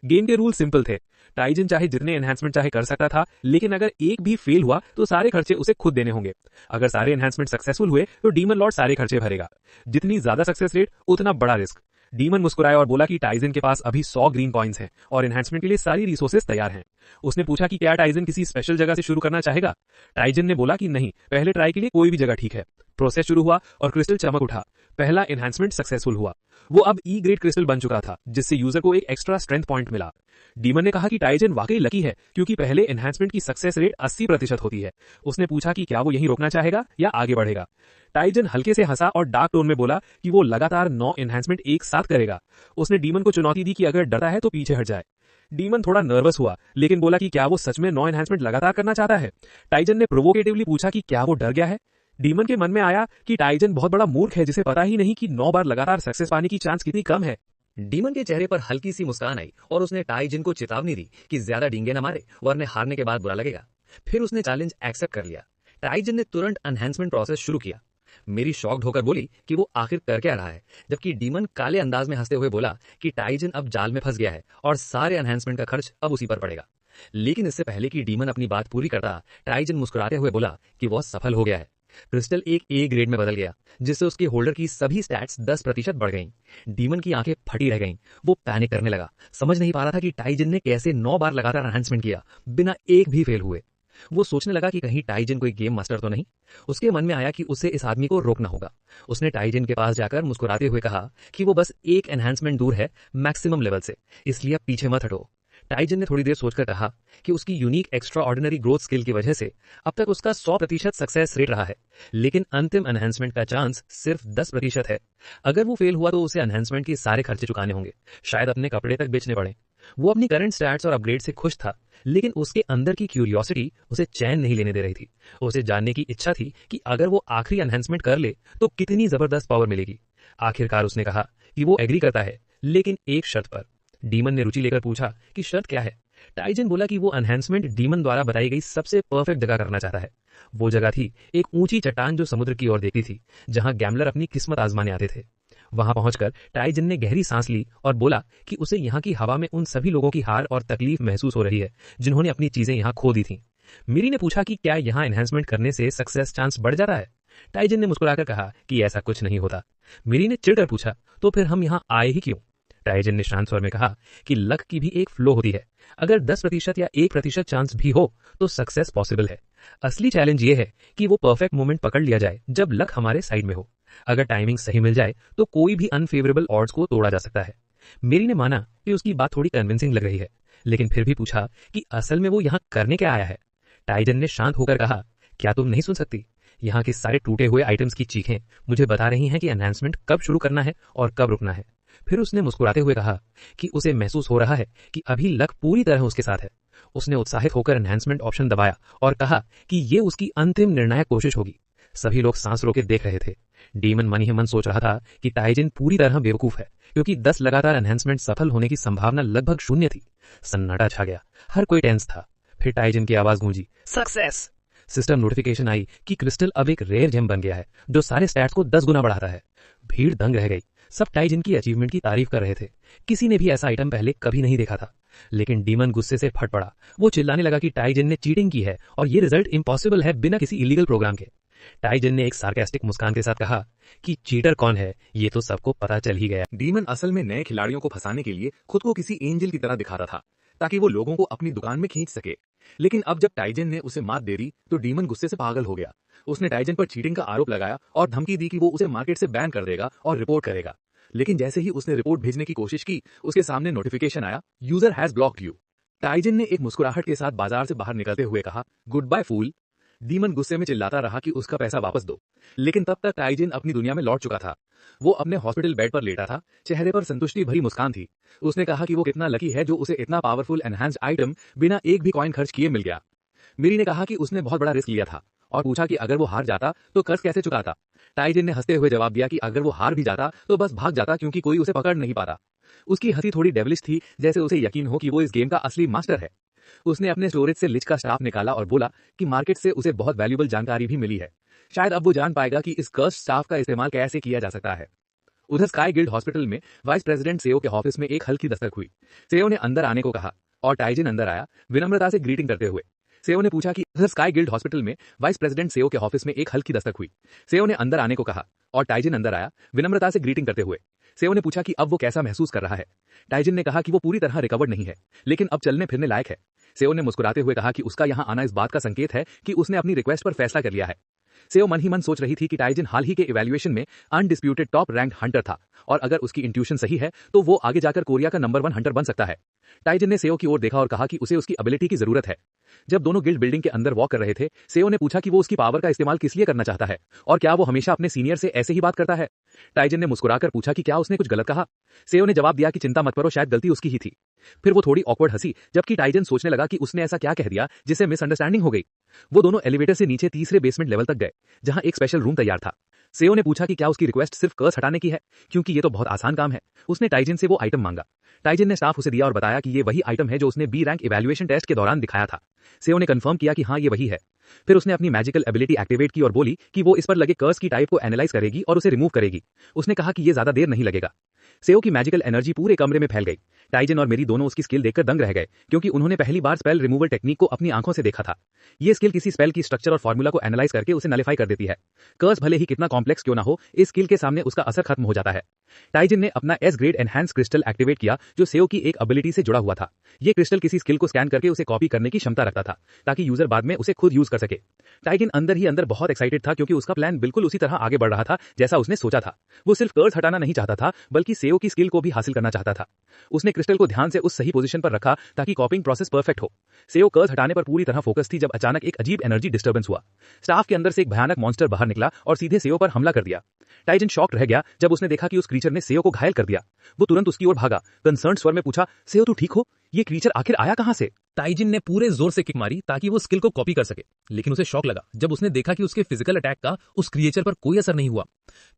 गेम के रूल सिंपल थे। टाइजन चाहे जितने एनहांसमेंट चाहे कर सकता था, लेकिन अगर एक भी फेल हुआ तो सारे खर्चे उसे खुद देने होंगे। अगर सारे एनहांसमेंट सक्सेसफुल हुए तो डीमन लॉर्ड सारे खर्चे भरेगा। जितनी ज्यादा सक्सेस रेट उतना बड़ा रिस्क। डीमन मुस्कुराया और बोला कि टाइजन के पास अभी 100 ग्रीन कॉइन्स हैं और एनहांसमेंट के लिए सारी रिसोर्सेज तैयार हैं। उसने पूछा कि क्या टाइजन किसी स्पेशल जगह से शुरू करना चाहेगा। टाइजन ने बोला कि नहीं, पहले ट्राई के लिए कोई भी जगह ठीक है। प्रोसेस शुरू हुआ और क्रिस्टल चमक उठा। पहला एनहांसमेंट सक्सेसफुल हुआ। वो अब ई ग्रेड क्रिस्टल बन चुका था, जिससे यूजर को एक एक्स्ट्रा स्ट्रेंथ पॉइंट मिला। डीमन ने कहा कि टाइजन वाकई लकी है क्योंकि पहले एनहांसमेंट की सक्सेस रेट 80% होती है। उसने पूछा कि क्या वो यहीं रोकना चाहेगा या आगे बढ़ेगा। टाइजन हल्के से हंसा और डार्क टोन में बोला कि वो लगातार 9 एनहांसमेंट एक साथ करेगा। उसने डीमन को चुनौती दी कि अगर डरता है तो पीछे हट जाए। डीमन थोड़ा नर्वस हुआ, लेकिन बोला कि क्या वो सच में 9 एनहांसमेंट लगातार करना चाहता है। टाइजन ने प्रोवोकेटिवली पूछा कि क्या वो डर गया है। डीमन के मन में आया कि टाइजन बहुत बड़ा मूर्ख है जिसे पता ही नहीं कि 9 बार लगातार सक्सेस पाने की चांस कितनी कम है। डीमन के चेहरे पर हल्की सी मुस्कान आई और उसने टाइजन को चेतावनी दी कि ज्यादा डींगे न मारे वरना हारने के बाद बुरा लगेगा। फिर उसने चैलेंज एक्सेप्ट कर लिया। टाइजन ने तुरंत एनहांसमेंट प्रोसेस शुरू किया। मेरी शॉक्ड होकर बोली कि वो आखिर कर क्या रहा है, जबकि डीमन काले अंदाज में हंसते हुए बोला कि टाइजन अब जाल में फंस गया है और सारे एनहांसमेंट का खर्च अब उसी पर पड़ेगा। लेकिन इससे पहले कि डीमन अपनी बात पूरी करता, टाइजन मुस्कुराते हुए बोला कि वह सफल हो गया है। क्रिस्टल एक ए ग्रेड में बदल गया, जिससे उसके होल्डर की सभी स्टैट्स 10% बढ़ गईं। डीमन की आंखें फटी रह गईं। वो पैनिक करने लगा, समझ नहीं पा रहा था कि टाइजन ने कैसे 9 बार लगातार एनहांसमेंट किया बिना एक भी फेल हुए। वो सोचने लगा कि कहीं टाइजन कोई गेम मास्टर तो नहीं। उसके मन में आया कि उसे इस आदमी को रोकना होगा। उसने टाइजन के पास जाकर मुस्कुराते हुए कहा कि वो बस एक एनहांसमेंट दूर है मैक्सिमम लेवल से, इसलिए अब पीछे मत हटो। टाइजन ने थोड़ी देर सोचकर कहा कि उसकी unique extra ordinary growth skill की वजह से अब तक उसका 100% सक्सेस रेट रहा है, लेकिन अंतिम एनहेंसमेंट का चांस सिर्फ 10% है। अगर वो फेल हुआ तो उसे एनहेंसमेंट के सारे खर्चे चुकाने होंगे, शायद अपने कपड़े तक बेचने पड़े। वो अपनी करंट स्टैट्स और अपग्रेड से खुश था, लेकिन उसके अंदर की क्यूरियोसिटी उसे चैन नहीं लेने दे रही थी। उसे जानने की इच्छा थी कि अगर वो आखिरी एनहेंसमेंट कर ले तो कितनी जबरदस्त पावर मिलेगी। आखिरकार उसने कहा कि वो एग्री करता है, लेकिन एक शर्त पर। डीमन ने रुचि लेकर पूछा कि शर्त क्या है। टाइजन बोला कि वो एनहेंसमेंट डीमन द्वारा बताई गई सबसे परफेक्ट जगह करना चाहता है। वो जगह थी एक ऊंची चट्टान जो समुद्र की ओर देखती थी, जहां गैम्बलर अपनी किस्मत आजमाने आते थे। वहां पहुंचकर टाइजन ने गहरी सांस ली और बोला कि उसे यहाँ की हवा में उन सभी लोगों की हार और तकलीफ महसूस हो रही है जिन्होंने अपनी चीजें यहाँ खो दी थी। मिरी ने पूछा कि क्या यहाँ एनहेंसमेंट करने से सक्सेस चांस बढ़ जाता है। टाइजन ने मुस्कुराकर कहा कि ऐसा कुछ नहीं होता। मिरी ने चिढ़कर पूछा, तो फिर हम यहाँ आए ही क्यों। टाइजन ने शांत स्वर में कहा कि लक की भी एक फ्लो होती है। अगर 10% या 1% चांस भी हो तो सक्सेस पॉसिबल है। असली चैलेंज ये है कि वो परफेक्ट मोमेंट पकड़ लिया जाए जब लक हमारे साइड में हो। अगर टाइमिंग सही मिल जाए तो कोई भी अनफेवरेबल ऑड्स को तोड़ा जा सकता है। मेरी ने माना कि उसकी बात थोड़ी कन्विंसिंग लग रही है, लेकिन फिर भी पूछा कि असल में वो यहाँ करने क्या आया है। टाइजन ने शांत होकर कहा, क्या तुम नहीं सुन सकती? यहाँ के सारे टूटे हुए आइटम्स की चीखें मुझे बता रही हैं कि एनहांसमेंट कब शुरू करना है और कब रुकना है। फिर उसने मुस्कुराते हुए कहा कि उसे महसूस हो रहा है कि अभी लक पूरी तरह उसके साथ है। उसने उत्साहित होकर एनहांसमेंट ऑप्शन दबाया और कहा कि ये उसकी अंतिम निर्णायक कोशिश होगी। सभी लोग सांस रोके देख रहे थे। डीमन मन ही मन सोच रहा था कि टाइजन पूरी तरह बेवकूफ है, क्योंकि 10 लगातार एनहांसमेंट सफल होने की संभावना लगभग शून्य थी। सन्नाटा छा गया, हर कोई टेंस था। फिर टाइजन की आवाज गूंजी, सक्सेस। सिस्टम नोटिफिकेशन आई कि क्रिस्टल अब एक रेयर जेम बन गया है जो सारे स्टैट्स को 10 गुना बढ़ाता है। भीड़ दंग रह गई। सब टाइजन की अचीवमेंट की तारीफ कर रहे थे। किसी ने भी ऐसा आइटम पहले कभी नहीं देखा था। लेकिन डीमन गुस्से से फट पड़ा। वो चिल्लाने लगा कि टाइजन ने चीटिंग की है और ये रिजल्ट इम्पॉसिबल है बिना किसी इलीगल प्रोग्राम के। टाइजन ने एक सार्केस्टिक मुस्कान के साथ कहा कि चीटर कौन है ये तो सबको पता चल ही गया। डीमन असल में नए खिलाड़ियों को फंसाने के लिए खुद को किसी एंजल की तरह दिखा रहा था, ताकि वो लोगों को अपनी दुकान में खींच सके। लेकिन अब जब टाइजन ने उसे मात दे दी तो डीमन गुस्से से पागल हो गया। उसने टाइजन पर चीटिंग का आरोप लगाया और धमकी दी कि वो उसे मार्केट से बैन कर देगा और रिपोर्ट करेगा। लेकिन जैसे ही उसने रिपोर्ट भेजने की कोशिश की, उसके सामने नोटिफिकेशन आया, user has blocked you. Tizen ने एक मुस्कुराहट के साथ बाजार से बाहर निकलते हुए कहा, गुड बाय फूल। डीमन गुस्से में चिल्लाता रहा कि उसका पैसा वापस दो, लेकिन तब तक टाइजन अपनी दुनिया में लौट चुका था। वो अपने हॉस्पिटल बेड पर लेटा था, चेहरे पर संतुष्टि भरी मुस्कान थी। उसने कहा कि वो कितना लकी है जो उसे इतना पावरफुल एनहांस्ड आइटम बिना एक भी कॉइन खर्च किए मिल गया। मिरी ने कहा कि उसने बहुत बड़ा रिस्क लिया था और पूछा कि अगर वो हार जाता तो कर्ज कैसे चुकाता। टाइजन ने हंसते हुए जवाब दिया कि अगर वो हार भी जाता तो बस भाग जाता, क्योंकि कोई उसे पकड़ नहीं पाता। उसकी हंसी थोड़ी डेविलिश थी, जैसे उसे यकीन हो कि वो इस गेम का असली मास्टर है। उसने अपने स्टोरेज से लिच का स्टाफ निकाला और बोला कि मार्केट से उसे बहुत वैल्यूएबल जानकारी भी मिली है। शायद अब वो जान पाएगा कि इस कर्स स्टाफ का इस्तेमाल कैसे किया जा सकता है। उधर स्काई गिल्ड हॉस्पिटल में वाइस प्रेसिडेंट सेओ के ऑफिस में एक हल्की दस्तक हुई। सेओ ने अंदर आने को कहा और टाइजन अंदर आया, विनम्रता से ग्रीटिंग करते हुए। सेओ ने पूछा कि उधर स्काई गिल्ड हॉस्पिटल में वाइस प्रेसिडेंट सेओ के ऑफिस में एक हल्की दस्तक हुई। सेओ ने अंदर आने को कहा और टाइजन अंदर आया, विनम्रता से ग्रीटिंग करते हुए। सेओ ने पूछा कि अब वो कैसा महसूस कर रहा है। टाइजन ने कहा कि वो पूरी तरह रिकवर्ड नहीं है, लेकिन अब चलने फिरने लायक है। सेओ ने मुस्कुराते हुए कहा कि उसका यहाँ आना इस बात का संकेत है कि उसने अपनी रिक्वेस्ट पर फैसला कर लिया है। सेओ मन ही मन सोच रही थी कि टाइजन हाल ही के इवैल्यूएशन में अनडिस्प्यूटेड टॉप रैंक हंटर था और अगर उसकी इंट्यूशन सही है तो वो आगे जाकर कोरिया का नंबर 1 हंटर बन सकता है। टाइजन ने सेओ की ओर देखा और कहा कि उसे उसकी एबिलिटी की जरूरत है। जब दोनों गिल्ड बिल्डिंग के अंदर वॉक कर रहे थे, सेओ ने पूछा कि वो उसकी पावर का इस्तेमाल किस लिए करना चाहता है और क्या वो हमेशा अपने सीनियर से ऐसे ही बात करता है। टाइजन ने मुस्कुराकर पूछा कि क्या उसने कुछ गलत कहा। सेओ ने जवाब दिया कि चिंता मत करो, शायद गलती उसकी ही थी। फिर वो थोड़ी ऑकवर्ड हंसी, जबकि टाइजन सोचने लगा कि उसने ऐसा क्या कह दिया जिससे मिसअंडरस्टैंडिंग हो गई। वो दोनों एलिवेटर से नीचे तीसरे बेसमेंट लेवल तक गए, जहां एक स्पेशल रूम तैयार था। सेओ ने पूछा कि क्या उसकी रिक्वेस्ट सिर्फ कर्स हटाने की है, क्योंकि ये तो बहुत आसान काम है। उसने टाइजन से वो आइटम मांगा। टाइजन ने स्टाफ उसे दिया और बताया कि ये वही आइटम है जो उसने बी रैंक इवैल्यूएशन टेस्ट के दौरान दिखाया था। सेओ ने कंफर्म किया कि हाँ, ये वही है। फिर उसने अपनी मैजिकल एबिलिटी एक्टिवेट की और बोली कि वो इस पर लगे कर्स की टाइप को एनालाइज करेगी और उसे रिमूव करेगी। उसने कहा कि ये ज्यादा देर नहीं लगेगा। सेओ की मैजिकल एनर्जी पूरे कमरे में फैल गई। टाइजन और मेरी दोनों उसकी स्किल देखकर दंग रह गए, क्योंकि उन्होंने पहली बार स्पेल रिमूवल टेक्निक को अपनी आंखों से देखा था। ये स्किल किसी स्पेल की स्ट्रक्चर और फॉर्मूला को एनालाइज करके उसे नलिफाई कर देती है। कर्स भले ही कितना कॉम्प्लेक्स क्यों ना हो, इस स्किल के सामने उसका असर खत्म हो जाता है। टाइजन ने अपना S grade enhance crystal activate किया, जो सेओ की एक एबिलिटी से जुड़ा हुआ था। ये क्रिस्टल किसी स्किल को स्कैन करके उसे कॉपी करने की क्षमता रखता था, ताकि यूजर बाद में उसे खुद यूज कर सके। टाइजन अंदर ही अंदर बहुत एक्साइटेड था, क्योंकि उसका प्लान बिल्कुल उसी तरह आगे बढ़ रहा था जैसा उसने सोचा था। वो सिर्फ कर्स हटाना नहीं चाहता था, बल्कि सेओ की स्किल को भी हासिल करना चाहता था। उसने क्रिस्टल को ध्यान से उस सही पोजीशन पर रखा ताकि कॉपिंग प्रोसेस परफेक्ट हो। सेओ कर्स हटाने पर पूरी तरह फोकस थी जब अचानक एक अजीब एनर्जी डिस्टर्बेंस हुआ। स्टाफ के अंदर से एक भयानक मॉन्स्टर बाहर निकला और सीधे सेओ पर हमला कर दिया। टाइजन शॉक रह गया जब उसने देखा कि उस क्रीचर ने सेओ को घायल कर दिया। वो तुरंत उसकी ओर भागा, कंसर्न स्वर में पूछा, सेओ तू ठीक हो? ये क्रीचर आखिर आया कहां से? ताइजिन ने पूरे जोर से किक मारी ताकि वो स्किल को कॉपी कर सके, लेकिन उसे शॉक लगा जब उसने देखा कि उसके फिजिकल अटैक का उस क्रिएचर पर कोई असर नहीं हुआ।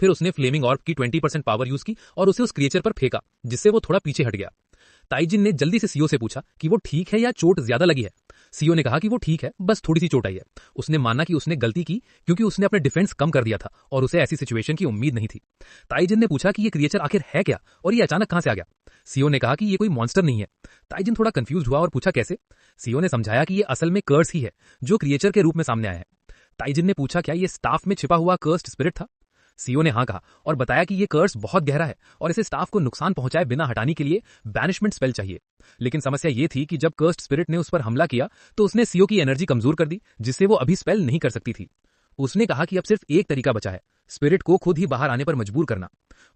फिर उसने फ्लेमिंग ऑर्ब की 20% पावर यूज की और उसे उस क्रिएचर पर फेंका, जिससे वो थोड़ा पीछे हट गया। ताइजिन ने जल्दी से सीओ से पूछा कि वो ठीक है या चोट ज्यादा लगी है। सीओ ने कहा कि वो ठीक है, बस थोड़ी सी चोट आई है। उसने माना कि उसने गलती की क्योंकि उसने अपने डिफेंस कम कर दिया था और उसे ऐसी सिचुएशन की उम्मीद नहीं थी। ताइजिन ने पूछा कि ये क्रिएचर आखिर है क्या और ये अचानक कहां से आ गया। सीओ ने कहा कि ये कोई मॉन्स्टर नहीं है। ताइजिन थोड़ा कंफ्यूज हुआ और पूछा कैसे। सीओ ने समझाया कि ये असल में कर्स ही है जो क्रिएचर के रूप में सामने आया है। ताइजिन ने पूछा क्या ये स्टाफ में छिपा हुआ कर्स्ड स्पिरिट था। सीओ ने हाँ कहा और बताया कि ये कर्स बहुत गहरा है और इसे स्टाफ को नुकसान पहुंचाए बिना हटाने के लिए बैनिशमेंट स्पेल चाहिए। लेकिन समस्या ये थी कि जब कर्स्ड स्पिरिट ने उस पर हमला किया तो उसने सीओ की एनर्जी कमजोर कर दी, जिससे वो अभी स्पेल नहीं कर सकती थी। उसने कहा कि अब सिर्फ एक तरीका बचा है, स्पिरिट को खुद ही बाहर आने पर मजबूर करना।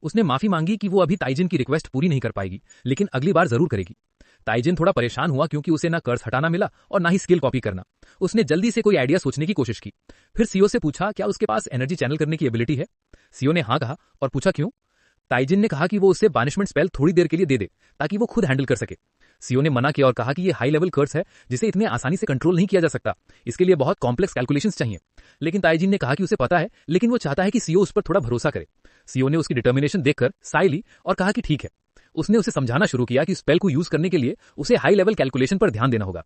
उसने माफी मांगी कि वो अभी ताइजिन की रिक्वेस्ट पूरी नहीं कर पाएगी, लेकिन अगली बार जरूर करेगी। ताइजिन थोड़ा परेशान हुआ क्योंकि उसे ना कर्स हटाना मिला और ना ही स्किल कॉपी करना। उसने जल्दी से कोई आइडिया सोचने की कोशिश की। फिर सीओ से पूछा क्या उसके पास एनर्जी चैनल करने की एबिलिटी है। सीओ ने हाँ कहा और पूछा क्यों। ताइजिन ने कहा कि वो उसे बानिशमेंट स्पेल थोड़ी देर के लिए दे दे ताकि वो खुद हैंडल कर सके। सीओ ने मना किया और कहा कि ये हाई लेवल कर्स है जिसे इतने आसानी से कंट्रोल नहीं किया जा सकता, इसके लिए बहुत कॉम्प्लेक्स कैलकुलेशंस चाहिए। लेकिन ताइजिन ने कहा कि उसे पता है, लेकिन वो चाहता है कि सीओ उस पर थोड़ा भरोसा करे। सीओ ने उसकी डिटर्मिनेशन देखकर साई ली और कहा कि ठीक है। उसने उसे समझाना शुरू किया कि स्पेल को यूज करने के लिए उसे हाई लेवल कैलकुलेशन पर ध्यान देना होगा।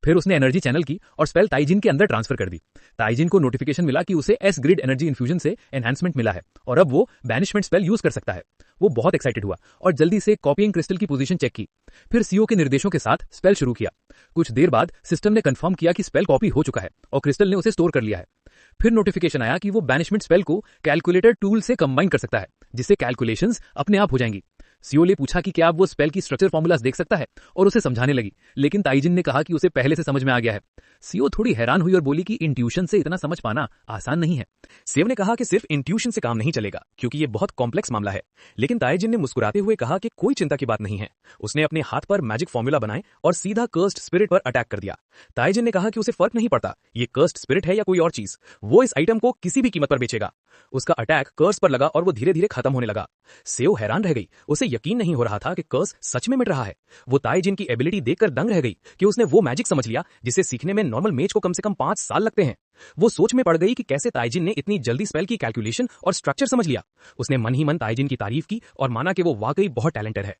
फिर उसने एनर्जी चैनल की और स्पेल ताइजिन के अंदर ट्रांसफर कर दी। ताइजिन को नोटिफिकेशन मिला कि उसे एस ग्रिड एनर्जी इन्फ्यूजन से एनहांसमेंट मिला है और अब वो बैनिशमेंट स्पेल यूज कर सकता है। वो बहुत एक्साइटेड हुआ और जल्दी से कॉपीइंग क्रिस्टल की पोजीशन चेक की। फिर सीओ के निर्देशों के साथ स्पेल शुरू किया। कुछ देर बाद सिस्टम ने कंफर्म किया कि स्पेल कॉपी हो चुका है और क्रिस्टल ने उसे स्टोर कर लिया है। फिर नोटिफिकेशन आया कि वो बैनिशमेंट स्पेल को कैलकुलेटर टूल से कंबाइन कर सकता है, जिससे कैलकुलेशंस अपने आप हो जाएंगी। सीओ ने पूछा कि क्या अब वो स्पेल की स्ट्रक्चर फॉर्मूलाज देख सकता है और उसे समझाने लगी, लेकिन ताइजिन ने कहा कि उसे पहले से समझ में आ गया है। सीओ थोड़ी हैरान हुई और बोली कि इंट्यूशन से इतना समझ पाना आसान नहीं है। सेव ने कहा कि सिर्फ इंट्यूशन से काम नहीं चलेगा क्योंकि ये बहुत कॉम्प्लेक्स मामला है। लेकिन ताइजिन ने मुस्कुराते हुए कहा कि कोई चिंता की बात नहीं है। उसने अपने हाथ पर मैजिक फॉर्मूला बनाए और सीधा कर्स्ड स्पिरिट पर अटैक कर दिया। ताइजिन ने कहा कि उसे फर्क नहीं पड़ता ये कर्स्ड स्पिरिट है या कोई और चीज, वो इस आइटम को किसी भी कीमत पर बेचेगा। उसका अटैक कर्स पर लगा और वो धीरे धीरे खत्म होने लगा। सेव हैरान रह गई, उसे यकीन नहीं हो रहा था कि कर्स सच में मिट रहा है। वो ताइजिन की एबिलिटी देखकर दंग रह गई कि उसने वो मैजिक समझ लिया जिसे सीखने में नॉर्मल मेज को कम से कम 5 साल लगते हैं। वो सोच में पड़ गई कि कैसे ताइजिन ने इतनी जल्दी स्पेल की कैलकुलेशन और स्ट्रक्चर समझ लिया। उसने मन ही मन ताइजिन की तारीफ की और माना कि वो वाकई बहुत टैलेंटेड है।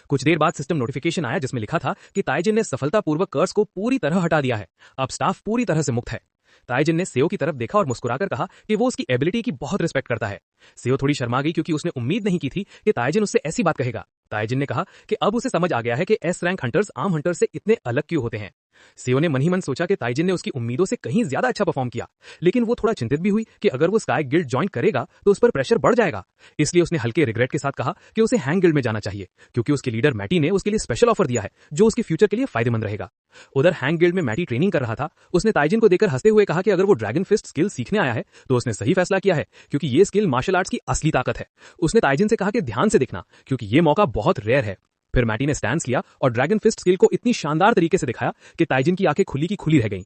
कुछ देर बाद सिस्टम नोटिफिकेशन आया जिसमें लिखा था कि ताइजिन ने सफलतापूर्वक कर्स को पूरी तरह हटा दिया है। अब स्टाफ पूरी तरह से मुक्त है। ताइजिन ने सेओ की तरफ देखा और मुस्कुराकर कहा कि वो उसकी एबिलिटी की बहुत रिस्पेक्ट करता है। सेओ थोड़ी शर्मा गई क्योंकि उसने उम्मीद नहीं की थी कि ताइजिन उससे ऐसी बात कहेगा। ताइजिन ने कहा कि अब उसे समझ आ गया है कि एस रैंक हंटर्स आम हंटर से इतने अलग क्यों होते हैं। सेओ ने मन ही मन सोचा कि ताइजिन ने उसकी उम्मीदों से कहीं ज्यादा अच्छा परफॉर्म किया, लेकिन वो थोड़ा चिंतित भी हुई कि अगर वो स्काई गिल्ड ज्वाइन करेगा तो उस पर प्रेशर बढ़ जाएगा। इसलिए उसने हल्के रिग्रेट के साथ कहा कि उसे हैंग गिल्ड में जाना चाहिए क्योंकि उसके लीडर मैटी ने उसके लिए स्पेशल ऑफर दिया है जो उसके फ्यूचर के लिए फायदेमंद रहेगा। उधर हैंग गिल्ड में मैटी ट्रेनिंग कर रहा था। उसने ताइजिन को देखकर हंसते हुए कहा कि अगर वो ड्रैगन फिस्ट स्किल सीखने आया है तो उसने सही फैसला किया है क्योंकि ये स्किल मार्शल आर्ट्स की असली ताकत है। उसने ताइजिन से कहा कि ध्यान से देखना क्योंकि ये मौका बहुत रेयर है। फिर मैटी ने स्टैंस लिया और ड्रैगन फिस्ट स्किल को इतनी शानदार तरीके से दिखाया कि ताइजिन की आंखें खुली की खुली रह गईं।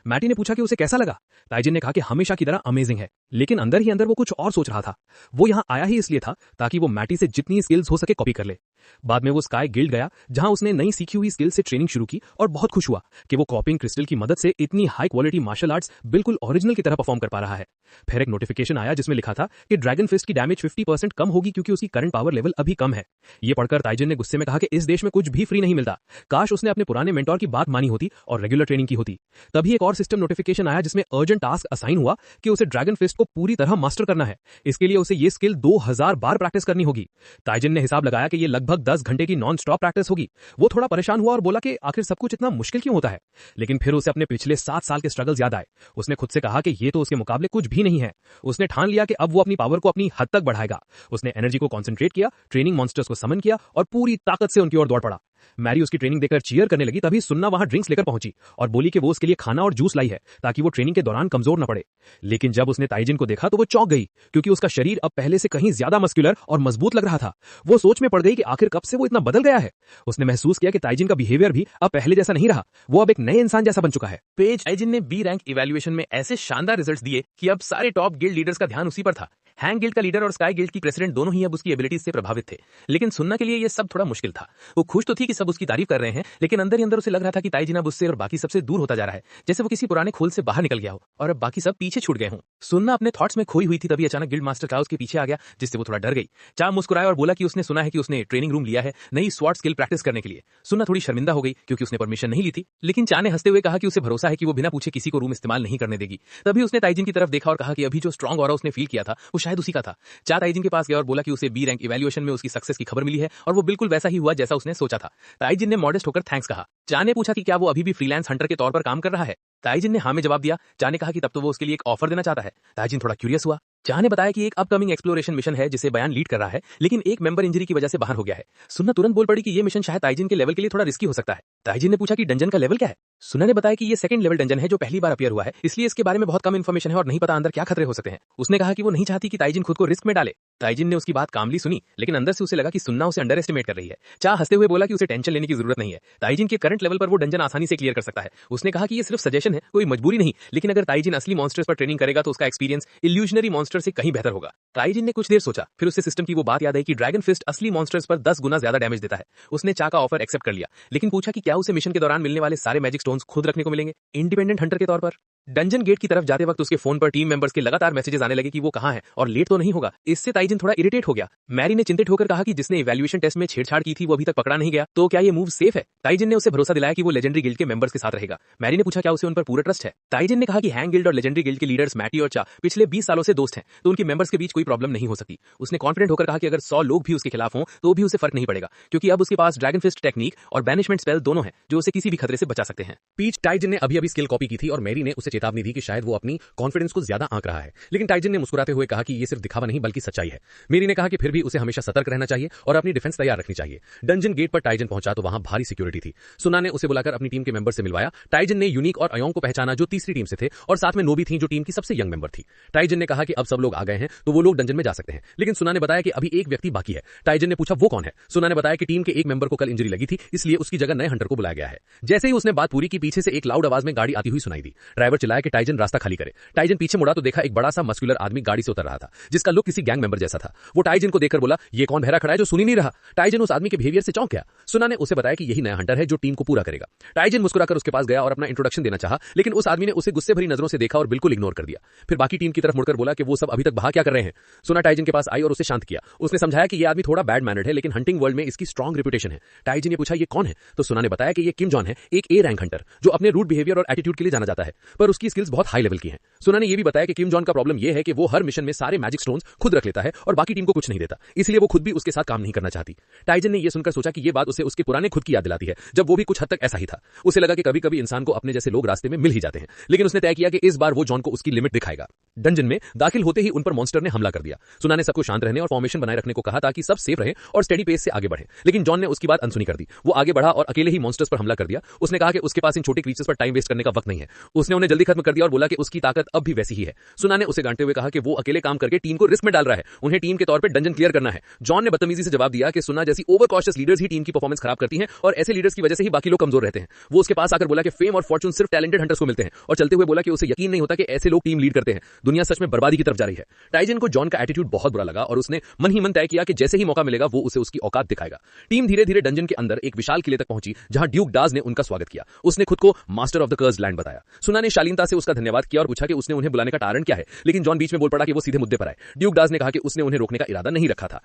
मैटी ने पूछा कि उसे कैसा लगा। ताइजिन ने कहा कि हमेशा की तरह अमेजिंग है, लेकिन अंदर ही अंदर वो कुछ और सोच रहा था। वो यहाँ आया ही इसलिए था ताकि वो मैटी से जितनी स्किल्स हो सके कॉपी कर ले। बाद में वो स्काई गिल्ड गया जहां उसने नई सीखी हुई स्किल से ट्रेनिंग शुरू की और बहुत खुश हुआ कि वो कॉपिंग क्रिस्टल की मदद से इतनी हाई क्वालिटी मार्शल आर्ट्स बिल्कुल ओरिजिनल की तरह परफॉर्म कर पा रहा है। फिर एक नोटिफिकेशन आया जिसमें लिखा था कि ड्रैगन फिस्ट की डैमेज 50% कम होगी क्योंकि उसकी करंट पावर लेवल अभी कम है। ये पढ़कर ताइजिन ने गुस्से में कहा कि इस देश में कुछ भी फ्री नहीं मिलता। काश उसने अपने पुराने मेंटोर की बात मानी होती और रेगुलर ट्रेनिंग की होती। तभी एक और सिस्टम नोटिफिकेशन आया जिसमें अर्जेंट टास्क असाइन हुआ कि उसे ड्रैगन फिस्ट को पूरी तरह मास्टर करना है। इसके लिए उसे ये स्किल 2000 बार प्रैक्टिस करनी होगी। ताइजिन ने हिसाब लगाया कि ये लगभग 10 घंटे की नॉन स्टॉप प्रैक्टिस होगी। वो थोड़ा परेशान हुआ और बोला कि आखिर सब कुछ इतना मुश्किल क्यों होता है। लेकिन फिर उसे अपने पिछले 7 साल के स्ट्रगल्स याद आए। उसने खुद से कहा कि ये तो उसके मुकाबले कुछ भी नहीं है। उसने ठान लिया कि अब वो अपनी पावर को अपनी हद तक बढ़ाएगा। उसने एनर्जी को कॉन्सेंट्रेट किया, ट्रेनिंग मॉन्स्टर्स को समन किया और पूरी ताकत से उनकी ओर दौड़ पड़ा। मैरी उसकी ट्रेनिंग देखकर चीयर करने लगी, तभी सुन्ना वहां ड्रिंक्स लेकर पहुंची और बोली कि वो उसके लिए खाना और जूस लाई है ताकि वो ट्रेनिंग के दौरान कमजोर न पड़े। लेकिन जब उसने ताइजिन को देखा तो वो चौंक गई, क्योंकि उसका शरीर अब पहले से कहीं ज्यादा मस्कुलर और मजबूत लग रहा था। वो सोच में पड़ गई कि आखिर कब से वो इतना बदल गया है। उसने महसूस किया कि ताइजिन का बिहेवियर भी अब पहले जैसा नहीं रहा, वो अब एक नए इंसान जैसा बन चुका है। पेज ताइजिन ने बी रैंक इवैल्यूएशन में ऐसे शानदार रिजल्ट्स दिए कि अब सारे टॉप गिल्ड लीडर्स का ध्यान उसी पर था। हैंग गिल्ड का लीडर और स्काई गिल्ड की प्रेसिडेंट दोनों ही अब उसकी एबिलिटीज से प्रभावित थे। लेकिन सुन्ना के लिए ये सब थोड़ा मुश्किल था। वो खुश तो थी कि सब उसकी तारीफ कर रहे हैं, लेकिन अंदर ही अंदर उसे लग रहा था कि ताइजिन अब उससे और बाकी सबसे दूर होता जा रहा है, जैसे वो किसी पुराने खोल से बाहर निकल गया हो और अब बाकी सब पीछे छूट गए हों। सुन्ना अपने थॉट्स में खोई हुई थी, तभी अचानक गिल्ड मास्टर चा उसके पीछे आ गया, जिससे वो थोड़ा डर गई। चा मुस्कुराया और बोला कि उसने सुना है कि उसने ट्रेनिंग रूम लिया है नई स्वॉर्ड स्किल प्रैक्टिस करने के लिए। सुन्ना थोड़ी शर्मिंदा हो गई क्योंकि उसने परमिशन नहीं ली थी, लेकिन चा ने हंसते हुए कहा कि उसे भरोसा है कि वो बिना पूछे किसी को रूम इस्तेमाल नहीं करने देगी। तभी उसने ताइजिन की तरफ देखा और कहा कि अभी जो स्ट्रांग ऑरा उसने फील किया था वो शायद उसी का था। चा ताइजिन के पास गया और बोला कि उसे बी रैंक इवैल्यूएशन में उसकी सक्सेस की खबर मिली है और वो बिल्कुल वैसा ही हुआ जैसा उसने सोचा था। ताइजिन ने मॉडेस्ट होकर थैंक्स कहा। चा ने पूछा कि क्या वो अभी भी फ्रीलांस हंटर के तौर पर काम कर रहा है। ताइजिन ने हाँ में जवाब दिया। चा ने कहा कि तब तो वो उसके लिए एक ऑफर देना चाहता है। ताइजिन थोड़ा क्यूरियस हुआ। चा ने बताया कि एक अपकमिंग एक्सप्लोरेशन मिशन है जिसे बयान लीड कर रहा है, लेकिन एक मेंबर इंजरी की वजह से बाहर हो गया है। सुन्ना तुरंत बोल पड़ी कि ये मिशन शायद ताइजिन के लेवल के लिए थोड़ा रिस्की हो सकता है। ताइजिन ने पूछा कि डंजन का लेवल क्या है। सुन्ना ने बताया कि ये सेकंड लेवल डंजन है जो पहली बार अपीयर हुआ है, इसलिए इसके बारे में बहुत कम इंफॉर्मेशन है और नहीं पता अंदर क्या खतरे हो सकते हैं। उसने कहा कि वो नहीं चाहती कि ताइजिन खुद को रिस्क में डाले। ताइजिन ने उसकी बात कामली सुनी, लेकिन अंदर से उसे लगा कि सुन्ना उसे अंडर एस्टिमेट कर रही है। चा हंसते हुए बोला कि उसे टेंशन लेने की जरूरत नहीं है, ताइजिन के करंट लेवल पर वो डंजन आसानी से क्लियर कर सकता है। उसने कहा कि ये सिर्फ सजेशन है, कोई मजबूरी नहीं, लेकिन अगर ताइजिन असली मॉन्स्टर्स पर ट्रेनिंग करेगा तो उसका एक्सपीरियंस इल्यूजनरी मॉन्स्टर से कहीं बेहतर होगा। ताइजिन ने कुछ देर सोचा, फिर उसे सिस्टम की वो बात याद आई कि ड्रैगन फिस्ट असली मॉन्स्टर्स पर 10 गुना ज्यादा डैमेज देता है। उसने चा का ऑफर एक्सेप्ट कर लिया, लेकिन पूछा कि क्या उसे मिशन के दौरान मिलने वाले सारे मैजिक स्टोन्स खुद रखने को मिलेंगे, इंडिपेंडेंट हंटर के तौर पर। डंजन गेट की तरफ जाते वक्त उसके फोन पर टीम मेंबर्स के लगातार मैसेजेस आने लगे कि वो कहां है और लेट तो नहीं होगा। इससे ताइजिन थोड़ा इरिटेट हो गया। मैरी ने चिंतित होकर कहा कि जिसने इवैल्यूएशन टेस्ट में छेड़छाड़ की थी वो अभी तक पकड़ा नहीं गया, तो क्या ये मूव सेफ है। ताइजिन ने उसे भरोसा दिलाया कि वो लेजेंडरी गिल्ड के मेंबर्स के साथ रहेगा। मैरी ने पूछा क्या उसे उन पर पूरा ट्रस्ट है। ताइजिन ने कहा कि हैंग गिल्ड और लेजेंडरी गिल्ड के लीडर्स मैटी और चा पिछले 20 सालों से दोस्त हैं, तो उनके मेंबर्स के बीच कोई प्रॉब्लम नहीं हो सकती। उसने कॉन्फिडेंट होकर कहा कि अगर 100 लोग भी उसके खिलाफ हों तो भी उसे फर्क नहीं पड़ेगा, क्योंकि अब उसके पास ड्रैगन फिस्ट टेक्निक और बैनिशमेंट स्पेल दोनों हैं जो उसे किसी भी खतरे से बचा सकते हैं। पीच टाइजिन ने अभी स्किल कॉपी की थी और मैरी ने उसे चेतावनी दी कि शायद वो अपनी कॉन्फिडेंस को ज्यादा आंक रहा है, लेकिन टाइजिन ने मुस्कुराते हुए कहा कि ये सिर्फ दिखावा नहीं बल्कि सच्चाई है। मेरी ने कहा कि फिर भी उसे हमेशा सतर्क रहना चाहिए और अपनी डिफेंस तैयार रखनी चाहिए। डंजन गेट पर टाइजिन पहुंचा तो वहां भारी सिक्योरिटी थी। सुना ने उसे बुलाकर अपनी टीम के मेंबर से मिलवाया। टाइजिन ने यूनिक और अयोंग को पहचाना जो तीसरी टीम से थे, और साथ में नोबी थी जो टीम की सबसे यंग मेंबर थी। टाइजिन ने कहा कि अब सब लोग आ गए हैं तो वो लोग डंजन में जा सकते हैं, लेकिन सुना ने बताया कि अभी एक व्यक्ति बाकी है। टाइजिन ने पूछा वो कौन है। सुना ने बताया कि टीम के एक मेंबर को कल इंजरी लगी थी, इसलिए उसकी जगह नए हंटर को बुलाया गया है। जैसे ही उसने बात पूरी की, पीछे से एक लाउड आवाज में गाड़ी आती हुई सुनाई दी। ड्राइवर चिल्लाया कि टाइजिन रास्ता खाली करे। टाइजिन पीछे मुड़ा तो देखा एक बड़ा सा मस्कुलर आदमी गाड़ी से उतर रहा था, जिसका लुक किसी गैंग मेंबर जैसा था। वो टाइजिन को देखकर बोला ये कौन बहरा खड़ा है जो सुन ही नहीं रहा। टाइजिन उस आदमी के बिहेवियर से चौंक गया। सुना ने उसे बताया कि यही नया हंटर है जो टीम को पूरा करेगा। टाइजिन मुस्कुराकर उसके पास गया और अपना इंट्रोडक्शन देना चाहा, लेकिन उस आदमी ने उसे गुस्से भरी नजरों से देखा और बिल्कुल इग्नोर कर दिया। फिर बाकी टीम की तरफ मुड़कर बोला कि वो सब अभी तक बाहर क्या कर रहे हैं। सुना टाइजिन के पास आई और उसे शांत किया। उसने समझाया कि ये आदमी थोड़ा बैड मैनर्ड है, लेकिन हंटिंग वर्ल्ड में इसकी स्ट्रॉन्ग रेपुटेशन है। टाइजिन ने पूछा ये कौन है, तो सुना ने बताया कि ये किम जॉन है, एक ए रैंक हंटर जो अपने रूड बिहेवियर और एटीट्यूड के लिए जाना जाता है, पर उसकी स्किल्स बहुत हाई लेवल की हैं। सुना ने यह भी बताया कि किम जॉन का प्रॉब्लम यह है कि वो हर मिशन में सारे मैजिक स्टोन्स खुद रख लेता है और बाकी टीम को कुछ नहीं देता, इसलिए वो खुद भी उसके साथ काम नहीं करना चाहती। टाइजिन ने यह सुनकर सोचा कि यह बात उसे उसके पुराने खुद की याद दिलाती है, जब वो भी कुछ हद तक ऐसा ही था। उसे लगा कि कभी कभी इंसान को अपने जैसे लोग रास्ते में मिल ही जाते हैं, लेकिन उसने तय किया कि इस बार वो जॉन को उसकी लिमिट दिखाएगा। डंजन में दाखिल होते ही उन पर मॉन्स्टर ने हमला कर दिया। सुना ने सबको शांत रहने और फॉर्मेशन बनाए रखने को कहा ताकि सब सेफ रहें और स्टेडी पेस से आगे बढ़ें, लेकिन जॉन ने उसकी बात अनसुनी कर दी। वो आगे बढ़ा और अकेले ही मॉन्स्टर्स पर हमला कर दिया। उसने कहा कि उसके पास इन छोटे क्रीचर्स पर टाइम वेस्ट करने का वक्त नहीं है। उसने उन्हें जल्दी खत्म कर दिया और बोला कि उसकी ताकत अब भी वैसी ही है। सुना ने उसे डांटते हुए कहा कि वो अकेले काम करके टीम को रिस्क में डाल रहा है, उन्हें टीम के तौर पर डंजन क्लियर करना है। जॉन ने बदतमीजी से जवाब दिया कि सुना जैसी ओवर कॉशियस लीडर्स ही टीम की परफॉर्मेंस खराब करती हैं और ऐसे लीडर्स की वजह से ही बाकी लोग कमजोर रहते हैं। वो उसके पास आकर बोला कि फेम और फॉर्चून सिर्फ टैलेंटेड हंटर्स को मिलते हैं, और चलते हुए बोला कि उसे यकीन नहीं होता कि ऐसे लोग टीम लीड करते हैं। दुनिया सच में बर्बादी की तरफ जा रही है। टाइजिन को जॉन का एटीट्यूड बहुत बुरा लगा और उसने मन ही मन तय किया कि जैसे ही मौका मिलेगा वो उसे उसकी औकात दिखाएगा। टीम धीरे धीरे डंजन के अंदर एक विशाल किले तक पहुंची, जहां ड्यूक डाज ने उनका स्वागत किया। उसने खुद को master of the cursed land बताया। सुना ने शालीनता से उसका धन्यवाद किया और पूछा कि उसने उन्हें बुलाने का कारण क्या है, लेकिन जॉन बीच में बोल पड़ा कि वो सीधे मुद्दे पर आए। ड्यूक डाज ने कहा कि उसने उन्हें रोकने का इरादा नहीं रखा था।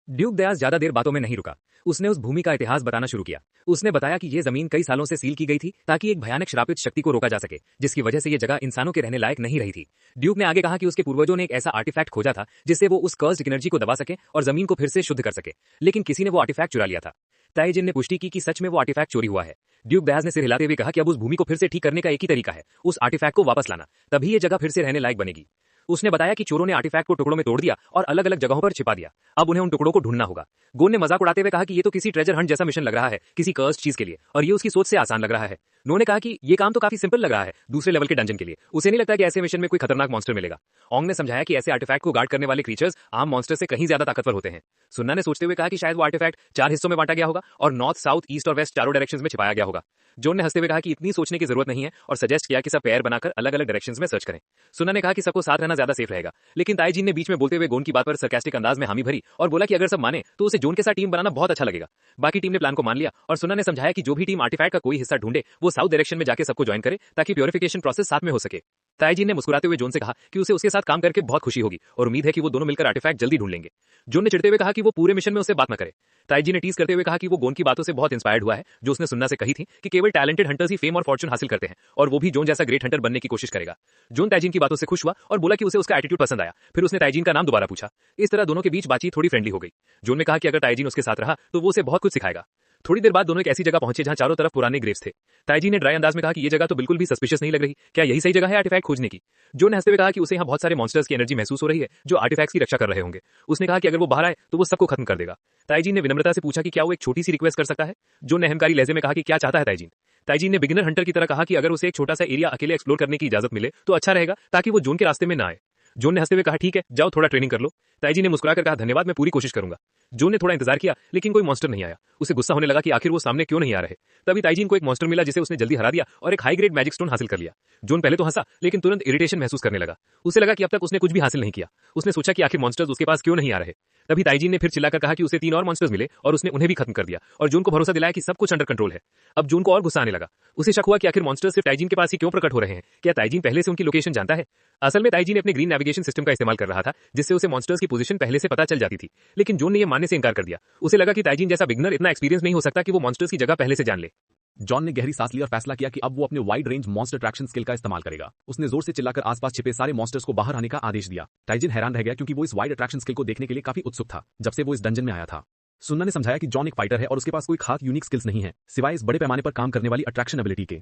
ड्यूक दयास ज्यादा देर बातों में नहीं रुका। उसने उस भूमि का इतिहास बताना शुरू किया। उसने बताया कि यह जमीन कई सालों से सील की गई थी ताकि एक भयानक श्रापित शक्ति को रोका जा सके, जिसकी वजह से यह जगह इंसानों के रहने लायक नहीं रही थी। ड्यूक ने आगे कहा कि उसके पूर्वजों ने एक ऐसा आर्टिफैक्ट खोजा था जिससे वो उस कर्स्ड एनर्जी को दबा सके और जमीन को फिर से शुद्ध कर सके, लेकिन किसी ने वो आर्टिफैक्ट चुरा लिया था। ताइजिन ने पुष्टि की कि सच में वो आर्टिफैक्ट चोरी हुआ है। ड्यूक दयास ने सिर हिलाते हुए कहा कि अब उस भूमि को फिर से ठीक करने का एक ही तरीका है, उस आर्टिफैक्ट को वापस लाना, तभी ये जगह फिर से रहने लायक बनेगी। उसने बताया कि चोरों ने आर्टिफैक्ट को टुकड़ों में तोड़ दिया और अलग अलग जगहों पर छिपा दिया। अब उन्हें उन टुकड़ों को ढूंढना होगा। गोन ने मजाक उड़ाते हुए कहा कि ये तो किसी ट्रेजर हंट जैसा मिशन लग रहा है, किसी कर्स्ड चीज के लिए, और ये उसकी सोच से आसान लग रहा है। नो ने कहा कि ये काम तो काफी सिंपल लग रहा है दूसरे लेवल के डंजन के लिए। उसे नहीं लगता कि ऐसे मिशन में कोई खतरनाक मॉन्स्टर मिलेगा। ओंग ने समझाया कि ऐसे आर्टिफैक्ट को गार्ड करने वाले क्रीचर्स आम मॉन्स्टर से कहीं ज्यादा ताकतवर होते हैं। सुन्ना ने सोचते हुए कहा कि शायद वो आर्टिफैक्ट 4 हिस्सों में बांटा गया होगा और नॉर्थ, साउथ, ईस्ट और वेस्ट चारों डायरेक्शंस में छिपाया गया होगा। जोन ने हंसते हुए कहा कि इतनी सोचने की जरूरत नहीं है और सजेस्ट किया कि सब पेयर बनाकर अलग अलग डायरेक्शंस में सर्च करें। सुन्ना ने कहा कि सबको साथ रहना ज्यादा सेफ रहेगा, लेकिन ताईजीन ने बीच में बोलते हुए गोन की बात पर सरकास्टिक अंदाज में हामी भरी और बोला कि अगर सब माने तो उसे जोन के साथ टीम बनाना बहुत अच्छा लगेगा। बाकी टीम ने प्लान को मान लिया और सुन्ना ने समझाया कि जो भी टीम आर्टिफैक्ट का कोई हिस्सा ढूंढे वो साउथ डायरेक्शन में जाके सबको ज्वाइन करे ताकि प्योरिफिकेशन प्रोसेस साथ में हो सके। ताईजीन ने मुस्कुराते हुए जोन से कहा कि उसे उसके साथ काम करके बहुत खुशी होगी और उम्मीद है कि वो दोनों मिलकर आर्टिफैक्ट जल्दी ढूंढ लेंगे। जोन ने चिढ़ते हुए कहा कि वो पूरे मिशन में उससे बात न करे। ताईजी ने टीज करते हुए कहा कि वो गोन की बातों से बहुत इंस्पायर्ड हुआ है जो उसने सुन्ना से कही थी कि केवल टैलेंटेड हंटर्स ही फेम और फॉर्चून हासिल करते हैं और वो भी जोन जैसा ग्रेट हंटर बनने की कोशिश करेगा। जोन ताईजीन की बातों से खुश हुआ और बोला कि उसे उसका एटीट्यूड पसंद आया। फिर उसने ताईजीन का नाम दोबारा पूछा। इस तरह दोनों के बीच बातचीत थोड़ी फ्रेंडली हो गई। जोन ने कहा कि अगर ताईजीन उसके साथ रहा तो वो उसे बहुत कुछ सिखाएगा। थोड़ी देर बाद दोनों एक ऐसी जगह पहुंचे जहां चारों तरफ पुराने ग्रेव्स थे। ताईजी ने ड्राई अंदाज में कहा कि ये जगह तो बिल्कुल भी सस्पिशियस नहीं लग रही, क्या यही सही जगह है आर्टिफैक्ट खोजने की? जो ने हंसते हुए कहा कि उसे यहाँ बहुत सारे मॉन्स्टर्स की एनर्जी महसूस हो रही है जो आर्टिफैक्ट्स की रक्षा कर रहे होंगे। उसने कहा कि अगर वो बाहर आए तो वो सबको खत्म कर देगा। ताईजी ने विनम्रता से पूछा कि क्या वो एक छोटी सी रिक्वेस्ट कर सकता है? जो ने अहंकारी लहजे में कहा कि क्या चाहता है ताईजीन? ताईजीन ने बिगिनर हंटर की तरह कहा कि अगर उसे एक छोटा सा एरिया अकेले एक्सप्लोर करने की इजाजत मिले तो अच्छा रहेगा ताकि वो जोन के रास्ते में ना आए। जोन ने हंसते हुए कहा ठीक है, जाओ थोड़ा ट्रेनिंग कर लो। ताईजी ने मुस्कुराकर कहा धन्यवाद, मैं पूरी कोशिश करूंगा। जोन ने थोड़ा इंतजार किया लेकिन कोई मॉन्स्टर नहीं आया। उसे गुस्सा होने लगा कि आखिर वो सामने क्यों नहीं आ रहे। तभी ताईजीन को एक मॉन्स्टर मिला जिसे उसने जल्दी हरा दिया और एक हाई ग्रेड मैजिक स्टोन हासिल कर लिया। जोन पहले तो हंसा लेकिन तुरंत इरिटेशन महसूस करने लगा। उसे लगा कि अब तक उसने कुछ भी हासिल नहीं किया। उसने सोचा कि आखिर मॉन्स्टर्स उसके पास क्यों नहीं आ रहे। तभी ताईजीन ने फिर चिल्लाकर कहा कि उसे 3 और मॉन्स्टर्स मिले और उसने उन्हें भी खत्म कर दिया और जोन को भरोसा दिलाया कि सब कुछ अंडर कंट्रोल है। अब जोन को और गुस्सा आने लगा। उसे शक हुआ कि आखिर मॉन्स्टर्स सिर्फ ताईजीन के पास ही क्यों प्रकट हो रहे हैं। क्या ताईजीन पहले से उनकी लोकेशन जानता है? असल में ताईजीन अपने ग्रीन नेविगेशन सिस्टम का इस्तेमाल कर रहा था जिससे उसे मॉन्स्टर्स की पोजीशन पहले से पता चल जाती थी, लेकिन जोन ने यह मानने से इनकार कर दिया। उसे लगा कि ताईजीन जैसा बिगनर इतना एक्सपीरियंस नहीं हो सकता कि वो मॉन्स्टर्स की जगह पहले से जान ले। जॉन ने गहरी सांस ली और फैसला किया कि अब वो अपने wide range monster attraction skill का इस्तेमाल करेगा। उसने जोर से चिल्लाकर आसपास छिपे सारे मॉन्स्टर्स को बाहर आने का आदेश दिया। ताईजीन हैरान रह गया क्योंकि वो इस वाइड अट्रैक्शन स्किल को देखने के लिए काफी उत्सुक था जब से वो इस डंजन में आया था। सुन्ना ने समझाया कि जॉन एक फाइटर है और उसके पास कोई खास यूनिक स्किल्स नहीं है सिवाय इस बड़े पैमाने पर काम करने वाली अट्रैक्शन एबिलिटी के।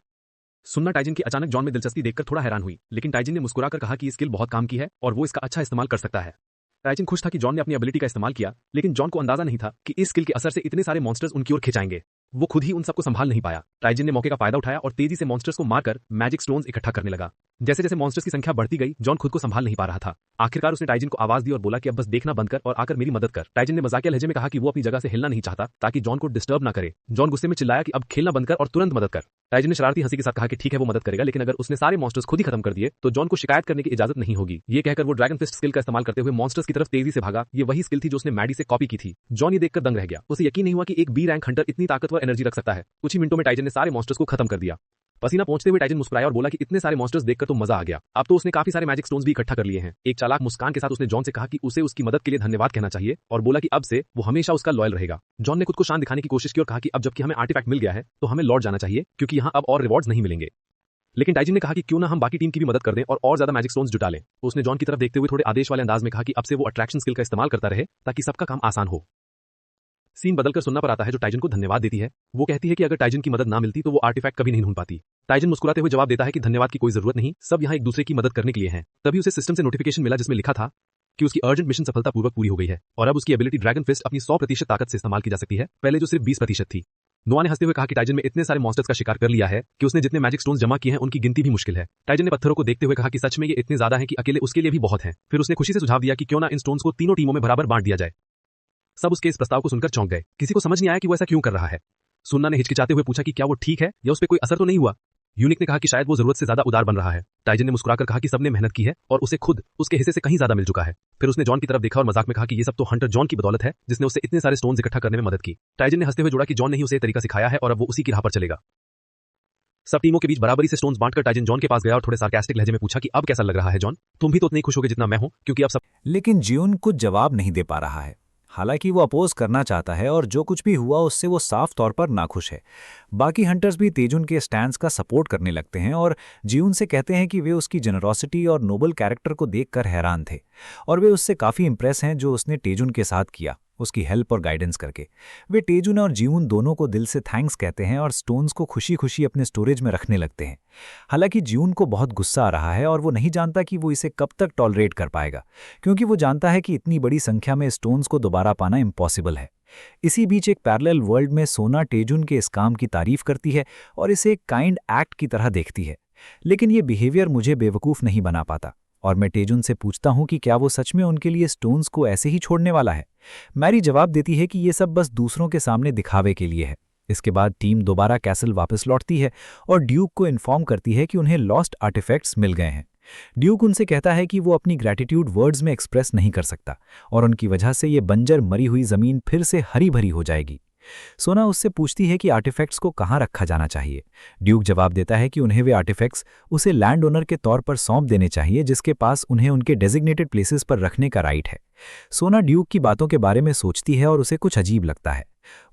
सुन्ना ताईजीन की अचानक जॉन में दिलचस्पी देखकर थोड़ा हैरान हुई, लेकिन ताईजीन ने मुस्कुराकर कहा कि ये स्किल बहुत काम की है और वो इसका अच्छा इस्तेमाल कर सकता है। ताईजीन खुश था कि जॉन ने अपनी एबिलिटी का इस्तेमाल किया, लेकिन जॉन को अंदाजा नहीं था कि इस स्किल के असर से इतने सारे मॉन्स्टर्स उनकी ओर खिंचाएंगे। वो खुद ही उन सबको संभाल नहीं पाया। ताईजीन ने मौके का फायदा उठाया और तेजी से मॉन्स्टर्स को मारकर मैजिक स्टोन्स इकट्ठा करने लगा। जैसे जैसे मॉन्स्टर्स की संख्या बढ़ती गई, जॉन खुद को संभाल नहीं पा रहा था। आखिरकार उसने ताईजीन को आवाज दी और बोला कि अब बस देखना बंद कर और आकर मेरी मदद कर। ताईजीन ने मजाकिया लहजे में कहा कि वो अपनी जगह से हिलना नहीं चाहता ताकि जॉन को डिस्टर्ब ना करे। जॉन गुस्से में चिल्लाया कि अब खेलना बंद कर और तुरंत मदद कर। ताईजीन ने शरारती हंसी के साथ कहा कि ठीक है वो मदद करेगा, लेकिन अगर उसने सारे मॉन्स्टर्स खुद ही खत्म कर दिए तो जॉन को शिकायत करने की इजाजत नहीं होगी। ये कहकर वो ड्रैगन फिस्ट स्किल का इस्तेमाल करते हुए मॉन्स्टर्स की तरफ तेजी से भागा। ये वही स्किल थी जो उसने मैडी से कॉपी की थी। जॉन ये देखकर दंग रह गया। उसे यकीन नहीं हुआ कि एक बी रैंक हंटर इतनी ताकतवर एनर्जी रख सकता है। कुछ ही मिनटों में ताईजीन ने सारे मॉन्स्टर्स को खत्म कर दिया। पसीना पहुंचते हुए ताईजीन मुस्कुराया और बोला कि इतने सारे मॉन्स्टर्स देखकर तो मजा आ गया। अब तो उसने काफी सारे मैजिक स्टोन्स भी इकट्ठा कर लिए हैं। एक चालाक मुस्कान के साथ उसने जॉन से कहा कि उसे उसकी मदद के लिए धन्यवाद कहना चाहिए और बोला कि अब से वो हमेशा उसका लॉयल रहेगा। जॉन ने खुद को शांत दिखाने की कोशिश की और कहा कि अब जबकि हमें आर्टिफैक्ट मिल गया है तो हमें लौट जाना चाहिए क्योंकि यहाँ अब और रिवॉर्ड्स नहीं मिलेंगे। लेकिन ताईजीन ने कहा कि क्यों ना हम बाकी टीम की भी मदद कर दें और ज्यादा मैजिक स्टोन्स जुटा लें। उसने जॉन की तरफ देखते हुए थोड़े आदेश वाले अंदाज में कहा कि अब से वो अट्रैक्शन स्किल का इस्तेमाल करता रहे ताकि सबका काम आसान हो। सीन बदलकर सुन्ना पर आता है जो ताईजीन को धन्यवाद देती है। वो कहती है कि अगर ताईजीन की मदद ना मिलती तो वो आर्टिफैक्ट कभी नहीं ढूंढ पाती। ताईजीन मुस्कुराते हुए जवाब देता है कि धन्यवाद की कोई जरूरत नहीं, सब यहाँ एक दूसरे की मदद करने के लिए हैं। तभी उसे सिस्टम से नोटिफिकेशन मिला जिसमें लिखा था कि उसकी अर्जेंट मिशन सफलतापूर्वक पूरी हो गई है और अब उसकी एबिलिटी ड्रैगन फिस्ट अपनी 100% ताकत से इस्तेमाल की जा सकती है, पहले जो सिर्फ 20% थी। नोआ ने हंसते हुए कहा कि ताईजीन में इतने सारे मॉन्स्टर्स का शिकार कर लिया है कि उसने जितने मैजिक स्टोन्स जमा किए हैं उनकी गिनती भी मुश्किल है। ताईजीन ने पत्थरों को देखते हुए कहा कि सच में ये इतने ज्यादा हैं कि अकेले उसके लिए भी बहुत हैं। फिर उसने खुशी से सुझाव दिया कि क्यों ना इन स्टोन्स को तीनों टीमों में बराबर बांट दिया जाए। सब उसके इस प्रस्ताव को सुनकर चौंक गए। किसी को समझ नहीं आया कि वो ऐसा क्यों कर रहा है। सुन्ना ने हिचकिचाते हुए पूछा कि क्या वो ठीक है या उस पर कोई असर तो नहीं हुआ। यूनिक ने कहा कि शायद वो जरूरत से ज्यादा उदार बन रहा है। ताईजीन ने मुस्कुराकर कहा कि सबने मेहनत की है और उसे खुद उसके हिस्से से कहीं ज्यादा मिल चुका है। फिर उसने जॉन की तरफ देखा और मजाक में कहा कि ये सब तो हंटर जॉन की बदौलत है जिसने उसे इतने सारे स्टोन्स इकट्ठा करने में मदद की। ताईजीन ने हंसते हुए जोड़ा कि जॉन ने ही उसे तरीका सिखाया है और अब वो उसी की राह पर चलेगा। सब टीमों के बीच बराबरी से स्टोन्स बांटकर ताईजीन जॉन के पास गया और थोड़े सार्कास्टिक लहजे में पूछा कि अब कैसा लग रहा है जॉन, तुम भी तो उतने खुश होगे जितना मैं हूं क्योंकि अब सब। लेकिन जियोन कुछ जवाब नहीं दे पा रहा है। हालांकि वो अपोज करना चाहता है और जो कुछ भी हुआ उससे वो साफ तौर पर नाखुश है। बाकी हंटर्स भी तेजुन के स्टैंड्स का सपोर्ट करने लगते हैं और जियोन से कहते हैं कि वे उसकी जेनरोसिटी और नोबल कैरेक्टर को देखकर हैरान थे और वे उससे काफ़ी इंप्रेस हैं जो उसने तेजुन के साथ किया। उसकी हेल्प और गाइडेंस करके। वे तेजुन और जीवन दोनों को दिल से थैंक्स कहते हैं और स्टोन्स को खुशी खुशी अपने स्टोरेज में रखने लगते हैं। हालांकि जीवन को बहुत गुस्सा आ रहा है और वो नहीं जानता कि वो इसे कब तक टॉलरेट कर पाएगा, क्योंकि वो जानता है कि इतनी बड़ी संख्या में स्टोन्स को दोबारा पाना इम्पॉसिबल है। इसी बीच एक पैरेलल वर्ल्ड में सोना तेजुन के इस काम की तारीफ करती है और इसे एक काइंड एक्ट की तरह देखती है। लेकिन ये बिहेवियर मुझे बेवकूफ़ नहीं बना पाता और मैं तेजुन से पूछता हूं कि क्या वो सच में उनके लिए स्टोन्स को ऐसे ही छोड़ने वाला है। मैरी जवाब देती है कि ये सब बस दूसरों के सामने दिखावे के लिए है। इसके बाद टीम दोबारा कैसल वापस लौटती है और ड्यूक को इन्फॉर्म करती है कि उन्हें लॉस्ट आर्टिफैक्ट्स मिल गए हैं। ड्यूक उनसे कहता है कि वो अपनी ग्रैटिट्यूड वर्ड्स में एक्सप्रेस नहीं कर सकता और उनकी वजह से ये बंजर मरी हुई जमीन फिर से हरी भरी हो जाएगी। सोना उससे पूछती है कि आर्टिफैक्ट्स को कहाँ रखा जाना चाहिए। ड्यूक जवाब देता है कि उन्हें वे आर्टिफैक्ट्स उसे लैंड ओनर के तौर पर सौंप देने चाहिए, जिसके पास उन्हें उनके डेजिग्नेटेड प्लेसेस पर रखने का राइट है। सोना ड्यूक की बातों के बारे में सोचती है और उसे कुछ अजीब लगता है।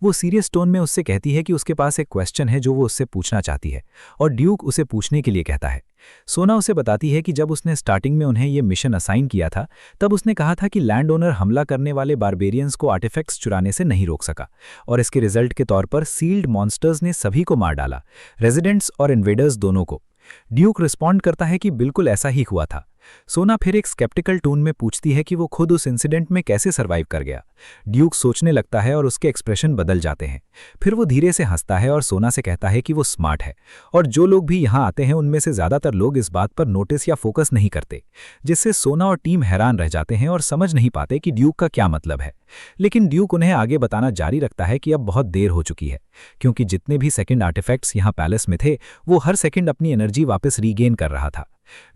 वो सीरियस टोन में उससे कहती है कि उसके पास एक क्वेश्चन है जो वो उससे पूछना चाहती है और ड्यूक उसे पूछने के लिए कहता है। सोना उसे बताती है कि जब उसने स्टार्टिंग में उन्हें ये मिशन असाइन किया था तब उसने कहा था कि लैंड ओनर हमला करने वाले बारबेरियंस को आर्टिफैक्ट्स चुराने से नहीं रोक सका और इसके रिजल्ट के तौर पर सील्ड मॉन्स्टर्स ने सभी को मार डाला, रेजिडेंट्स और इन्वेडर्स दोनों को। ड्यूक रिस्पॉन्ड करता है कि बिल्कुल ऐसा ही हुआ था। सोना फिर एक स्केप्टिकल टोन में पूछती है कि वो खुद उस इंसिडेंट में कैसे सर्वाइव कर गया। ड्यूक सोचने लगता है और उसके एक्सप्रेशन बदल जाते हैं। फिर वो धीरे से हंसता है और सोना से कहता है कि वो स्मार्ट है और जो लोग भी यहाँ आते हैं उनमें से ज़्यादातर लोग इस बात पर नोटिस या फोकस नहीं करते, जिससे सोना और टीम हैरान रह जाते हैं और समझ नहीं पाते कि ड्यूक का क्या मतलब है। लेकिन ड्यूक उन्हें आगे बताना जारी रखता है कि अब बहुत देर हो चुकी है, क्योंकि जितने भी सेकंड आर्टिफैक्ट्स यहाँ पैलेस में थे वो हर सेकंड अपनी एनर्जी वापस रीगेन कर रहा था।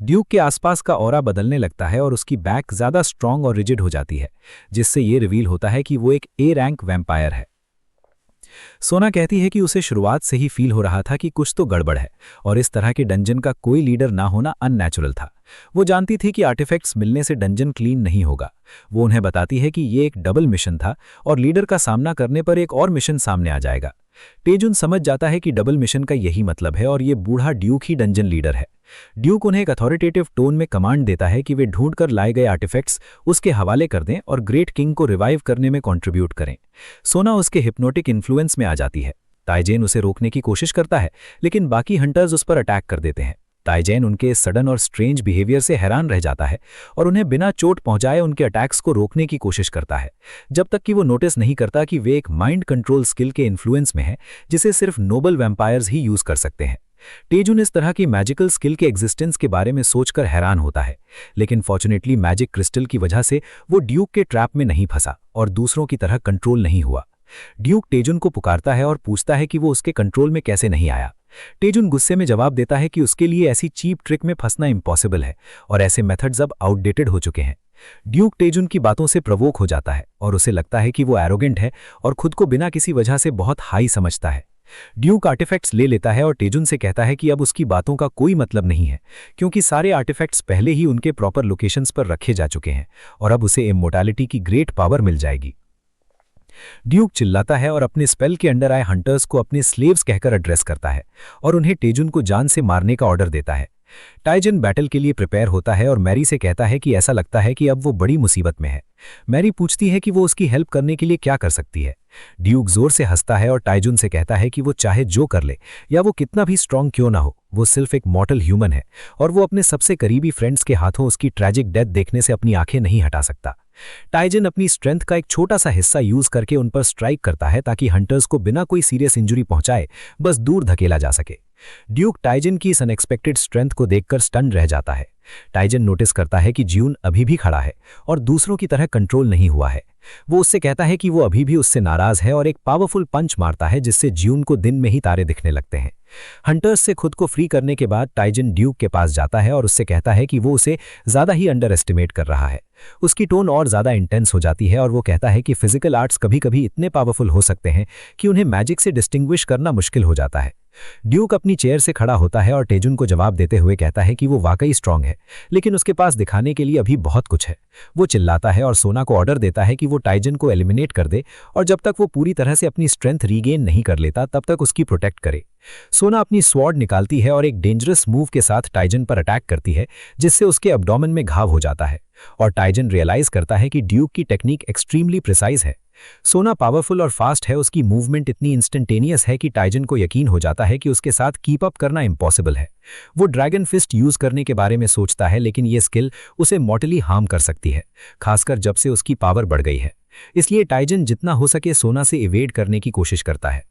ड्यूक के आसपास का ऑरा बदलने लगता है और उसकी बैक ज्यादा स्ट्रांग और रिजिड हो जाती है, जिससे ये रिवील होता है कि वो एक ए रैंक वैम्पायर है। सोना कहती है कि उसे शुरुआत से ही फील हो रहा था कि कुछ तो गड़बड़ है और इस तरह के डंजन का कोई लीडर ना होना अननेचुरल था। वो जानती थी कि आर्टिफैक्ट्स मिलने से डंजन क्लीन नहीं होगा। वो उन्हें बताती है कि ये एक डबल मिशन था और लीडर का सामना करने पर एक और मिशन सामने आ जाएगा। तेजुन समझ जाता है कि डबल मिशन का यही मतलब है और ये बूढ़ा ड्यूक ही डंजन लीडर है। ड्यूक उन्हें एक अथॉरिटेटिव टोन में कमांड देता है कि वे ढूंढकर लाए गए आर्टिफैक्ट्स उसके हवाले कर दें और ग्रेट किंग को रिवाइव करने में कंट्रीब्यूट करें। सोना उसके हिप्नोटिक इन्फ्लुएंस में आ जाती है। ताइजेन उसे रोकने की कोशिश करता है, लेकिन बाकी हंटर्स उस पर अटैक कर देते हैं। ताइजेन उनके इस सडन और स्ट्रेंज बिहेवियर से हैरान रह जाता है और उन्हें बिना चोट पहुंचाए उनके अटैक्स को रोकने की कोशिश करता है, जब तक कि वो नोटिस नहीं करता कि वे एक माइंड कंट्रोल स्किल के इन्फ्लुएंस में है जिसे सिर्फ नोबल वैम्पायर्स ही यूज कर सकते हैं। तेजुन इस तरह की मैजिकल स्किल के एग्जिस्टेंस के बारे में सोचकर हैरान होता है, लेकिन फॉर्चुनेटली मैजिक क्रिस्टल की वजह से वो ड्यूक के ट्रैप में नहीं फंसा और दूसरों की तरह कंट्रोल नहीं हुआ। ड्यूक तेजुन को पुकारता है और पूछता है कि वो उसके कंट्रोल में कैसे नहीं आया। तेजुन गुस्से में जवाब देता है कि उसके लिए ऐसी चीप ट्रिक में फंसना इम्पॉसिबल है और ऐसे मेथड्स अब आउटडेटेड हो चुके हैं। ड्यूक तेजुन की बातों से प्रवोक हो जाता है और उसे लगता है कि वो एरोगेंट है और खुद को बिना किसी वजह से बहुत हाई समझता है। ड्यूक आर्टिफैक्ट्स ले लेता है और तेजुन से कहता है कि अब उसकी बातों का कोई मतलब नहीं है, क्योंकि सारे आर्टिफैक्ट्स पहले ही उनके प्रॉपर लोकेशंस पर रखे जा चुके हैं और अब उसे इमोर्टैलिटी की ग्रेट पावर मिल जाएगी। ड्यूक चिल्लाता है और अपने स्पेल के अंडर आए हंटर्स को अपने स्लेव्स कहकर एड्रेस करता है और उन्हें तेजुन को जान से मारने का ऑर्डर देता है। टाइजन बैटल के लिए प्रिपेयर होता है और मैरी से कहता है कि ऐसा लगता है कि अब वो बड़ी मुसीबत में है। मैरी पूछती है कि वो उसकी हेल्प करने के लिए क्या कर सकती है। ड्यूक जोर से हंसता है और टाइजुन से कहता है कि वो चाहे जो कर ले या वो कितना भी स्ट्रांग क्यों ना हो, वो सिर्फ एक मॉर्टल ह्यूमन है और वो अपने सबसे करीबी फ्रेंड्स के हाथों उसकी ट्रैजिक डेथ देखने से अपनी आंखें नहीं हटा सकता। टाइजन अपनी स्ट्रेंथ का एक छोटा सा हिस्सा यूज करके उन पर स्ट्राइक करता है ताकि हंटर्स को बिना कोई सीरियस इंजरी पहुंचाए बस दूर धकेला जा सके। ड्यूक टाइजन की इस अनएक्सपेक्टेड स्ट्रेंथ को देखकर स्टन रह जाता है। टाइजन नोटिस करता है कि ज्यून अभी भी खड़ा है और दूसरों की तरह कंट्रोल नहीं हुआ है। वो उससे कहता है कि वो अभी भी उससे नाराज है और एक पावरफुल पंच मारता है जिससे ज्यून को दिन में ही तारे दिखने लगते हैं। हंटर्स से खुद को फ्री करने के बाद टाइजन ड्यूक के पास जाता है और उससे कहता है कि वो उसे ज्यादा ही अंडर एस्टिमेट कर रहा है। उसकी टोन और ज्यादा इंटेंस हो जाती है और वो कहता है कि फिजिकल आर्ट्स कभी कभी इतने पावरफुल हो सकते हैं कि उन्हें मैजिक से डिस्टिंग्विश करना मुश्किल हो जाता है। ड्यूक अपनी चेयर से खड़ा होता है और तेजुन को जवाब देते हुए कहता है कि वो वाकई स्ट्रांग है, लेकिन उसके पास दिखाने के लिए अभी बहुत कुछ है। वो चिल्लाता है और सोना को ऑर्डर देता है कि वो टाइजन को एलिमिनेट कर दे और जब तक वो पूरी तरह से अपनी स्ट्रेंथ रीगेन नहीं कर लेता तब तक उसकी प्रोटेक्ट करे। सोना अपनी स्वॉर्ड निकालती है और एक डेंजरस मूव के साथ टाइजन पर अटैक करती है, जिससे उसके एब्डोमेन में घाव हो जाता है और टाइजन रियलाइज करता है कि ड्यूक की टेक्निक एक्सट्रीमली प्रिसाइज है। सोना पावरफुल और फास्ट है, उसकी मूवमेंट इतनी इंस्टेंटेनियस है कि टाइजन को यकीन हो जाता है कि उसके साथ कीप अप करना इम्पॉसिबल है। वो ड्रैगन फिस्ट यूज करने के बारे में सोचता है, लेकिन ये स्किल उसे मॉर्टली हार्म कर सकती है, खासकर जब से उसकी पावर बढ़ गई है। इसलिए टाइजन जितना हो सके सोना से इवेड करने की कोशिश करता है।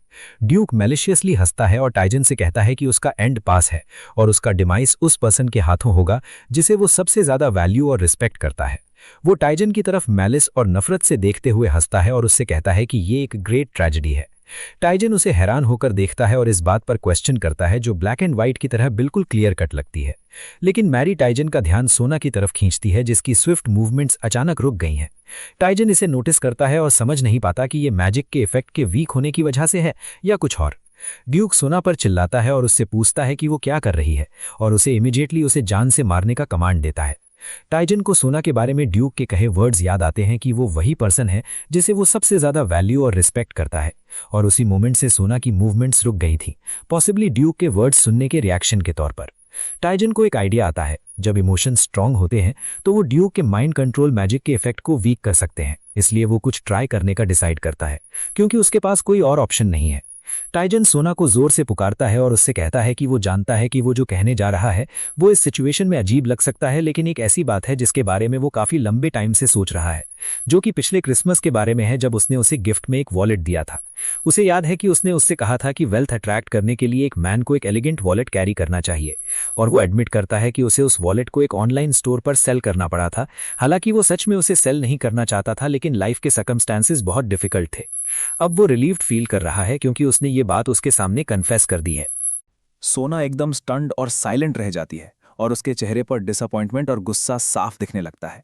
ड्यूक मैलिशियसली हंसता है और टाइजन से कहता है कि उसका एंड पास है और उसका डिमाइस उस पर्सन के हाथों होगा जिसे वो सबसे ज्यादा वैल्यू और रिस्पेक्ट करता है। वो टाइजन की तरफ मैलिस और नफरत से देखते हुए हंसता है और उससे कहता है कि ये एक ग्रेट ट्रेजेडी है। टाइजन उसे हैरान होकर देखता है और इस बात पर क्वेश्चन करता है जो ब्लैक एंड व्हाइट की तरह बिल्कुल क्लियर कट लगती है। लेकिन मैरी टाइजन का ध्यान सोना की तरफ खींचती है जिसकी स्विफ्ट मूवमेंट्स अचानक रुक गई हैं। टाइजन इसे नोटिस करता है और समझ नहीं पाता कि ये मैजिक के इफेक्ट के वीक होने की वजह से है या कुछ और। ड्यूक सोना पर चिल्लाता है और उससे पूछता है कि वो क्या कर रही है और उसे इमीडिएटली उसे जान से मारने का कमांड देता है। टाइजन को सोना के बारे में ड्यूक के कहे वर्ड्स याद आते हैं कि वो वही पर्सन है जिसे वो सबसे ज्यादा वैल्यू और रिस्पेक्ट करता है, और उसी मोमेंट से सोना की मूवमेंट्स रुक गई थी, पॉसिबली ड्यूक के वर्ड्स सुनने के रिएक्शन के तौर पर। टाइजन को एक आइडिया आता है, जब इमोशंस स्ट्रांग होते हैं तो वो ड्यूक के माइंड कंट्रोल मैजिक के इफेक्ट को वीक कर सकते हैं, इसलिए वो कुछ ट्राई करने का डिसाइड करता है क्योंकि उसके पास कोई और ऑप्शन नहीं है। टाइजन सोना को जोर से पुकारता है और उससे कहता है कि वो जानता है कि वो जो कहने जा रहा है वो इस सिचुएशन में अजीब लग सकता है, लेकिन एक ऐसी बात है जिसके बारे में वो काफी लंबे टाइम से सोच रहा है, जो कि पिछले क्रिसमस के बारे में है जब उसने उसे गिफ्ट में एक वॉलेट दिया था। उसे याद है कि उसने उससे कहा था कि वेल्थ अट्रैक्ट करने के लिए एक मैन को एक एलिगेंट वॉलेट कैरी करना चाहिए, और वो एडमिट करता है कि उसे उस वॉलेट को एक ऑनलाइन स्टोर पर सेल करना पड़ा था। हालांकि वो सच में उसे सेल नहीं करना चाहता था, लेकिन लाइफ के सर्कमस्टेंसेस बहुत डिफिकल्ट थे। अब वो रिलीव्ड फील कर रहा है क्योंकि उसने ये बात उसके सामने कन्फेस कर दी है। सोना एकदम स्टन्ड और साइलेंट रह जाती है और उसके चेहरे पर डिसअपॉइंटमेंट और गुस्सा साफ दिखने लगता है।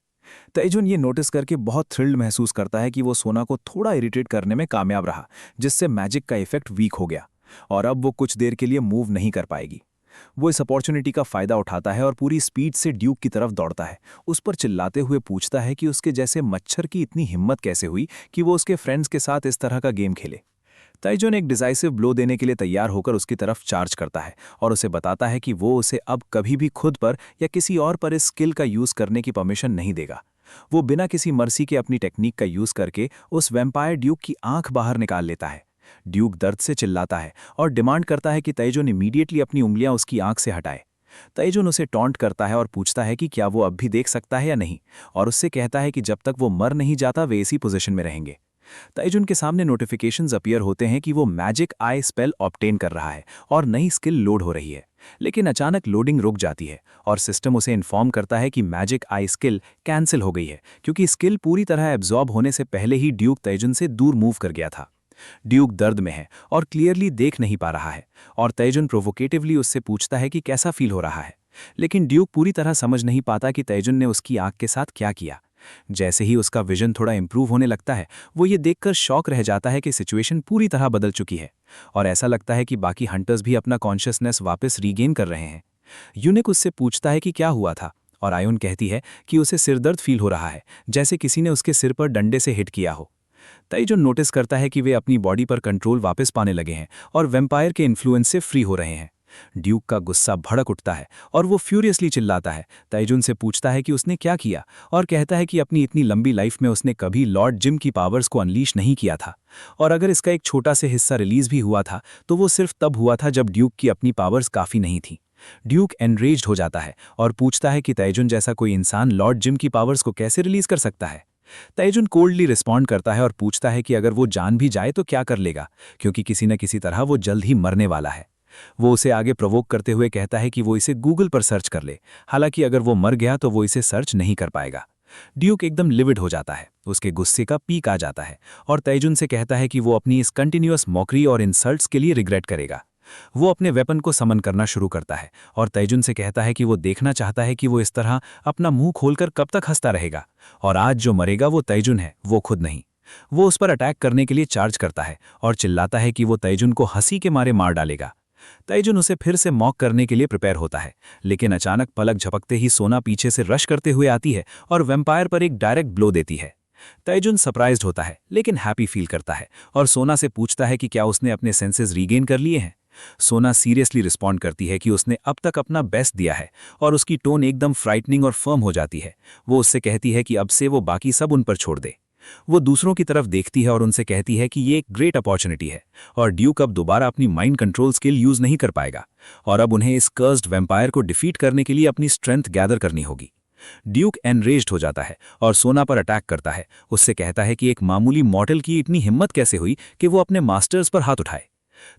तैजुन ये नोटिस करके बहुत थ्रिल्ड महसूस करता है कि वो सोना को थोड़ा इरिटेट करने में कामयाब रहा, जिससे मैजिक का इफेक्ट वीक हो गया और अब वो कुछ देर के लिए मूव नहीं कर पाएगी। वो इस अपॉर्चुनिटी का फायदा उठाता है और पूरी स्पीड से ड्यूक की तरफ दौड़ता है, उस पर चिल्लाते हुए पूछता है कि उसके जैसे मच्छर की इतनी हिम्मत कैसे हुई कि वो उसके फ्रेंड्स के साथ इस तरह का गेम खेले। तैजुन एक डिसाइसिव ब्लो देने के लिए तैयार होकर उसकी तरफ चार्ज करता है और उसे बताता है कि वो उसे अब कभी भी खुद पर या किसी और पर इस स्किल का यूज करने की परमिशन नहीं देगा। वो बिना किसी मर्सी के अपनी टेक्निक का यूज करके उस वैम्पायर ड्यूक की आंख बाहर निकाल लेता है। ड्यूक दर्द से चिल्लाता है और डिमांड करता है कि तैजुन इमीडिएटली अपनी उंगलियां उसकी आंख से हटाए। तैजुन उसे टॉन्ट करता है और पूछता है कि क्या वो अब भी देख सकता है या नहीं, और उससे कहता है कि जब तक वो मर नहीं जाता वे इसी पोजीशन में रहेंगे। तैजुन के सामने नोटिफिकेशंस अपीयर होते हैं कि वो मैजिक आई स्पेल ऑब्टेन कर रहा है और नई स्किल लोड हो रही है, लेकिन अचानक लोडिंग रुक जाती है और सिस्टम उसे इन्फॉर्म करता है कि मैजिक आई स्किल कैंसिल हो गई है क्योंकि स्किल पूरी तरह एब्जॉर्ब होने से पहले ही ड्यूक तैजुन से दूर मूव कर गया था। ड्यूक दर्द में है और क्लियरली देख नहीं पा रहा है और तैजुन प्रोवोकेटिवली उससे पूछता है कि कैसा फील हो रहा है, लेकिन ड्यूक पूरी तरह समझ नहीं पाता कि तैजुन ने उसकी आंख के साथ क्या किया। जैसे ही उसका विजन थोड़ा इंप्रूव होने लगता है, वो ये देखकर शॉक रह जाता है कि सिचुएशन पूरी तरह बदल चुकी है और ऐसा लगता है कि बाकी हंटर्स भी अपना कॉन्शियसनेस वापस रीगेन कर रहे हैं। यूनिक उससे पूछता है कि क्या हुआ था और आयुन कहती है कि उसे सिरदर्द फील हो रहा है, जैसे किसी ने उसके सिर पर डंडे से हिट किया हो। तैजुन नोटिस करता है कि वे अपनी बॉडी पर कंट्रोल वापस पाने लगे हैं और वैम्पायर के इन्फ्लुएंस से फ्री हो रहे हैं। ड्यूक का गुस्सा भड़क उठता है और वो फ्यूरियसली चिल्लाता है। तैजुन से पूछता है कि उसने क्या किया और कहता है कि अपनी इतनी लंबी लाइफ में उसने कभी लॉर्ड जिम की पावर्स को अनलीश नहीं किया था, और अगर इसका एक छोटा से हिस्सा रिलीज भी हुआ था तो वो सिर्फ तब हुआ था जब ड्यूक की अपनी पावर्स काफ़ी नहीं थी। ड्यूक एनरेज्ड हो जाता है और पूछता है कि तैजुन जैसा कोई इंसान लॉर्ड जिम की पावर्स को कैसे रिलीज कर सकता है। तैजुन कोल्डली रिस्पॉन्ड करता है और पूछता है कि अगर वो जान भी जाए तो क्या कर लेगा, क्योंकि किसी न किसी तरह वो जल्द ही मरने वाला है। वो उसे आगे प्रोवोक करते हुए कहता है कि वो इसे गूगल पर सर्च कर ले, हालांकि अगर वो मर गया तो वो इसे सर्च नहीं कर पाएगा। ड्यूक एकदम लिविड हो जाता है, उसके गुस्से का पीक आ जाता है और तैजुन से कहता है कि वो अपनी इस कंटिन्यूअस मॉकरी और इंसल्ट्स के लिए रिग्रेट करेगा। वो अपने वेपन को समन करना शुरू करता है और तैजुन से कहता है कि वो देखना चाहता है कि वो इस तरह अपना मुंह खोलकर कब तक हंसता रहेगा, और आज जो मरेगा वो तैजुन है, वो खुद नहीं। वो उस पर अटैक करने के लिए चार्ज करता है और चिल्लाता है कि वो तैजुन को हंसी के मारे मार डालेगा। तैजुन उसे फिर से मॉक करने के लिए प्रिपेयर होता है, लेकिन अचानक पलक झपकते ही सोना पीछे से रश करते हुए आती है और वैम्पायर पर एक डायरेक्ट ब्लो देती है। तैजुन सरप्राइज्ड होता है लेकिन हैप्पी फील करता है और सोना से पूछता है कि क्या उसने अपने सेंसेस रीगेन कर लिए हैं। सोना सीरियसली रिस्पॉन्ड करती है कि उसने अब तक अपना बेस्ट दिया है और उसकी टोन एकदम फ्राइटनिंग और फर्म हो जाती है। वो उससे कहती है कि अब से वो बाकी सब उन पर छोड़ दे। वो दूसरों की तरफ देखती है और उनसे कहती है कि ये एक ग्रेट अपॉर्चुनिटी है और ड्यूक अब दोबारा अपनी माइंड कंट्रोल स्किल यूज नहीं कर पाएगा और अब उन्हें इस कर्स्ड वैम्पायर को डिफीट करने के लिए अपनी स्ट्रेंथ गैदर करनी होगी। ड्यूक एनरेज्ड हो जाता है और सोना पर अटैक करता है। उससे कहता है कि एक मामूली मॉडल की इतनी हिम्मत कैसे हुई कि वो अपने मास्टर्स पर हाथ उठाए।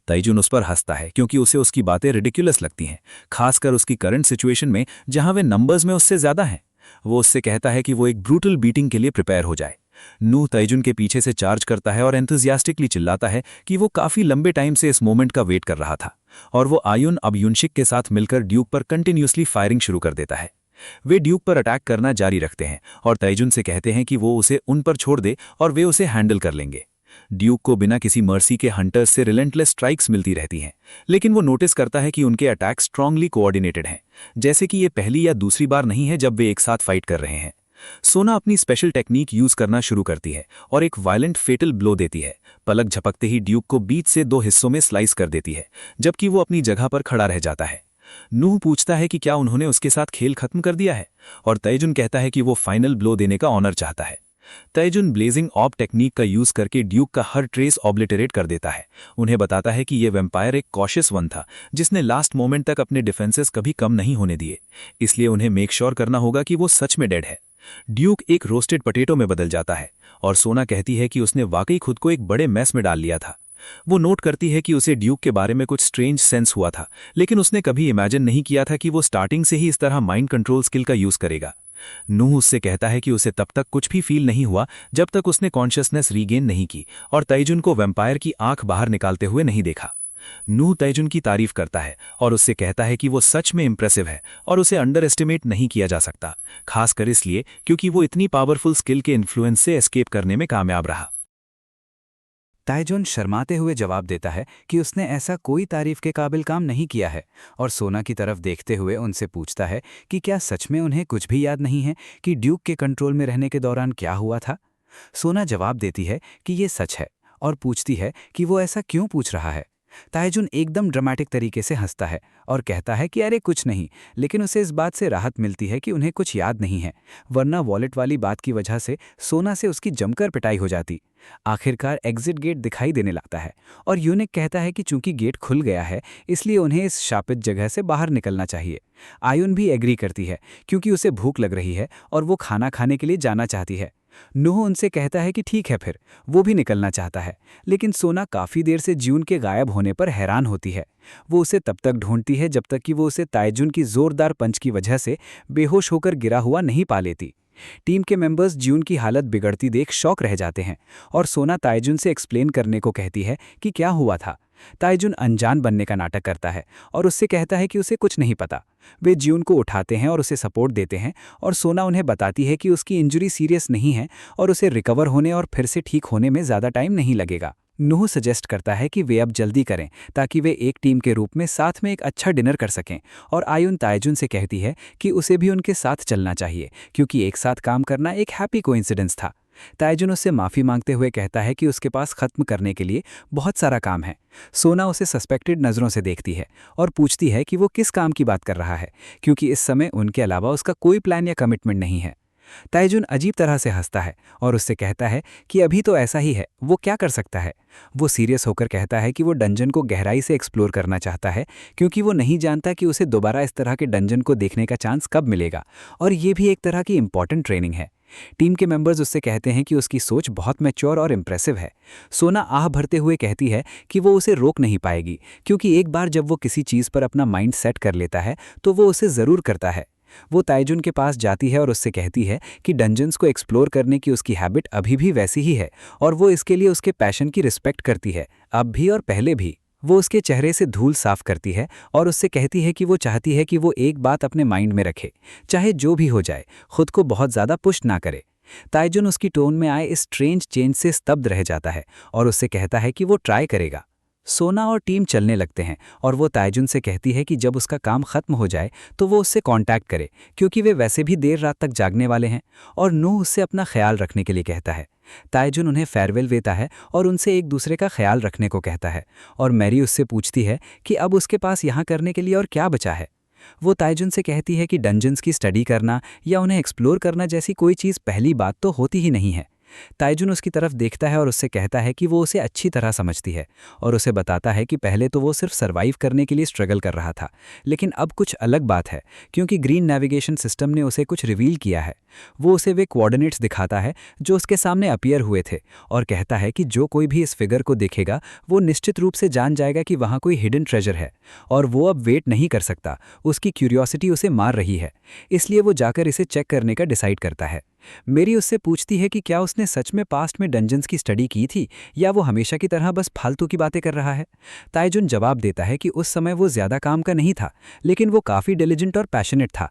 ताइजुन उस पर हंसता है क्योंकि उसे उसकी बातें रिडिकुलस लगती हैं, खासकर उसकी करंट सिचुएशन में जहां वे नंबर्स में उससे ज्यादा हैं। वो उससे कहता है कि वो एक ब्रूटल बीटिंग के लिए प्रिपेयर हो जाए। नू ताइजुन के पीछे से चार्ज करता है और एंथुजियास्टिकली चिल्लाता है कि वो काफी लंबे टाइम से इस मोमेंट का वेट कर रहा था और वो आयुन अब युनशिक के साथ मिलकर ड्यूक पर कंटिन्यूसली फायरिंग शुरू कर देता है। वे ड्यूक पर अटैक करना जारी रखते हैं और ताइजुन से कहते हैं कि वो उसे उन पर छोड़ दे और वे उसे हैंडल कर लेंगे। ड्यूक को बिना किसी मर्सी के हंटर्स से रिलेंटलेस स्ट्राइक्स मिलती रहती हैं, लेकिन वो नोटिस करता है कि उनके अटैक स्ट्रांगली कोऑर्डिनेटेड हैं, जैसे कि ये पहली या दूसरी बार नहीं है जब वे एक साथ फाइट कर रहे हैं। सोना अपनी स्पेशल टेक्निक यूज करना शुरू करती है और एक वायलेंट फेटल ब्लो देती है। पलक झपकते ही ड्यूक को बीच से 2 हिस्सों में स्लाइस कर देती है, जबकि वो अपनी जगह पर खड़ा रह जाता है। नूह पूछता है कि क्या उन्होंने उसके साथ खेल खत्म कर दिया है और ताइजुन कहता है कि वो फाइनल ब्लो देने का ऑनर चाहता है। ताइजुन ब्लेजिंग ऑप टेक्निक का यूज करके ड्यूक का हर ट्रेस ऑब्लिटरेट कर देता है। उन्हें बताता है कि ये वैम्पायर एक कॉशियस वन था जिसने लास्ट मोमेंट तक अपने डिफेंसेस कभी कम नहीं होने दिए, इसलिए उन्हें मेक श्योर करना होगा कि वो सच में डेड है। ड्यूक एक रोस्टेड पटेटो में बदल जाता है और सोना कहती है कि उसने वाकई खुद को एक बड़े मैस में डाल लिया था। वो नोट करती है कि उसे ड्यूक के बारे में कुछ स्ट्रेंज सेंस हुआ था, लेकिन उसने कभी इमेजिन नहीं किया था कि वो स्टार्टिंग से ही इस तरह माइंड कंट्रोल स्किल का यूज करेगा। नूह उससे कहता है कि उसे तब तक कुछ भी फील नहीं हुआ जब तक उसने कॉन्शियसनेस रीगेन नहीं की और ताइजुन को वैम्पायर की आंख बाहर निकालते हुए नहीं देखा। नूह ताइजुन की तारीफ करता है और उससे कहता है कि वो सच में इंप्रेसिव है और उसे अंडर एस्टिमेट नहीं किया जा सकता, खासकर इसलिए क्योंकि वो इतनी पावरफुल स्किल के इन्फ्लुएंस से एस्केप करने में कामयाब रहा। ताइजुन शर्माते हुए जवाब देता है कि उसने ऐसा कोई तारीफ के काबिल काम नहीं किया है और सोना की तरफ देखते हुए उनसे पूछता है कि क्या सच में उन्हें कुछ भी याद नहीं है कि ड्यूक के कंट्रोल में रहने के दौरान क्या हुआ था। सोना जवाब देती है कि ये सच है और पूछती है कि वो ऐसा क्यों पूछ रहा है। ताइजुन एकदम ड्रामेटिक तरीके से हंसता है और कहता है कि अरे कुछ नहीं, लेकिन उसे इस बात से राहत मिलती है कि उन्हें कुछ याद नहीं है, वरना वॉलेट वाली बात की वजह से सोना से उसकी जमकर पिटाई हो जाती। आखिरकार एग्जिट गेट दिखाई देने लगता है और यूनिक कहता है कि चूंकि गेट खुल गया है इसलिए उन्हें इस शापित जगह से बाहर निकलना चाहिए। आयुन भी एग्री करती है क्योंकि उसे भूख लग रही है और वो खाना खाने के लिए जाना चाहती है। नूह उनसे कहता है कि ठीक है, फिर वो भी निकलना चाहता है, लेकिन सोना काफी देर से ज्यून के गायब होने पर हैरान होती है। वो उसे तब तक ढूंढती है जब तक कि वो उसे ताइजुन की जोरदार पंच की वजह से बेहोश होकर गिरा हुआ नहीं पा लेती। टीम के मेंबर्स ज्यून की हालत बिगड़ती देख शॉक रह जाते हैं और सोना ताइजुन से एक्सप्लेन करने को कहती है कि क्या हुआ था। ताइजुन अनजान बनने का नाटक करता है और उससे कहता है कि उसे कुछ नहीं पता। वे ज्यून को उठाते हैं और उसे सपोर्ट देते हैं और सोना उन्हें बताती है कि उसकी इंजरी सीरियस नहीं है और उसे रिकवर होने और फिर से ठीक होने में ज़्यादा टाइम नहीं लगेगा। नूह सजेस्ट करता है कि वे अब जल्दी करें ताकि वे एक टीम के रूप में साथ में एक अच्छा डिनर कर सकें और आयुन ताइजुन से कहती है कि उसे भी उनके साथ चलना चाहिए क्योंकि एक साथ काम करना एक हैप्पी कोइंसिडेंस था। ताइजुन उससे माफ़ी मांगते हुए कहता है कि उसके पास खत्म करने के लिए बहुत सारा काम है। सोना उसे सस्पेक्टेड नज़रों से देखती है और पूछती है कि वो किस काम की बात कर रहा है क्योंकि इस समय उनके अलावा उसका कोई प्लान या कमिटमेंट नहीं है। ताइजुन अजीब तरह से हंसता है और उससे कहता है कि अभी तो ऐसा ही है, वो क्या कर सकता है। वो सीरियस होकर कहता है कि वो डंजन को गहराई से एक्सप्लोर करना चाहता है क्योंकि वो नहीं जानता कि उसे दोबारा इस तरह के डंजन को देखने का चांस कब मिलेगा और ये भी एक तरह की इंपॉर्टेंट ट्रेनिंग है। टीम के मेंबर्स उससे कहते हैं कि उसकी सोच बहुत मैच्योर और इम्प्रेसिव है। सोना आह भरते हुए कहती है कि वो उसे रोक नहीं पाएगी क्योंकि एक बार जब वो किसी चीज़ पर अपना माइंड सेट कर लेता है तो वो उसे ज़रूर करता है। वो ताइजुन के पास जाती है और उससे कहती है कि डंजन्स को एक्सप्लोर करने की उसकी हैबिट अभी भी वैसी ही है और वो इसके लिए उसके पैशन की रिस्पेक्ट करती है, अब भी और पहले भी। वो उसके चेहरे से धूल साफ करती है और उससे कहती है कि वो चाहती है कि वो एक बात अपने माइंड में रखे, चाहे जो भी हो जाए, खुद को बहुत ज़्यादा पुश ना करे। ताइजुन उसकी टोन में आए इस स्ट्रेंज चेंज से स्तब्ध रह जाता है और उससे कहता है कि वो ट्राई करेगा। सोना और टीम चलने लगते हैं और वो ताइजुन से कहती है कि जब उसका काम खत्म हो जाए तो वो उससे कांटेक्ट करे क्योंकि वे वैसे भी देर रात तक जागने वाले हैं और नूह उससे अपना ख्याल रखने के लिए कहता है। ताइजुन उन्हें फेयरवेल देता है और उनसे एक दूसरे का ख्याल रखने को कहता है और मैरी उससे पूछती है कि अब उसके पास यहाँ करने के लिए और क्या बचा है। वो ताइजुन से कहती है कि डंजन्स की स्टडी करना या उन्हें एक्सप्लोर करना जैसी कोई चीज़ पहली बात तो होती ही नहीं है। ताइजुन उसकी तरफ देखता है और उससे कहता है कि वो उसे अच्छी तरह समझती है और उसे बताता है कि पहले तो वो सिर्फ सर्वाइव करने के लिए स्ट्रगल कर रहा था, लेकिन अब कुछ अलग बात है क्योंकि ग्रीन नेविगेशन सिस्टम ने उसे कुछ रिवील किया है। वो उसे वे कोऑर्डिनेट्स दिखाता है जो उसके सामने अपीयर हुए थे और कहता है कि जो कोई भी इस फिगर को देखेगा वो निश्चित रूप से जान जाएगा कि वहाँ कोई हिडन ट्रेजर है और वो अब वेट नहीं कर सकता, उसकी क्यूरियोसिटी उसे मार रही है, इसलिए वो जाकर इसे चेक करने का डिसाइड करता है। मेरी उससे पूछती है कि क्या उसने सच में पास्ट में डंजन्स की स्टडी की थी या वो हमेशा की तरह बस फालतू की बातें कर रहा है। ताइजुन जवाब देता है कि उस समय वो ज़्यादा काम का नहीं था, लेकिन वो काफ़ी डिलिजेंट और पैशनेट था।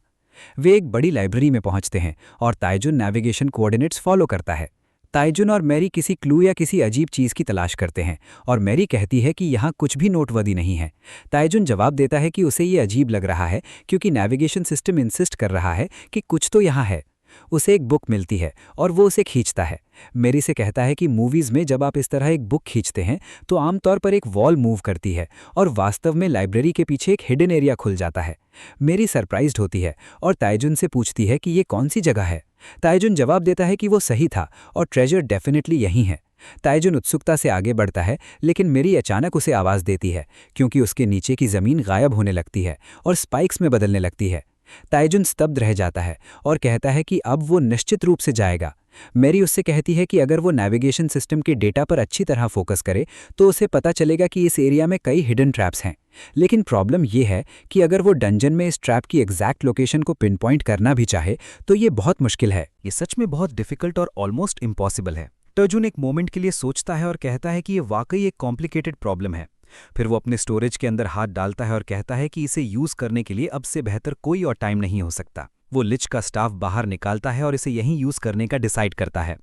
वे एक बड़ी लाइब्रेरी में पहुंचते हैं और ताइजुन नेविगेशन कोऑर्डिनेट्स फॉलो करता है। ताइजुन और मैरी किसी क्लू या किसी अजीब चीज़ की तलाश करते हैं और मैरी कहती है कि यहाँ कुछ भी नोटवर्दी नहीं है। ताइजुन जवाब देता है कि उसे ये अजीब लग रहा है क्योंकि नेविगेशन सिस्टम इंसिस्ट कर रहा है कि कुछ तो यहाँ है। उसे एक बुक मिलती है और वो उसे खींचता है। मेरी से कहता है कि मूवीज़ में जब आप इस तरह एक बुक खींचते हैं तो आमतौर पर एक वॉल मूव करती है और वास्तव में लाइब्रेरी के पीछे एक हिडन एरिया खुल जाता है। मेरी सरप्राइज्ड होती है और ताइजुन से पूछती है कि ये कौन सी जगह है। ताइजुन जवाब देता है कि वो सही था और ट्रेजर डेफिनेटली यहीं है। ताइजुन उत्सुकता से आगे बढ़ता है, लेकिन मेरी अचानक उसे आवाज़ देती है क्योंकि उसके नीचे की ज़मीन गायब होने लगती है और स्पाइक्स में बदलने लगती है। ताइजुन स्तब्ध रह जाता है और कहता है कि अब वो निश्चित रूप से जाएगा। मैरी उससे कहती है कि अगर वो नेविगेशन सिस्टम के डेटा पर अच्छी तरह फोकस करे तो उसे पता चलेगा कि इस एरिया में कई हिडन ट्रैप्स हैं। लेकिन प्रॉब्लम ये है कि अगर वो डंजन में इस ट्रैप की एग्जैक्ट लोकेशन को पिन पॉइंट करना भी चाहे तो ये बहुत मुश्किल है। ये सच में बहुत डिफिकल्ट और ऑलमोस्ट इम्पॉसिबल है। ताइजुन एक मोमेंट के लिए सोचता है और कहता है कि ये वाकई एक कॉम्प्लिकेटेड प्रॉब्लम है। फिर वो अपने स्टोरेज के अंदर हाथ डालता है और कहता है कि इसे यूज करने के लिए अब से बेहतर कोई और टाइम नहीं हो सकता। वो लिच का स्टाफ बाहर निकालता है और इसे यहीं यूज करने का डिसाइड करता है।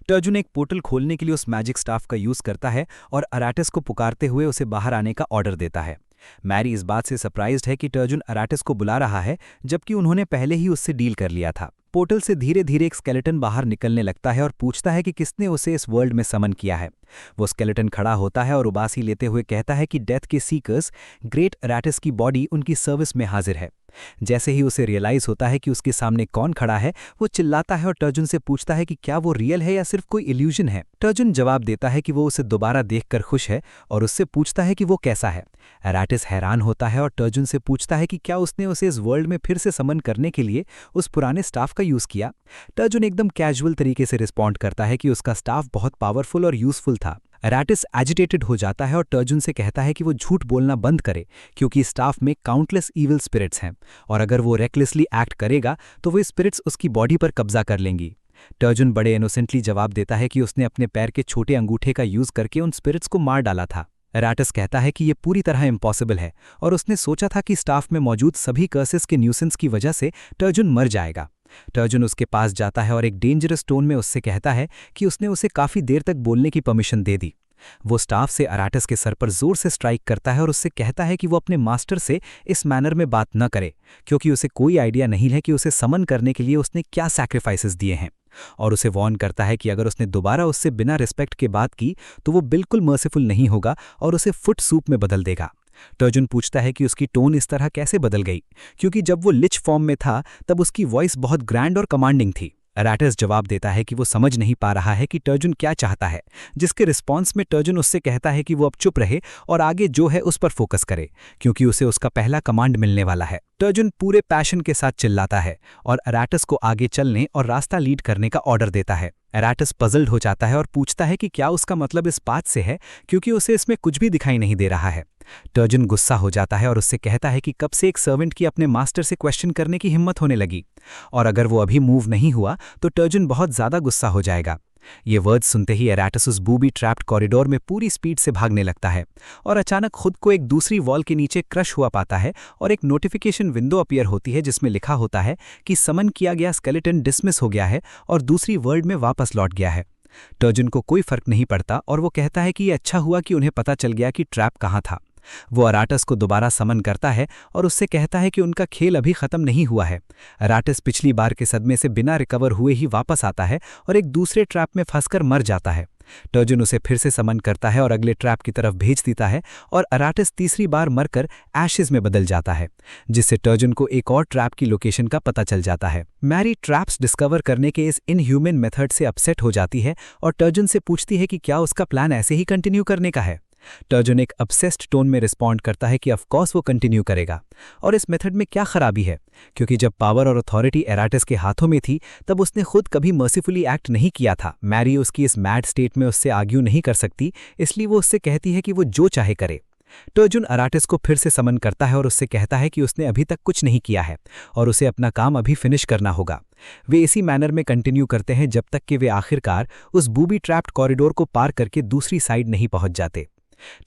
ताइजुन एक पोर्टल खोलने के लिए उस मैजिक स्टाफ का यूज करता है और अराटिस को पुकारते हुए उसे बाहर आने का ऑर्डर देता है। मैरी इस बात से सरप्राइज्ड है कि ताइजुन अराटिस को बुला रहा है जबकि उन्होंने पहले ही उससे डील कर लिया था। पोर्टल से धीरे धीरे एक स्केलेटन बाहर निकलने लगता है और पूछता है कि किसने उसे इस वर्ल्ड में समन किया है। वो स्केलेटन खड़ा होता है और उबासी लेते हुए कहता है कि डेथ के सीकर्स ग्रेट अराटिस की बॉडी उनकी सर्विस में हाजिर है। जैसे ही उसे रियलाइज होता है कि उसके सामने कौन खड़ा है, वो चिल्लाता है और ताइजुन से पूछता है कि क्या वो रियल है या सिर्फ कोई इल्यूजन है। ताइजुन जवाब देता है कि वो उसे दोबारा देखकर खुश है और उससे पूछता है कि वो कैसा है। अराटिस हैरान होता है और ताइजुन से पूछता है कि क्या उसने उसे इस वर्ल्ड में फिर से समन करने के लिए उस पुराने स्टाफ का यूज किया। ताइजुन एकदम कैजुअल तरीके से रिस्पॉन्ड करता है कि उसका स्टाफ बहुत पावरफुल और यूजफुल था। अराटिस एजिटेटेड हो जाता है और ताइजुन से कहता है कि वो झूठ बोलना बंद करे क्योंकि स्टाफ में काउंटलेस ईविल स्पिरिट्स हैं और अगर वो रेकलेसली एक्ट करेगा तो वो स्पिरिट्स उसकी बॉडी पर कब्जा कर लेंगी। ताइजुन बड़े इनोसेंटली जवाब देता है कि उसने अपने पैर के छोटे अंगूठे का यूज करके उन स्पिरिट्स को मार डाला था। अराटिस कहता है कि ये पूरी तरह इम्पॉसिबल है और उसने सोचा था कि स्टाफ में मौजूद सभी कर्सेस के न्यूसेंस की वजह से ताइजुन मर जाएगा। ताइजुन उसके पास जाता है और एक डेंजरस टोन में उससे कहता है कि उसने उसे काफी देर तक बोलने की परमिशन दे दी। वो स्टाफ से अराटिस के सर पर जोर से स्ट्राइक करता है और उससे कहता है कि वो अपने मास्टर से इस मैनर में बात न करे क्योंकि उसे कोई आइडिया नहीं है कि उसे समन करने के लिए उसने क्या सैक्रिफाइसेस दिए हैं, और उसे वॉर्न करता है कि अगर उसने दोबारा उससे बिना रिस्पेक्ट के बात की तो वो बिल्कुल मर्सीफुल नहीं होगा और उसे फुट सूप में बदल देगा। ताइजुन पूछता है कि उसकी टोन इस तरह कैसे बदल गई क्योंकि जब वो लिच फॉर्म में था तब उसकी वॉइस बहुत ग्रैंड और कमांडिंग थी। अराटिस जवाब देता है कि वो समझ नहीं पा रहा है कि ताइजुन क्या चाहता है, जिसके रिस्पॉन्स में ताइजुन उससे कहता है कि वो अब चुप रहे और आगे जो है उस पर फोकस करे क्योंकि उसे उसका पहला कमांड मिलने वाला है। ताइजुन पूरे पैशन के साथ चिल्लाता है और अराटिस को आगे चलने और रास्ता लीड करने का ऑर्डर देता है। अराटिस पजल्ड हो जाता है और पूछता है कि क्या उसका मतलब इस बात से है क्योंकि उसे इसमें कुछ भी दिखाई नहीं दे रहा है। ताइजुन गुस्सा हो जाता है और उससे कहता है कि कब से एक सर्वेंट की अपने मास्टर से क्वेश्चन करने की हिम्मत होने लगी और अगर वो अभी मूव नहीं हुआ तो ताइजुन बहुत ज्यादा गुस्सा हो जाएगा। ये वर्ड सुनते ही अराटिस उस बूबी ट्रैप्ड कॉरिडोर में पूरी स्पीड से भागने लगता है और अचानक खुद को एक दूसरी वॉल के नीचे क्रश हुआ पाता है और एक नोटिफिकेशन विंडो अपीयर होती है जिसमें लिखा होता है कि समन किया गया स्केलेटन डिसमिस हो गया है और दूसरी वर्ल्ड में वापस लौट गया है। ताइजुन को कोई फर्क नहीं पड़ता और वो कहता है कि ये अच्छा हुआ कि उन्हें पता चल गया कि ट्रैप कहाँ था। वो अराटिस को दोबारा समन करता है और उससे कहता है कि उनका खेल अभी खत्म नहीं हुआ है। अराटिस पिछली बार के सदमे से बिना रिकवर हुए ही वापस आता है और एक दूसरे ट्रैप में फंसकर मर जाता है। टर्जन उसे फिर से समन करता है और अगले ट्रैप की तरफ भेज देता है और अराटिस तीसरी बार मरकर एशेज में बदल जाता है, जिससे टर्जन को एक और ट्रैप की लोकेशन का पता चल जाता है। मैरी ट्रैप्स डिस्कवर करने के इस इनह्यूमन मेथड से अपसेट हो जाती है और टर्जन से पूछती है कि क्या उसका प्लान ऐसे ही कंटिन्यू करने का है। टर्जन एक अपसेस्ड टोन में रिस्पॉन्ड करता है कि ऑफ कोर्स वो कंटिन्यू करेगा। और इस मेथड में क्या खराबी है, क्योंकि जब पावर और अथॉरिटी एराटिस के हाथों में थी तब उसने खुद कभी मर्सीफुली एक्ट नहीं किया था। मैरी उसकी इस मैड स्टेट में उससे आर्ग्यू नहीं कर सकती, इसलिए वो उससे कहती है कि वो जो चाहे करे। टर्जन अराटिस को फिर से समन करता है और उससे कहता है कि उसने अभी तक कुछ नहीं किया है और उसे अपना काम अभी फिनिश करना होगा। वे इसी मैनर में कंटिन्यू करते हैं जब तक कि वे आखिरकार उस बूबी ट्रैप्ड कॉरिडोर को पार करके दूसरी साइड नहीं पहुंच जाते।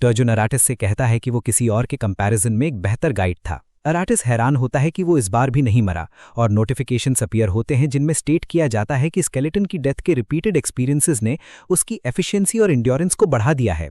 टर्जन अराटिस से कहता है कि वो किसी और के कंपैरिजन में एक बेहतर गाइड था। अराटिस हैरान होता है कि वो इस बार भी नहीं मरा और नोटिफिकेशंस अपीयर होते हैं जिनमें स्टेट किया जाता है कि स्केलेटन की डेथ के रिपीटेड एक्सपीरियंसेस ने उसकी एफिशिएंसी और एंड्योरेंस को बढ़ा दिया है।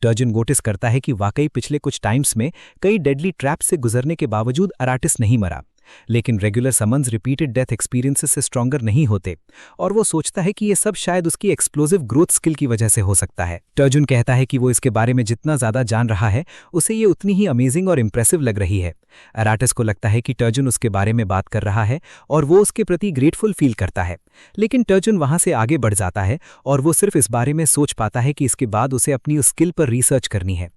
टर्जन नोटिस करता है कि वाकई पिछले कुछ टाइम्स में कई डेडली ट्रैप्स से गुजरने के बावजूद अराटिस नहीं मरा, लेकिन regular summons repeated death experiences से स्ट्रॉन्गर नहीं होते और वो सोचता है कि ये सब शायद उसकी एक्सप्लोसिव ग्रोथ स्किल की वजह से हो सकता है। टर्जन कहता है कि वो इसके बारे में जितना ज्यादा जान रहा है उसे ये उतनी ही अमेजिंग और इंप्रेसिव लग रही है। अराटिस को लगता है कि टर्जन उसके बारे में बात कर रहा है और वो उसके प्रति ग्रेटफुल फील करता है, लेकिन टर्जन वहां से आगे बढ़ जाता है और वो सिर्फ इस बारे में सोच पाता है कि इसके बाद उसे अपनी उस स्किल पर रिसर्च करनी है।